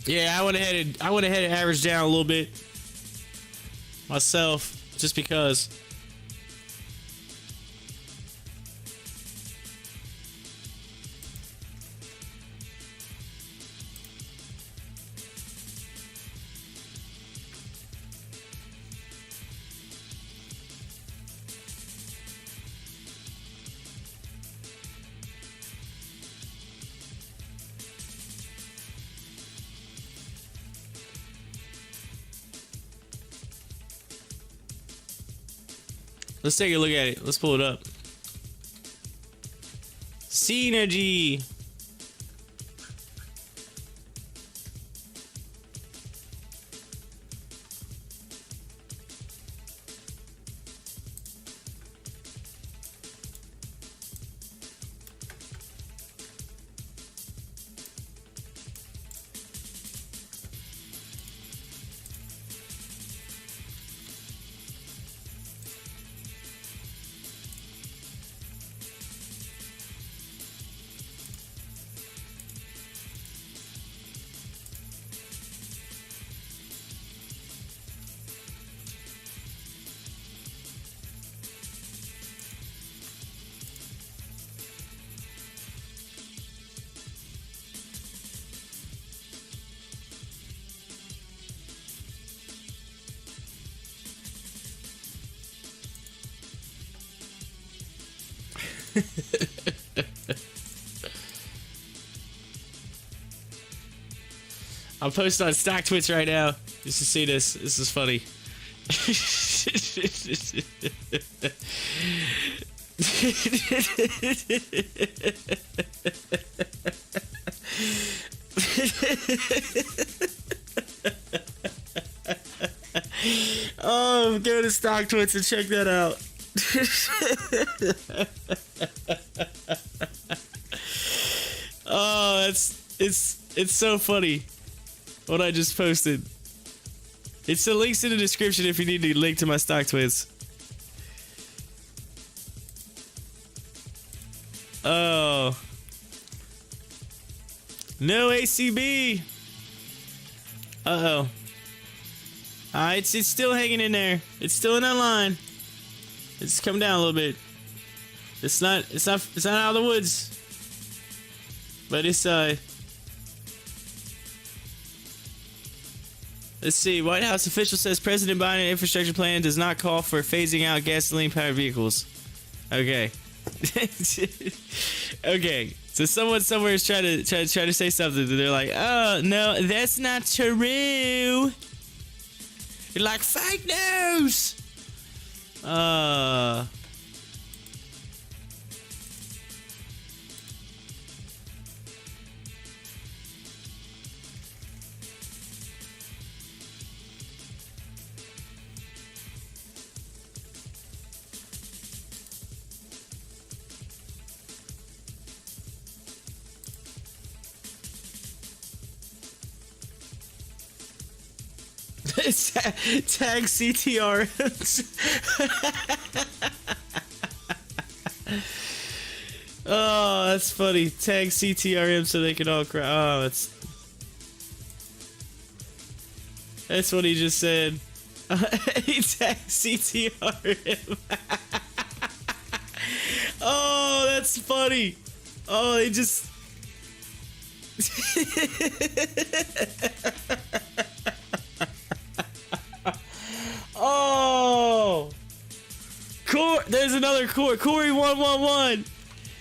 Yeah, I went ahead and averaged down a little bit myself, just because. Let's take a look at it. Let's pull it up. Synergy. I'll post on Stocktwits right now just to see this. This is funny. Oh, go to Stocktwits and check that out. Oh, it's so funny what I just posted. It's the links in the description if you need to link to my Stocktwits. Oh. No ACB. Uh-oh. It's still hanging in there. It's still in that line. It's come down a little bit. It's not out of the woods. But it's let's see. White House official says President Biden infrastructure plan does not call for phasing out gasoline-powered vehicles. Okay. Okay. So someone somewhere is trying to say something. And they're like, "Oh no, that's not true." You're like, fake news. Tag CTRMs. Oh, that's funny. Tag CTRM so they can all cry. Oh, that's what he just said. He tagged CTRM. Oh, that's funny. Oh, they just. Oh, there's another Corey 111.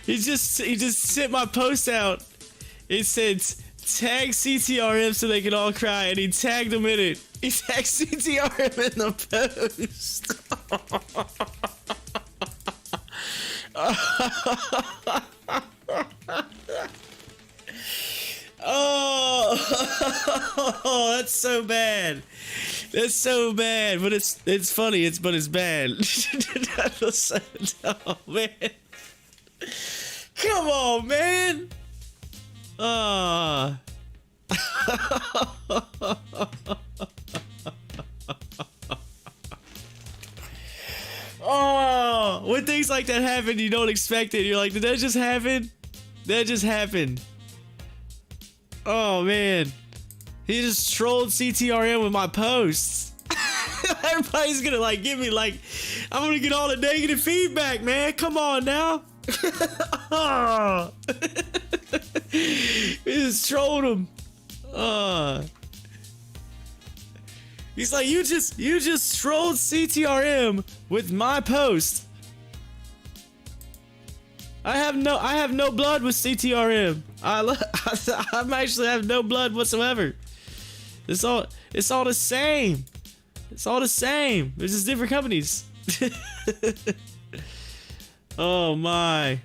He just sent my post out. It said tag CTRM so they can all cry, and he tagged them in it. He tagged CTRM in the post. Oh, that's so bad. That's so bad, but it's funny. But it's bad. Oh man, come on, man. Oh, when things like that happen, you don't expect it. You're like, did that just happen? That just happened. Oh man. He just trolled CTRM with my posts. Everybody's gonna like give me like, I'm gonna get all the negative feedback, man. Come on now. Oh. He just trolled him. He's like, you just trolled CTRM with my post. I have no blood with CTRM. I actually have no blood whatsoever. It's all the same. It's all the same. There's just different companies. Oh my.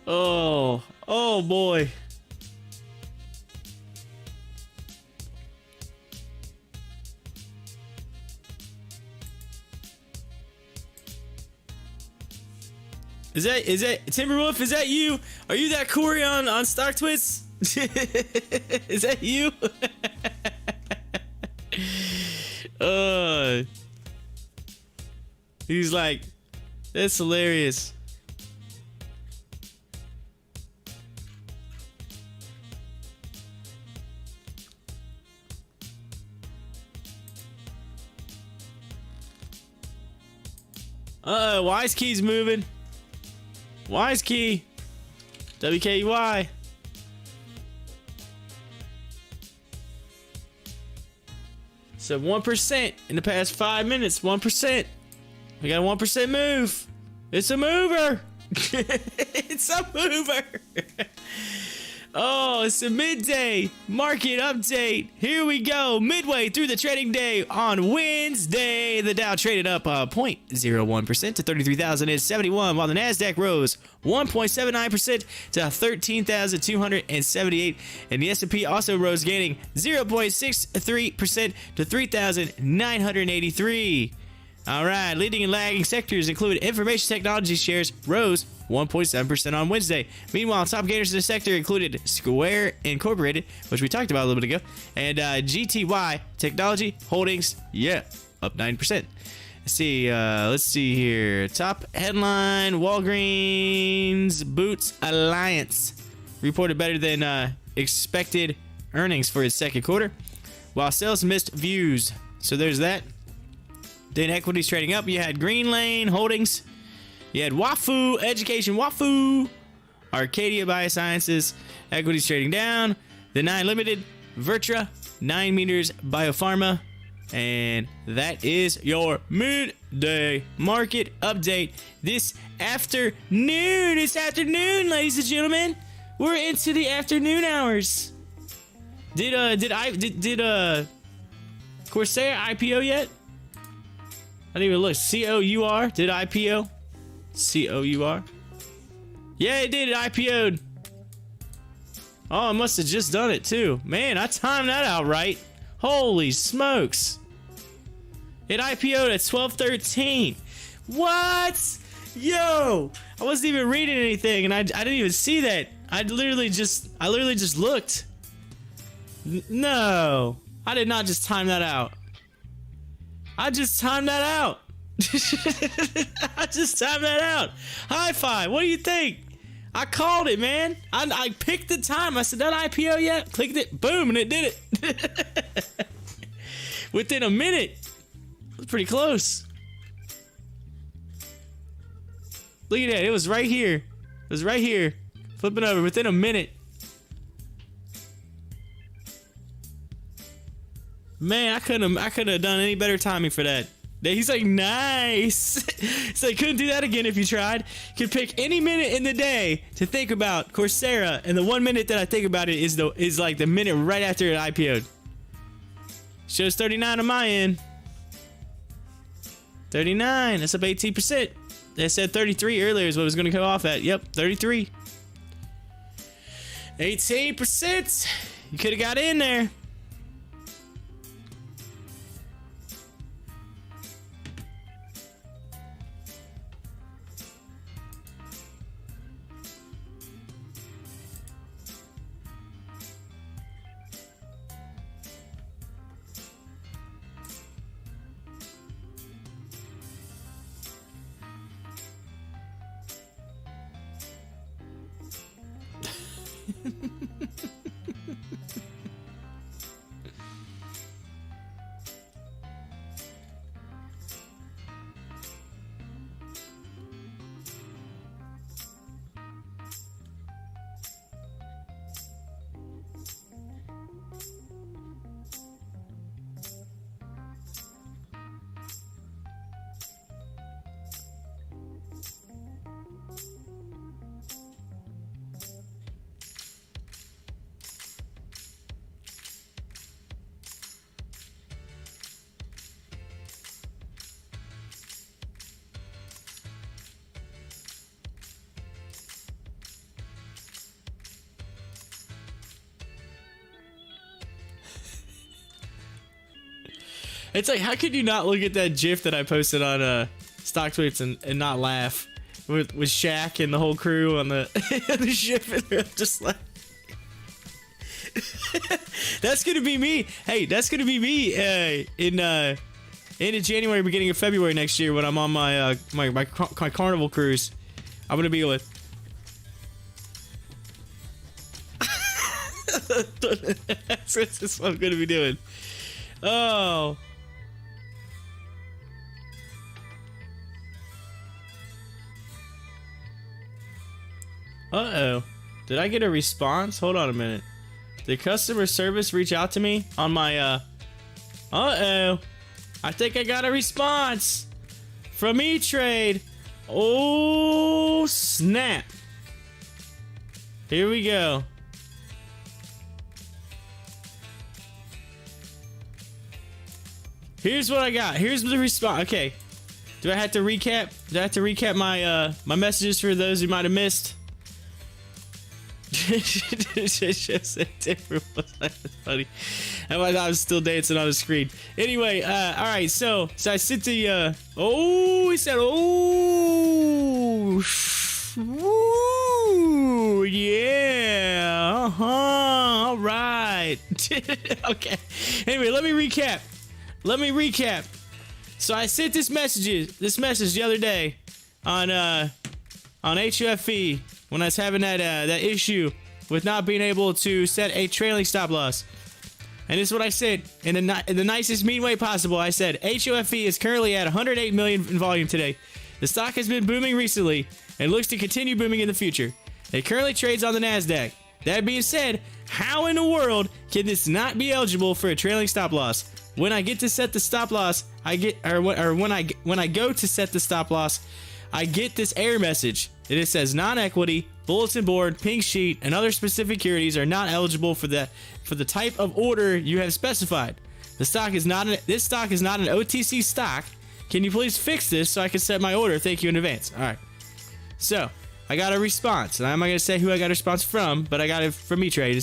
Oh boy. Is that Timberwolf? Is that you? Are you that Corey on Stocktwits? Is that you? He's like, that's hilarious. Wise Key's moving. Wise Key. WKY. So 1% in the past 5 minutes. 1%. We got a 1% move. It's a mover. It's a mover. Oh, it's a midday market update. Here we go. Midway through the trading day on Wednesday, the Dow traded up 0.01% to 33,071, while the Nasdaq rose 1.79% to 13,278, and the S&P also rose, gaining 0.63% to 3,983. All right, leading and lagging sectors include information technology shares rose 1.7% on Wednesday. Meanwhile, top gainers in the sector included Square Incorporated, which we talked about a little bit ago, and GTY Technology Holdings, up 9%. Let's see here. Top headline, Walgreens Boots Alliance reported better than expected earnings for its second quarter, while sales missed views. So there's that. Then equities trading up. You had Green Lane Holdings. You had Wafu Education, Wafu. Arcadia Biosciences. Equities trading down. The 9 Limited, Vertra, 9 Meters Biopharma. And that is your midday market update this afternoon. It's afternoon, ladies and gentlemen. We're into the afternoon hours. Did Corsair IPO yet? I didn't even look. COUR did IPO. COUR. Yeah, it did. It IPO'd. Oh, I must have just done it too. Man, I timed that out right. Holy smokes. It IPO'd at 12:13. What? Yo, I wasn't even reading anything, and I didn't even see that. I literally just looked. No, I did not just time that out. I just timed that out. I just timed that out. High five. What do you think? I called it, man. I picked the time. I said, that IPO yet? Clicked it. Boom, and it did it. Within a minute. It was pretty close. Look at that. It was right here. It was right here. Flipping over within a minute. Man, I couldn't have done any better timing for that. He's like, nice. So I couldn't do that again if you tried. You could pick any minute in the day to think about Coursera, and the 1 minute that I think about it is like the minute right after it IPO'd. Shows 39 on my end. 39. That's up 18%. They said 33 earlier is what it was going to go off at. Yep, 33. 18%. You could have got in there. It's like, how could you not look at that GIF that I posted on Stocktwits and not laugh with Shaq and the whole crew on the, the ship, and they're just like, that's gonna be me. Hey, that's gonna be me in end of January, beginning of February next year when I'm on my my carnival cruise. I'm gonna be with. That's what I'm gonna be doing. Oh. Uh-oh. Did I get a response? Hold on a minute. Did customer service reach out to me on my Uh-oh. I think I got a response from E-Trade. Oh, snap. Here we go. Here's what I got. Here's the response. Okay. Do I have to recap? Do I have to recap my my messages for those who might have missed? It's just a different one. That's funny. I was still dancing on the screen. Anyway, all right. So I sent the. Oh, he said, oh, woo, yeah, all right. Okay. Anyway, let me recap. So I sent this message the other day on HOFV when I was having that issue with not being able to set a trailing stop loss. And this is what I said in the nicest mean way possible. I said HOFV is currently at 108 million in volume today. The stock has been booming recently and looks to continue booming in the future. It currently trades on the NASDAQ. That being said, how in the world can this not be eligible for a trailing stop loss? When I get to set the stop loss, when I go to set the stop loss, I get this error message. It says non-equity, bulletin board, pink sheet, and other specific securities are not eligible for the type of order you have specified. This stock is not an OTC stock. Can you please fix this so I can set my order? Thank you in advance. All right. So I got a response, and I'm not gonna say who I got a response from, but I got it from E-Trade.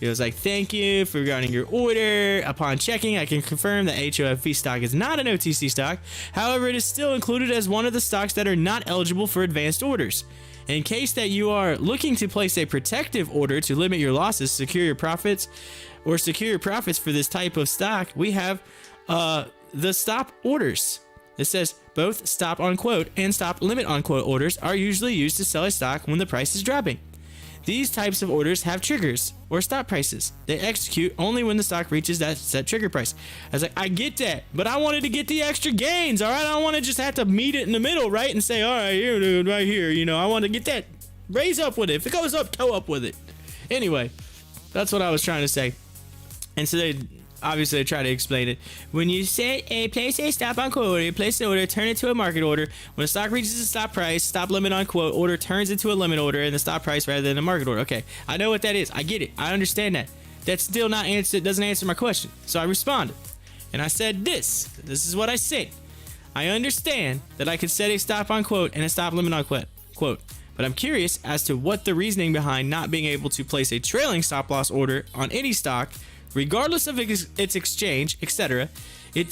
It was like, thank you for regarding your order. Upon checking, I can confirm that HOFV stock is not an OTC stock. However, it is still included as one of the stocks that are not eligible for advanced orders. In case that you are looking to place a protective order to limit your losses, secure your profits for this type of stock, we have the stop orders. It says both stop on quote and stop limit on quote orders are usually used to sell a stock when the price is dropping. These types of orders have triggers or stop prices. They execute only when the stock reaches that set trigger price. I was like, I get that, but I wanted to get the extra gains, all right? I don't want to just have to meet it in the middle, right? And say, all right, here, dude, right here. You know, I want to get that, raise up with it. If it goes up, toe up with it. Anyway, that's what I was trying to say. And so they try to explain it. When you place a stop on quote order, you place an order, turn it to a market order. When the stock reaches the stop price, stop limit on quote order turns into a limit order and the stop price rather than a market order. Okay, I know what that is. I get it. I understand that. That's still not doesn't answer my question. So I responded. And I said this. This is what I said. I understand that I could set a stop on quote and a stop limit on quote. But I'm curious as to what the reasoning behind not being able to place a trailing stop loss order on any stock regardless of its exchange, etc. It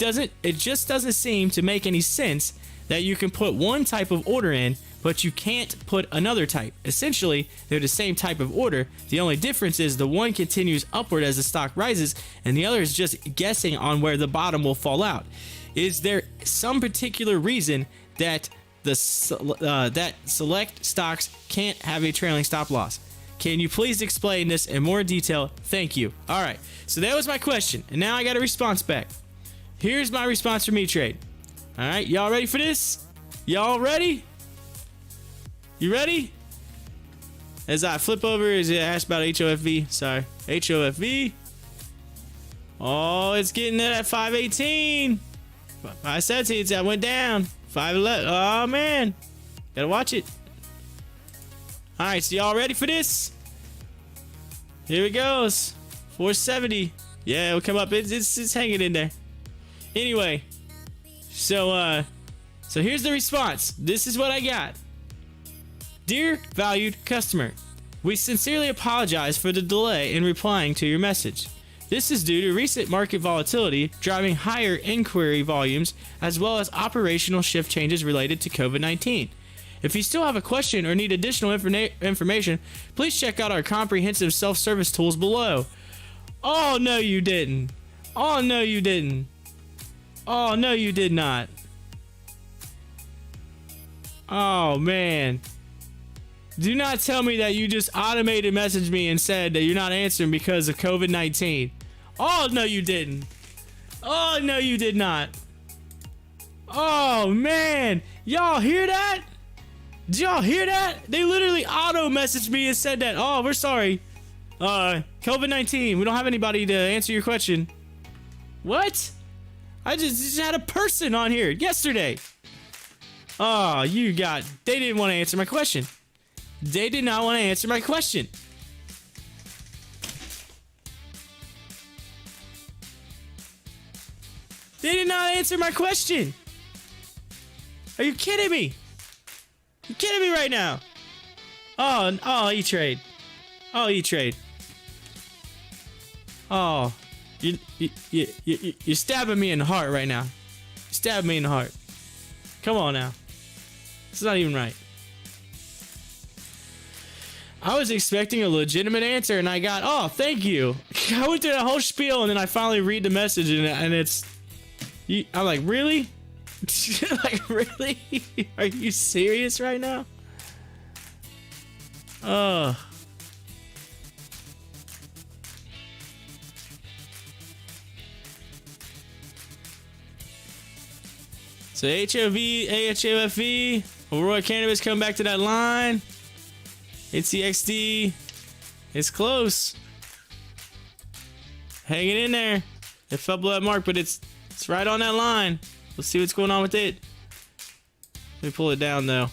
just doesn't seem to make any sense that you can put one type of order in, but you can't put another type. Essentially, they're the same type of order. The only difference is the one continues upward as the stock rises, and the other is just guessing on where the bottom will fall out. Is there some particular reason that that select stocks can't have a trailing stop loss? Can you please explain this in more detail? Thank you. All right, so that was my question, and now I got a response back. Here's my response from E-Trade. All right, y'all ready for this? Y'all ready? You ready? As I flip over, as it asks about HOFV. Sorry, HOFV. Oh, it's getting it at 518. I said to you, that went down. 511. Oh man, gotta watch it. All right, so y'all ready for this? Here it goes. 470. Yeah, it'll come up. It's hanging in there. Anyway, so here's the response. This is what I got. Dear valued customer, we sincerely apologize for the delay in replying to your message. This is due to recent market volatility driving higher inquiry volumes as well as operational shift changes related to COVID-19. If you still have a question or need additional information, please check out our comprehensive self-service tools below. Oh, no, you didn't. Oh, no, you didn't. Oh, no, you did not. Oh, man. Do not tell me that you just automated messaged me and said that you're not answering because of COVID-19. Oh, no, you didn't. Oh, no, you did not. Oh, man. Y'all hear that? Did y'all hear that? They literally auto-messaged me and said that, oh, we're sorry. COVID-19, we don't have anybody to answer your question. What? I just had a person on here yesterday. Oh, they didn't want to answer my question. They did not want to answer my question. They did not answer my question. Are you kidding me? You kidding me right now? Oh, E-Trade. Oh, E-Trade. Oh, you're stabbing me in the heart right now. You're stabbing me in the heart. Come on now. It's not even right. I was expecting a legitimate answer and I got, oh, thank you. I went through that whole spiel and then I finally read the message and it's, I'm like, really? Like, really? Are you serious right now? Oh. So HOV, HOFV, Aurora Cannabis come back to that line. HCXD, it's close. Hanging in there. It fell below that mark, but it's right on that line. Let's see what's going on with it. Let me pull it down though.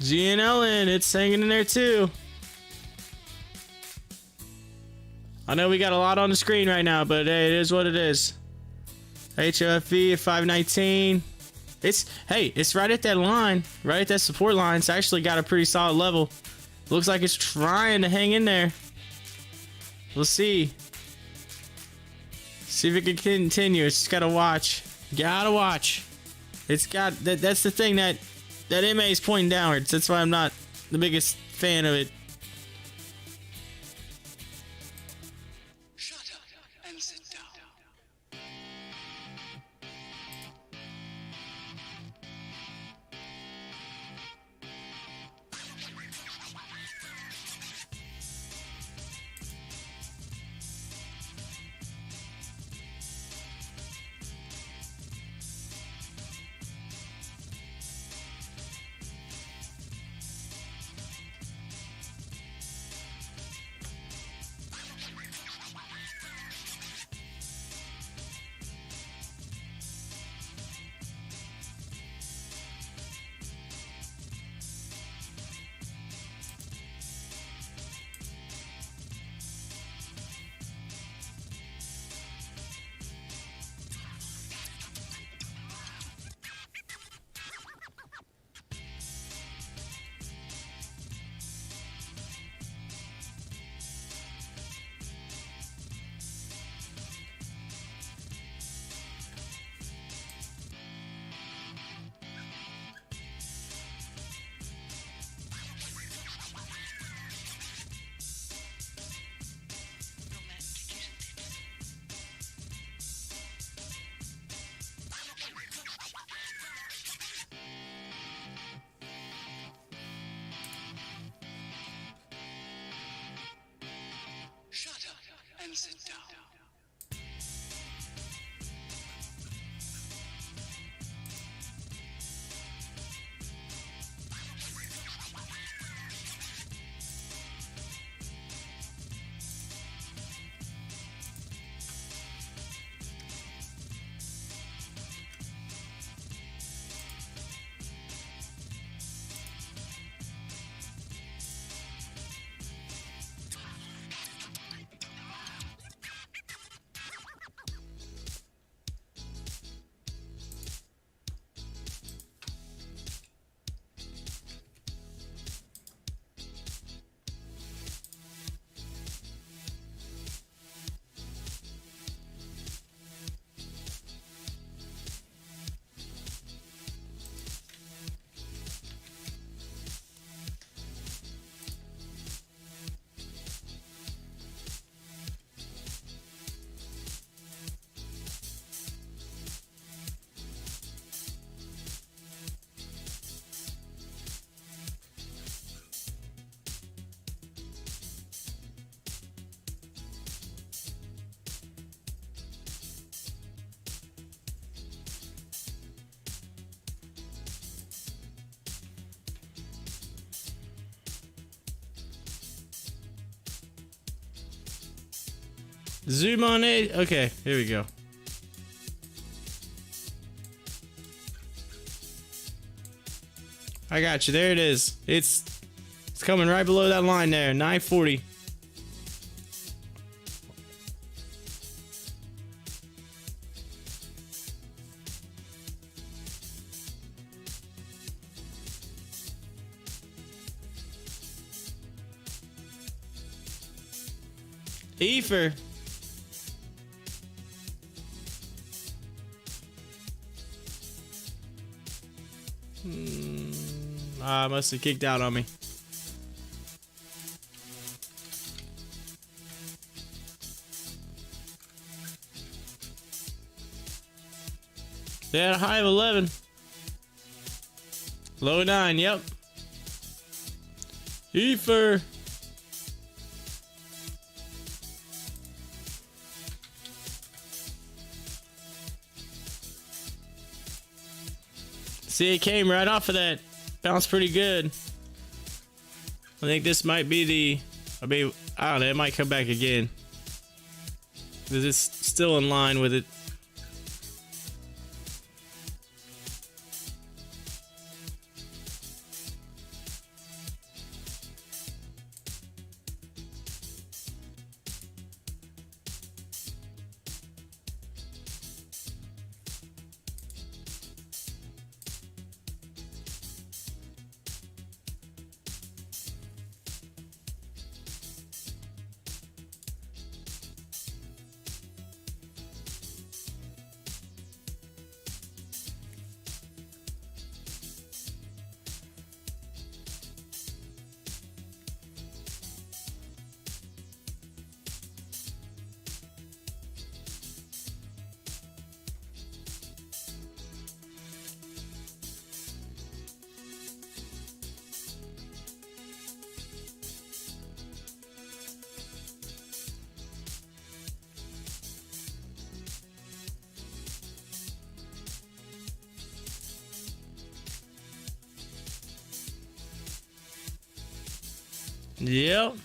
GNLN, it's hanging in there too. I know we got a lot on the screen right now, but hey, it is what it is. HOFV at 519. It's right at that line, right at that support line. It's actually got a pretty solid level. Looks like it's trying to hang in there. We'll see. See if it can continue. It's just gotta watch. Gotta watch. It's got that's the thing that MA is pointing downwards. That's why I'm not the biggest fan of it. Shut up and sit down. Shut up and sit down. Zoom on it. Okay, here we go. I got you. There it is. It's coming right below that line there. 940. Ether. Must have kicked out on me. They had a high of 11. Low 9, yep. Ether. See, it came right off of that. Bounced pretty good. I think this might be the... I don't know, it might come back again. Because it's still in line with it. Yep.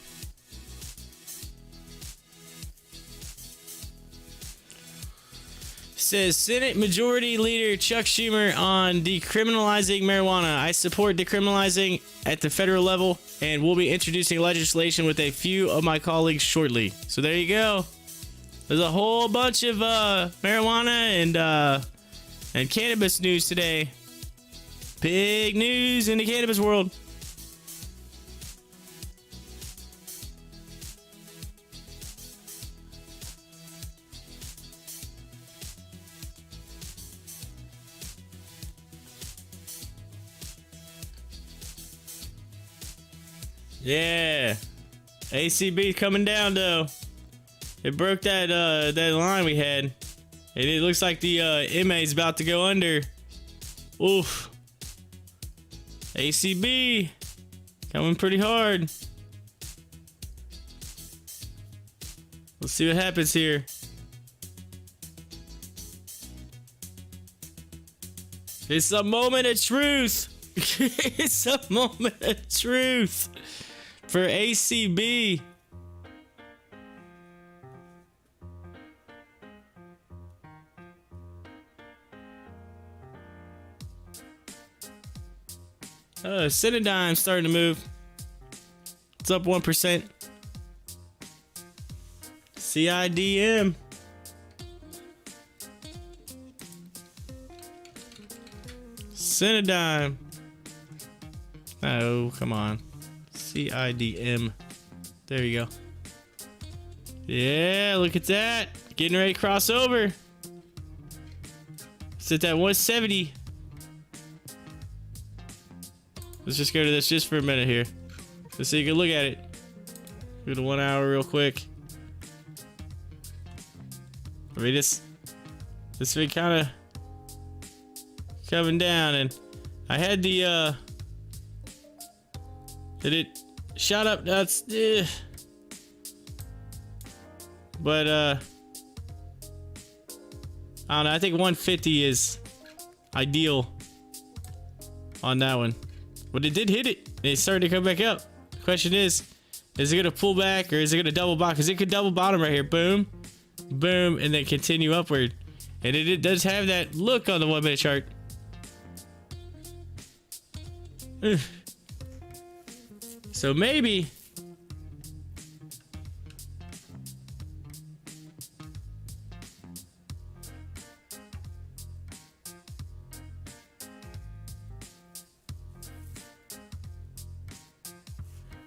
Says Senate Majority Leader Chuck Schumer on decriminalizing marijuana. I support decriminalizing at the federal level and will be introducing legislation with a few of my colleagues shortly. So there you go. There's a whole bunch of marijuana and cannabis news today. Big news in the cannabis world. Yeah, ACB coming down though. It broke that that line we had, and it looks like the MA is about to go under. Oof. ACB coming pretty hard. Let's see what happens here. It's a moment of truth. It's a moment of truth for ACB. CIDM starting to move. It's up 1%. CIDM. CIDM. Oh, come on. CIDM. There you go. Yeah, look at that. Getting ready to cross over. It's at that 170. Let's just go to this just for a minute here. Just so you can look at it. Go to 1 hour real quick. I mean, this been kind of coming down, and I had the that it shot up nuts, but I don't know. I think 150 is ideal on that one, but it did hit it. It started to come back up. The question is it gonna pull back or is it gonna double bottom? Because it could double bottom right here. Boom, boom, and then continue upward. And it does have that look on the 1 minute chart. Ugh. So maybe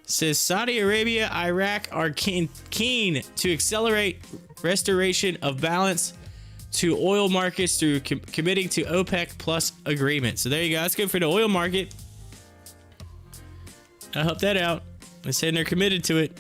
says Saudi Arabia, Iraq are keen to accelerate restoration of balance to oil markets through committing to OPEC plus agreement. So there you go. That's good for the oil market. I hope that out. They're saying they're committed to it.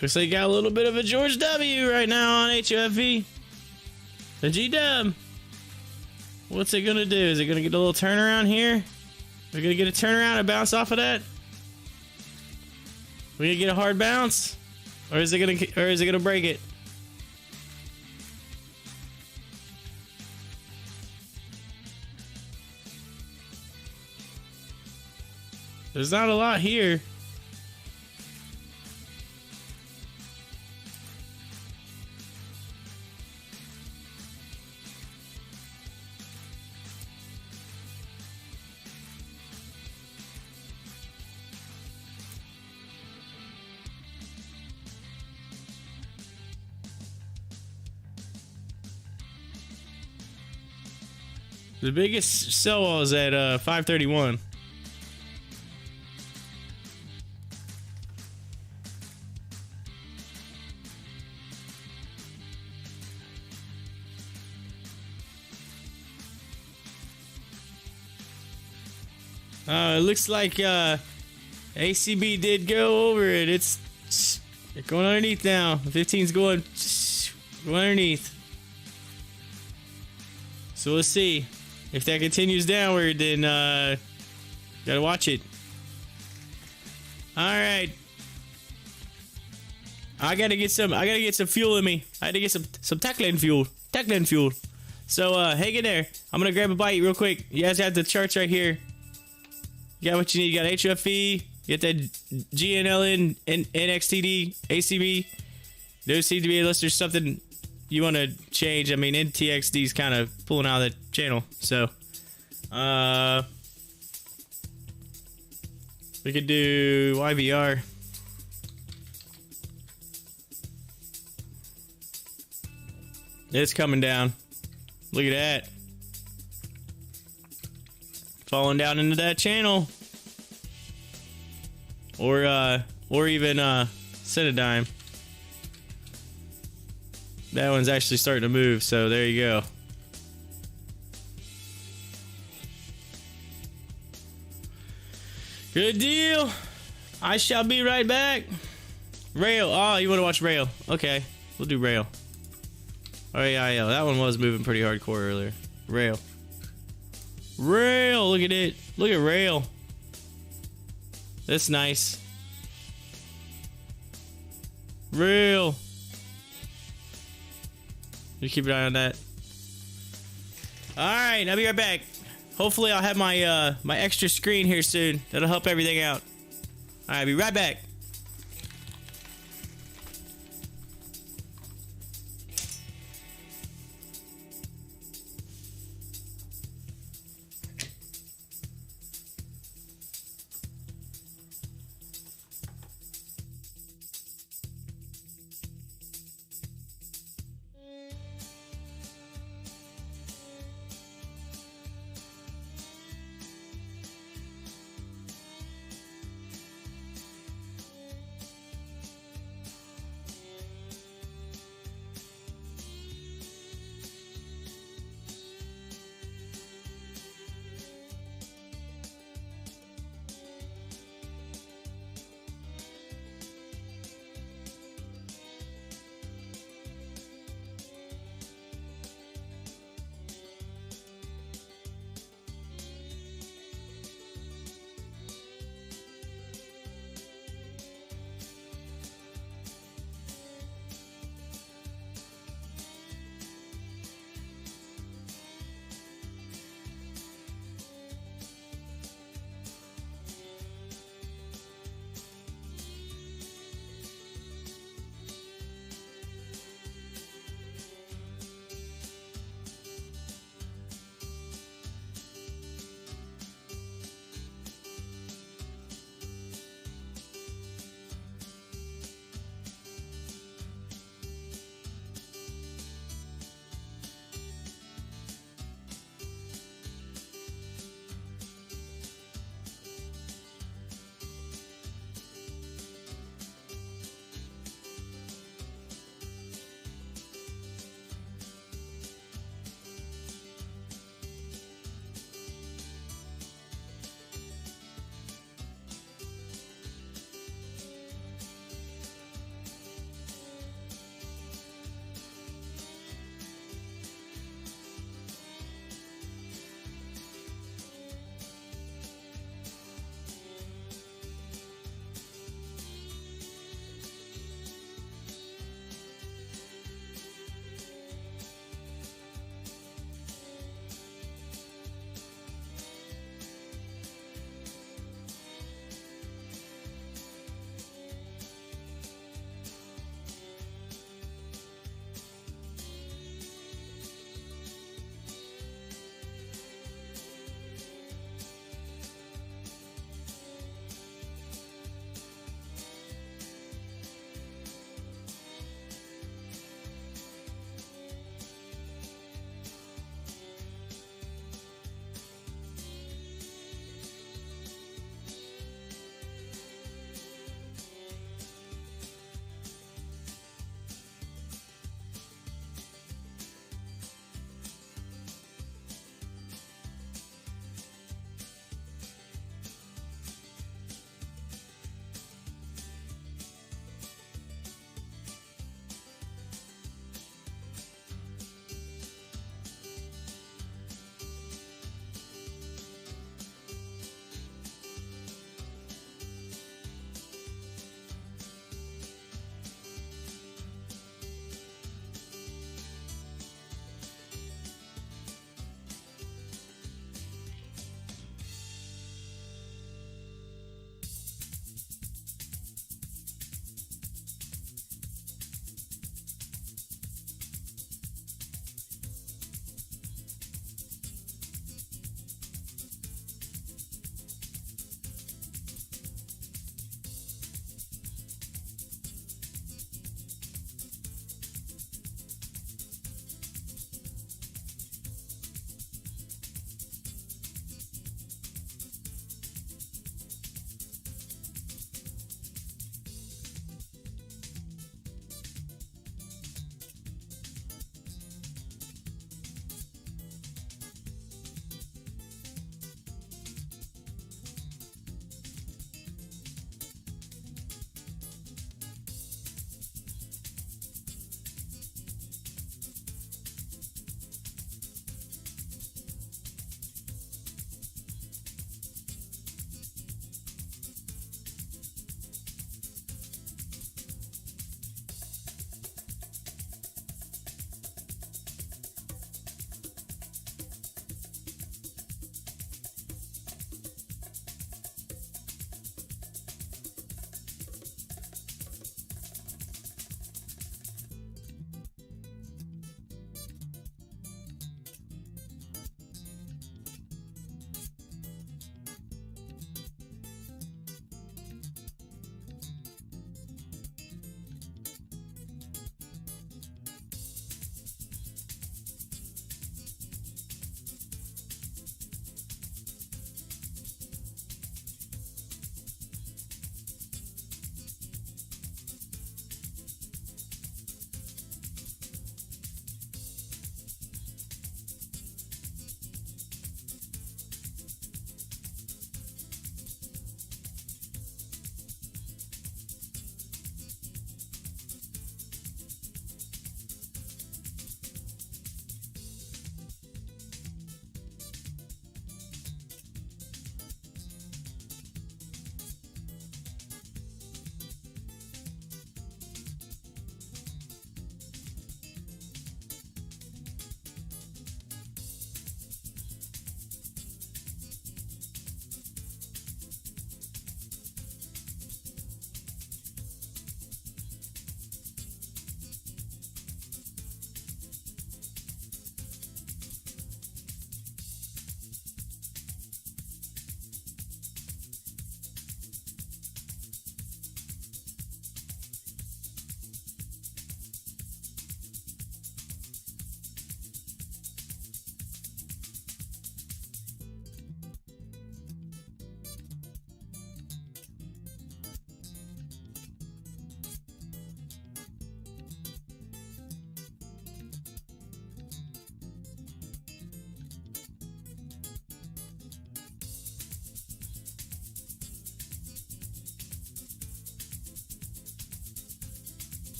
Looks like you got a little bit of a George W right now on HOFV. The G-Dub. What's it gonna do? Is it gonna get a little turnaround here? We're gonna get a turnaround and bounce off of that? We gonna get a hard bounce? Or is it gonna break it? There's not a lot here. The biggest sell is at 531. It looks like ACB did go over it. It's going underneath now. The 15's going underneath. So we'll see. If that continues downward, then gotta watch it. All right, I gotta get some fuel in me. I had to get some Techland fuel. So hang in there. I'm gonna grab a bite real quick. You guys have the charts right here. You got what you need. You got HOFV. You got that GNLN, NXTD, ACB. Those seem to be, unless there's something you want to change. I mean, NTXD's kind of pulling out of the channel, so we could do YVR. It's coming down. Look at that. Falling down into that channel. Or even CIDM. That one's actually starting to move, so there you go. Good deal. I shall be right back. Rail. Oh, you want to watch Rail? Okay, we'll do Rail. Oh yeah, that one was moving pretty hardcore earlier. Rail. Rail. Look at it. Look at Rail. That's nice. Rail. You keep an eye on that. Alright, I'll be right back. Hopefully I'll have my my extra screen here soon. That'll help everything out. Alright, I'll be right back.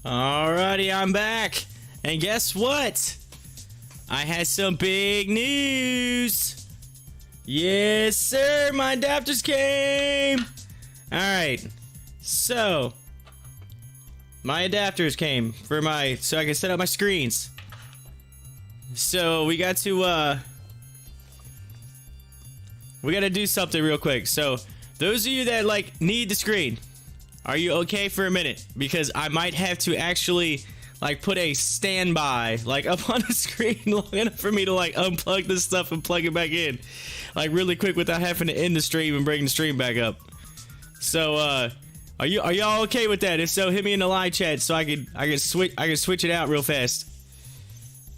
Alrighty, I'm back. And guess what? I had some big news. Yes, sir. My adapters came. Alright. So, my adapters came for so I can set up my screens. So, we got to do something real quick. So, those of you that, like, need the screen, are you okay for a minute? Because I might have to actually, like, put a standby, like, up on the screen long enough for me to, like, unplug this stuff and plug it back in, like, really quick without having to end the stream and bring the stream back up. So, are y'all okay with that? If so, hit me in the live chat so I can switch it out real fast.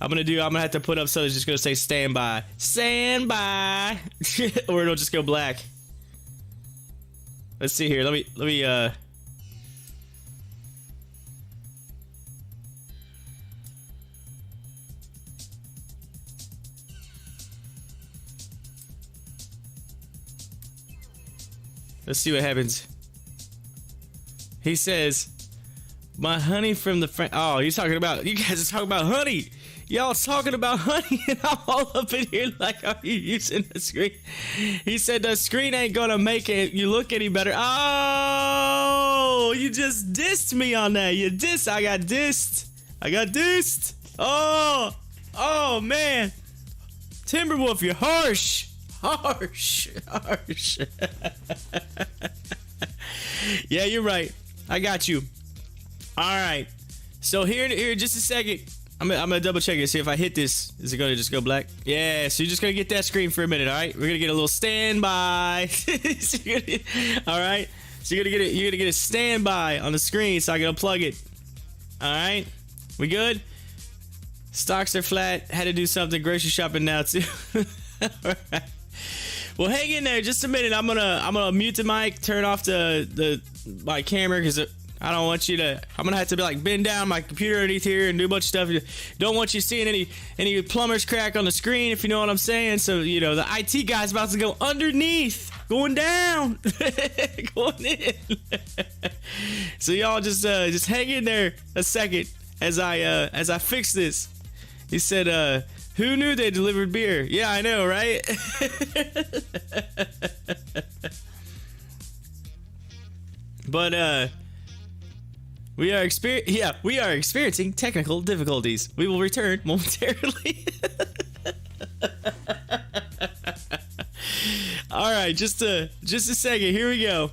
I'm gonna have to put up something that's just gonna say standby, or it'll just go black. Let's see here. Let me let's see what happens. He says, my honey from the oh, you guys are talking about honey. Y'all talking about honey, and I'm all up in here like, are you using the screen? He said the screen ain't gonna make you look any better. Oh, you just dissed me on that. I got dissed. Oh man. Timberwolf, you're harsh. Yeah, you're right. I got you. Alright. So here in just a second, I'm gonna double check it, see if I hit this. Is it gonna just go black? Yeah, so you're just gonna get that screen for a minute, alright? We're gonna get a little standby. Alright? So you're gonna get a standby on the screen so I can unplug it. Alright? We good? Stocks are flat. Had to do something grocery shopping now too. Alright. Well, hang in there just a minute. I'm gonna mute the mic, turn off my camera, because I don't want you to. I'm gonna have to be like bend down my computer underneath here and do a bunch of stuff. Don't want you seeing any plumber's crack on the screen, if you know what I'm saying. So the IT guy's about to go underneath, going down, going in. So y'all just hang in there a second as I fix this. He said, who knew they delivered beer? Yeah, I know, right? But we are experiencing technical difficulties. We will return momentarily. All right, just a second. Here we go.